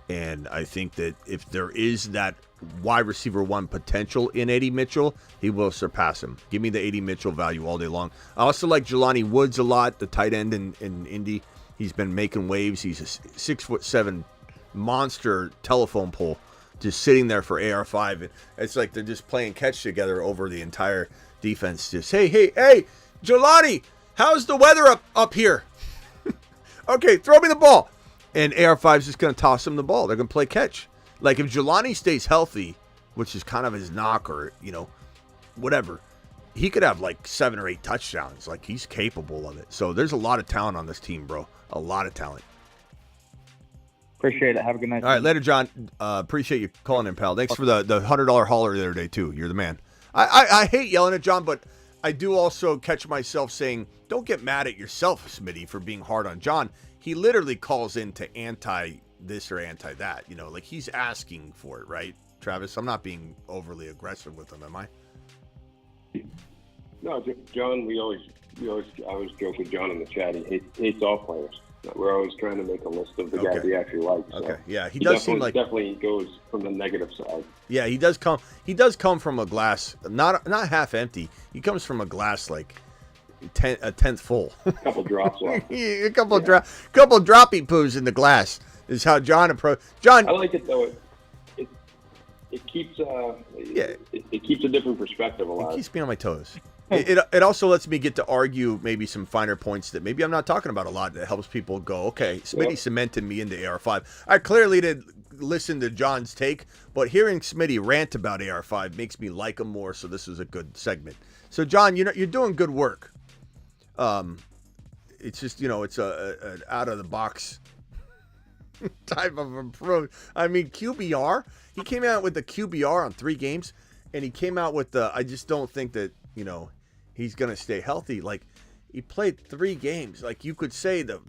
Speaker 1: And I think that if there is that wide receiver 1 potential in Eddie Mitchell, he will surpass him. Give me the Eddie Mitchell value all day long. I also like Jelani Woods a lot, the tight end in Indy. He's been making waves. He's a 6'7" monster telephone pole just sitting there for AR5. And it's like they're just playing catch together over the entire defense. Just, hey, Jelani, how's the weather up here? Okay, throw me the ball. And AR5's just going to toss him the ball. They're going to play catch. Like, if Jelani stays healthy, which is kind of his knock or, whatever, he could have like 7 or 8 touchdowns. Like, he's capable of it. So there's a lot of talent on this team, bro. A lot of talent.
Speaker 12: Appreciate it. Have a good night.
Speaker 1: All right, later, John. Appreciate you calling in, pal. Thanks for the $100 hauler the other day, too. You're the man. I hate yelling at John, but I do also catch myself saying, don't get mad at yourself, Smitty, for being hard on John. He literally calls in to anti this or anti that. Like he's asking for it, right, Travis? I'm not being overly aggressive with him, am I?
Speaker 11: No, John, I always joke with John in the chat. He hates all players. We're always trying to make a list of the guys he actually likes. So
Speaker 1: okay, yeah, he does seem like
Speaker 11: definitely goes from the negative side.
Speaker 1: Yeah, he does come. He does come from a glass, not half empty. He comes from a glass like a tenth full.
Speaker 11: A couple drops left.
Speaker 1: A couple droppy poos in the glass is how John approach. John,
Speaker 11: I like it though. It keeps it keeps a different perspective a lot.
Speaker 1: It keeps me on my toes. It also lets me get to argue maybe some finer points that maybe I'm not talking about a lot that helps people go, okay, Smitty cemented me into AR5. I clearly didn't listen to John's take, but hearing Smitty rant about AR5 makes me like him more, so this is a good segment. So, John, you're doing good work. It's just, it's an out-of-the-box type of approach. I mean, QBR, he came out with the QBR on 3 games, and he came out with I just don't think that, he's going to stay healthy. Like, he played 3 games. Like, you could say the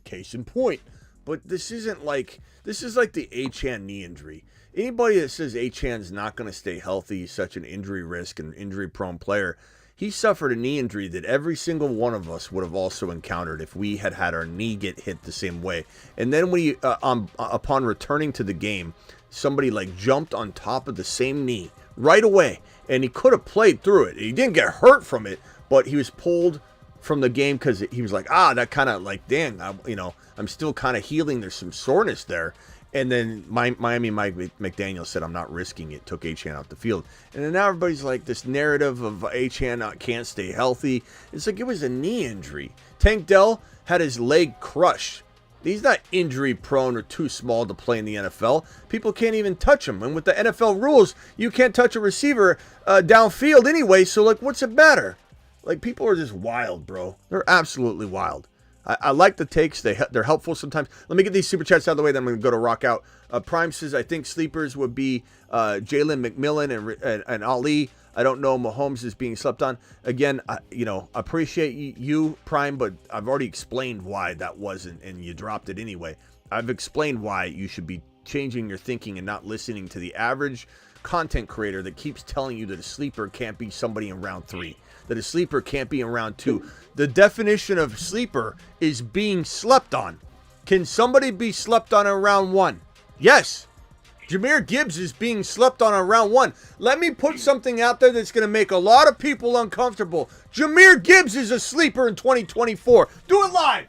Speaker 1: case in point. But this is like the Achane knee injury. Anybody that says Achane's not going to stay healthy, he's such an injury risk and injury-prone player, he suffered a knee injury that every single one of us would have also encountered if we had our knee get hit the same way. And then when upon returning to the game, somebody like jumped on top of the same knee right away, and he could have played through it. He didn't get hurt from it, but he was pulled from the game because he was like, that kind of like, dang, I'm still kind of healing. There's some soreness there. And then Miami Mike McDaniel said, I'm not risking it, took Achane out the field. And then now everybody's like, this narrative of Achane can't stay healthy. It's like it was a knee injury. Tank Dell had his leg crushed. He's not injury prone or too small to play in the NFL. People can't even touch him. And with the NFL rules, you can't touch a receiver downfield anyway. So, like, what's it matter? Like, people are just wild, bro. They're absolutely wild. I like the takes. They're helpful sometimes. Let me get these super chats out of the way, then I'm going to go to rock out. Prime says, I think sleepers would be Jalen McMillan and Ali. I don't know Mahomes is being slept on. Again, appreciate you, Prime, but I've already explained why that wasn't, and you dropped it anyway. I've explained why you should be changing your thinking and not listening to the average content creator that keeps telling you that a sleeper can't be somebody in round 3, that a sleeper can't be in round 2. The definition of sleeper is being slept on. Can somebody be slept on in round 1? Yes. Jahmyr Gibbs is being slept on in round 1. Let me put something out there that's going to make a lot of people uncomfortable. Jahmyr Gibbs is a sleeper in 2024. Do it live.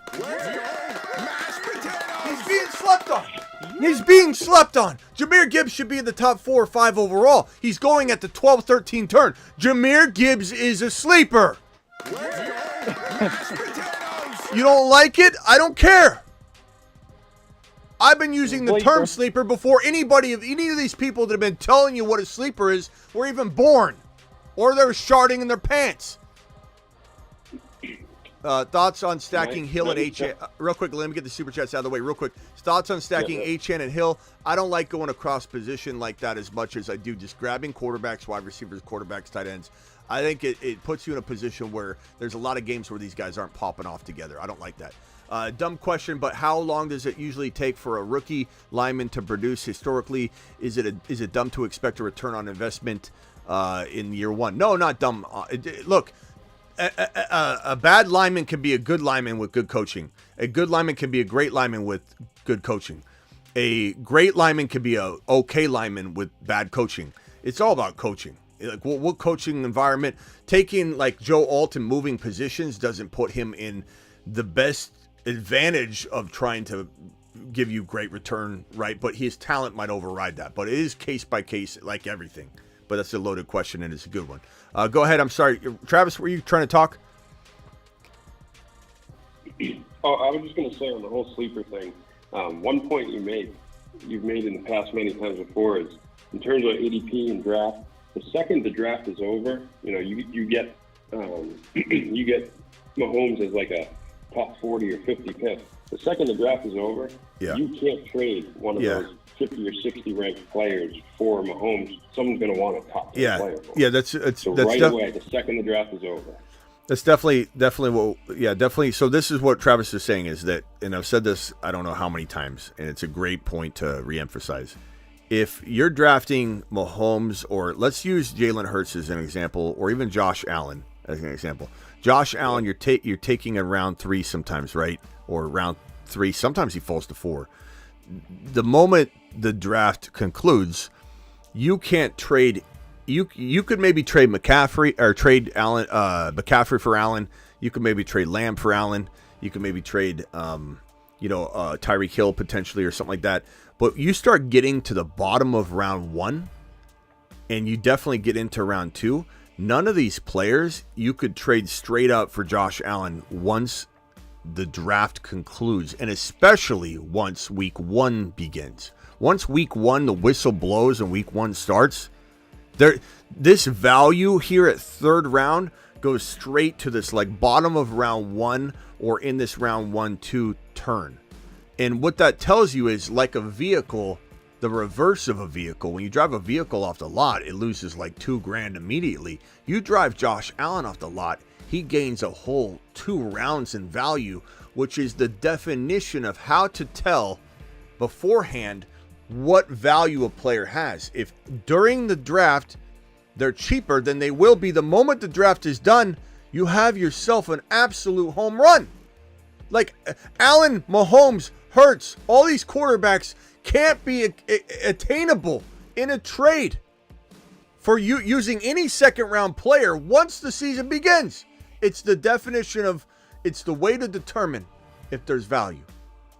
Speaker 1: He's being slept on. He's being slept on. Jahmyr Gibbs should be in the top 4 or 5 overall. He's going at the 12-13 turn. Jahmyr Gibbs is a sleeper. You don't like it? I don't care. I've been using the term sleeper before any of these people that have been telling you what a sleeper is were even born. Or they're sharding in their pants. Thoughts on stacking Hill and Achane? Real quick, let me get the super chats out of the way real quick. Thoughts on stacking Achane and Hill? I don't like going across position like that as much as I do just grabbing quarterbacks, wide receivers, quarterbacks, tight ends. I think it puts you in a position where there's a lot of games where these guys aren't popping off together. I don't like that. Dumb question, but how long does it usually take for a rookie lineman to produce historically? Is it dumb to expect a return on investment in year 1? No, not dumb. Look, a bad lineman can be a good lineman with good coaching. A good lineman can be a great lineman with good coaching. a great lineman can be a okay lineman with bad coaching. It's all about coaching. Like what coaching environment? Taking like Joe Alton moving positions doesn't put him in the best advantage of trying to give you great return, right? But his talent might override that. But it is case by case, like everything. But that's a loaded question, and it's a good one. Go ahead. I'm sorry, Travis. Were you trying to talk?
Speaker 11: Oh, I was just going to say on the whole sleeper thing. One point you've made in the past many times before is in terms of ADP and draft. The second the draft is over, you get you get Mahomes as like a top 40 or 50 pick. The second the draft is over, you can't trade one of those 50 or 60 ranked players for Mahomes. Someone's going to want a top 10 player.
Speaker 1: That's
Speaker 11: away, the second the draft is over.
Speaker 1: That's definitely definitely. So this is what Travis is saying is that, and I've said this I don't know how many times, and it's a great point to reemphasize. If you're drafting Mahomes, or let's use Jalen Hurts as an example, or even Josh Allen as an example. Josh Allen, you're taking in round 3 sometimes, right? Or round 3. Sometimes he falls to 4. The moment the draft concludes, you can't trade. You could maybe trade McCaffrey or trade Allen, McCaffrey for Allen. You could maybe trade Lamb for Allen. You could maybe trade, Tyreek Hill potentially or something like that. But you start getting to the bottom of round 1, and you definitely get into round 2. None of these players you could trade straight up for Josh Allen once the draft concludes, and especially once week 1 begins. Once week 1, the whistle blows and week 1 starts, this value here at third round goes straight to this like bottom of round 1 or in this round 1-2 turn. And what that tells you is, like a vehicle, the reverse of a vehicle. When you drive a vehicle off the lot, it loses like $2,000 immediately. You drive Josh Allen off the lot, he gains a whole 2 rounds in value, which is the definition of how to tell beforehand what value a player has. If during the draft they're cheaper than they will be the moment the draft is done, you have yourself an absolute home run. Like Allen, Mahomes, Hurts, all these quarterbacks can't be attainable in a trade for you using any second round player once the season begins. It's the definition of, it's the way to determine if there's value.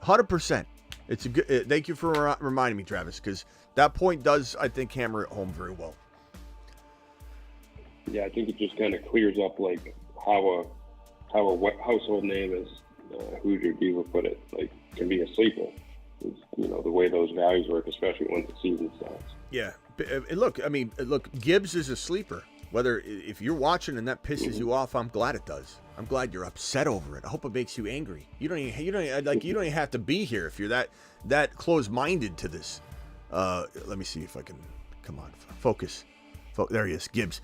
Speaker 1: 100%. It's a good. Thank you for reminding me, Travis, because that point does, I think, hammer it home very well.
Speaker 11: Yeah, I think it just kind of clears up like how a household name is. Hoosier Diva put it, like, can be a sleeper. It's, the way those values work, especially once the season starts.
Speaker 1: Yeah, look, Gibbs is a sleeper. Whether if you're watching and that pisses you off, I'm glad it does. I'm glad you're upset over it. I hope it makes you angry. You don't even have to be here if you're that close-minded to this. Let me see if I can. Come on, focus. There he is, Gibbs.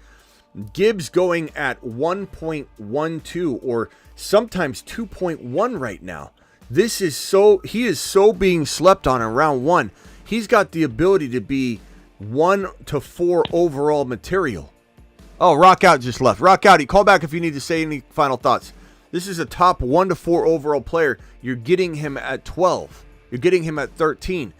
Speaker 1: Gibbs going at 1.12 or sometimes 2.1 right now. He is so being slept on in round 1. He's got the ability to be 1 to 4 overall material. Oh, Rock Out just left. Rock Out, call back if you need to say any final thoughts. This is a top 1 to 4 overall player. You're getting him at 12. You're getting him at 13.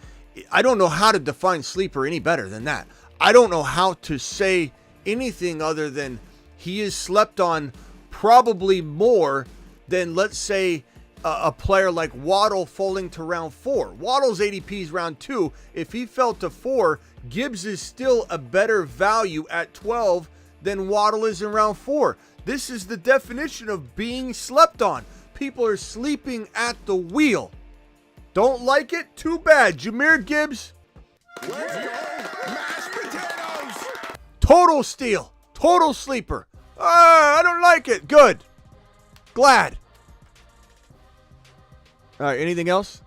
Speaker 1: I don't know how to define sleeper any better than that. I don't know how to say anything other than he is slept on probably more than, let's say, a player like Waddle falling to round 4. Waddle's ADP is round 2. If he fell to 4, Gibbs is still a better value at 12 than Waddle is in round 4. This is the definition of being slept on. People are sleeping at the wheel. Don't like it? Too bad. Jahmyr Gibbs.
Speaker 2: Mashed potatoes.
Speaker 1: Total steal. Total sleeper. I don't like it. Good. Glad. All right, anything else?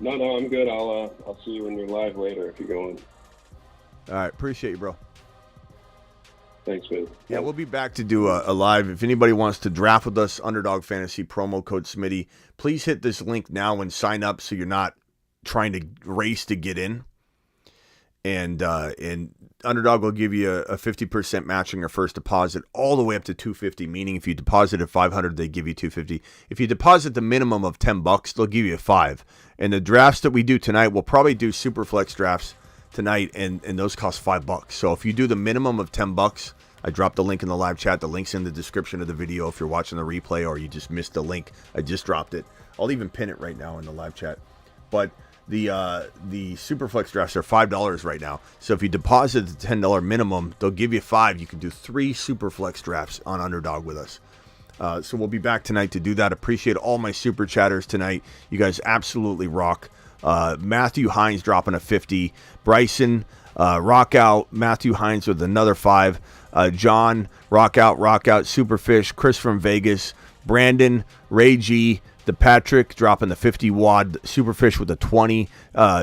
Speaker 11: No, I'm good. I'll see you when you're live later if you're going.
Speaker 1: All right, appreciate you, bro.
Speaker 11: Thanks, man.
Speaker 1: Yeah, we'll be back to do a live. If anybody wants to draft with us, Underdog Fantasy, promo code Smitty, please hit this link now and sign up so you're not trying to race to get in. and Underdog will give you a 50% match on your first deposit all the way up to $250, meaning if you deposit at $500, they give you $250. If you deposit the minimum of $10, they'll give you $5. And the drafts that we do tonight, we'll probably do Superflex drafts tonight, and those cost $5. So if you do the minimum of $10, I dropped the link in the live chat. The link's in the description of the video if you're watching the replay or you just missed the link. I just dropped it. I'll even pin it right now in the live chat. But the Superflex drafts are $5 right now. So if you deposit the $10 minimum, they'll give you $5. You can do 3 Superflex drafts on Underdog with us. So we'll be back tonight to do that. Appreciate all my super chatters tonight. You guys absolutely rock. Matthew Hines dropping a 50. Bryson, rock out. Matthew Hines with another 5. John, rock out. Superfish, Chris from Vegas, Brandon, Ray G, the Patrick dropping the 50 wad, Superfish with a 20,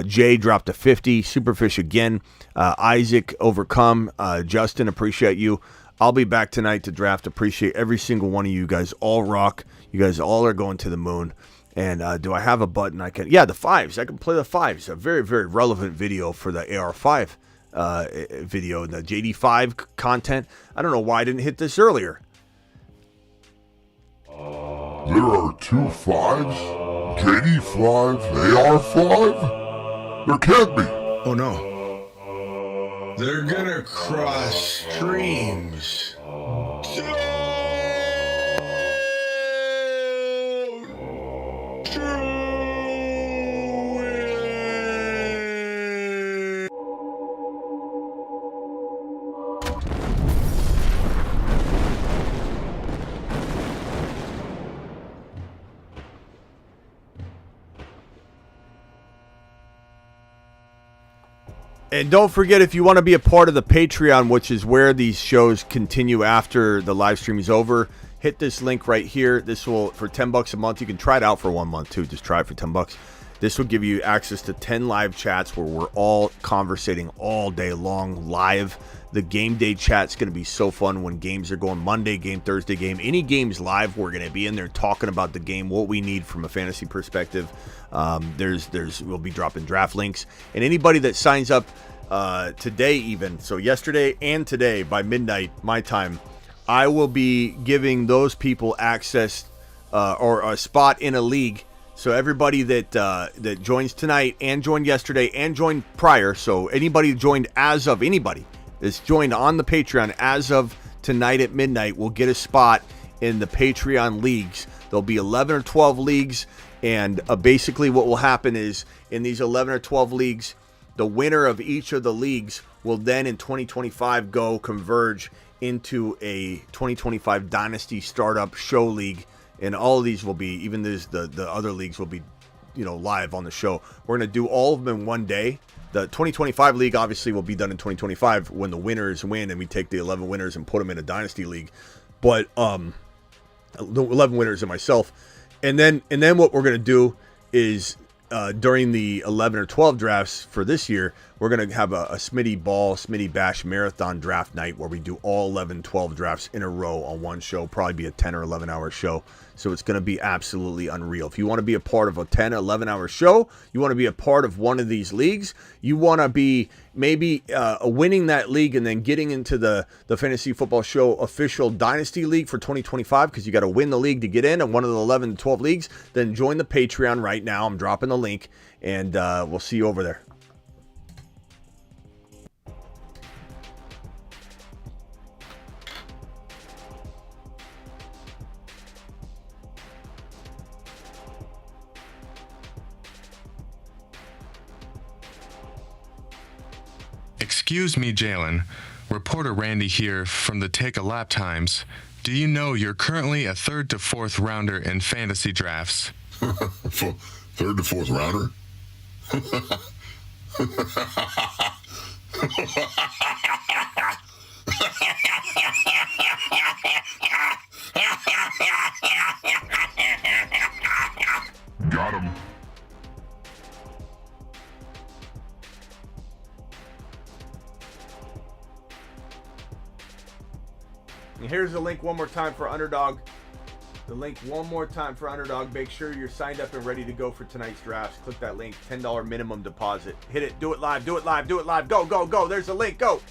Speaker 1: Jay dropped a 50, Superfish again, Isaac overcome, Justin, appreciate you. I'll be back tonight to draft. Appreciate every single one of you guys. All rock. You guys all are going to the moon. And do I have a button I can? Yeah, the 5s. I can play the 5s. A very, very relevant video for the AR5 video, the JD5 content. I don't know why I didn't hit this earlier.
Speaker 2: There are 2 5s? JD5? AR5? There can't be.
Speaker 1: Oh no. They're gonna cross streams. And don't forget, if you want to be a part of the Patreon, which is where these shows continue after the live stream is over, hit this link right here. This will, for $10 a month, you can try it out for 1 month too. Just try it for $10. This will give you access to 10 live chats where we're all conversating all day long live. The game day chat's going to be so fun when games are going. Monday game, Thursday game, any games live, we're going to be in there talking about the game, what we need from a fantasy perspective. We'll be dropping draft links, and anybody that signs up today, even so yesterday and today by midnight my time, I will be giving those people access or a spot in a league. So everybody that joins tonight and joined yesterday and joined prior, so anybody joined as of anybody that's joined on the Patreon as of tonight at midnight will get a spot in the Patreon leagues. There'll be 11 or 12 leagues, and basically what will happen is in these 11 or 12 leagues, the winner of each of the leagues will then in 2025 go converge into a 2025 Dynasty Startup Show League. And all of these will be, even the other leagues will be, live on the show. We're going to do all of them in one day. The 2025 league obviously will be done in 2025 when the winners win and we take the 11 winners and put them in a Dynasty league. But the 11 winners and myself. And then what we're going to do is during the 11 or 12 drafts for this year, we're going to have a Smitty Bash marathon draft night where we do all 11, 12 drafts in a row on one show, probably be a 10 or 11 hour show. So it's going to be absolutely unreal. If you want to be a part of a 10, 11 hour show, you want to be a part of one of these leagues, you want to be maybe winning that league and then getting into the Fantasy Football Show official Dynasty League for 2025, because you got to win the league to get in one of the 11 to 12 leagues, then join the Patreon right now. I'm dropping the link, and we'll see you over there.
Speaker 14: Excuse me, Jalen. Reporter Randy here from the Take a Lap Times. Do you know you're currently a 3rd to 4th rounder in fantasy drafts?
Speaker 2: 3rd to 4th rounder? Got him.
Speaker 1: And here's the link one more time for Underdog. The link one more time for Underdog. Make sure you're signed up and ready to go for tonight's drafts. Click that link, $10 minimum deposit. Hit it, do it live, do it live, do it live. Go, go, go. There's the link, go.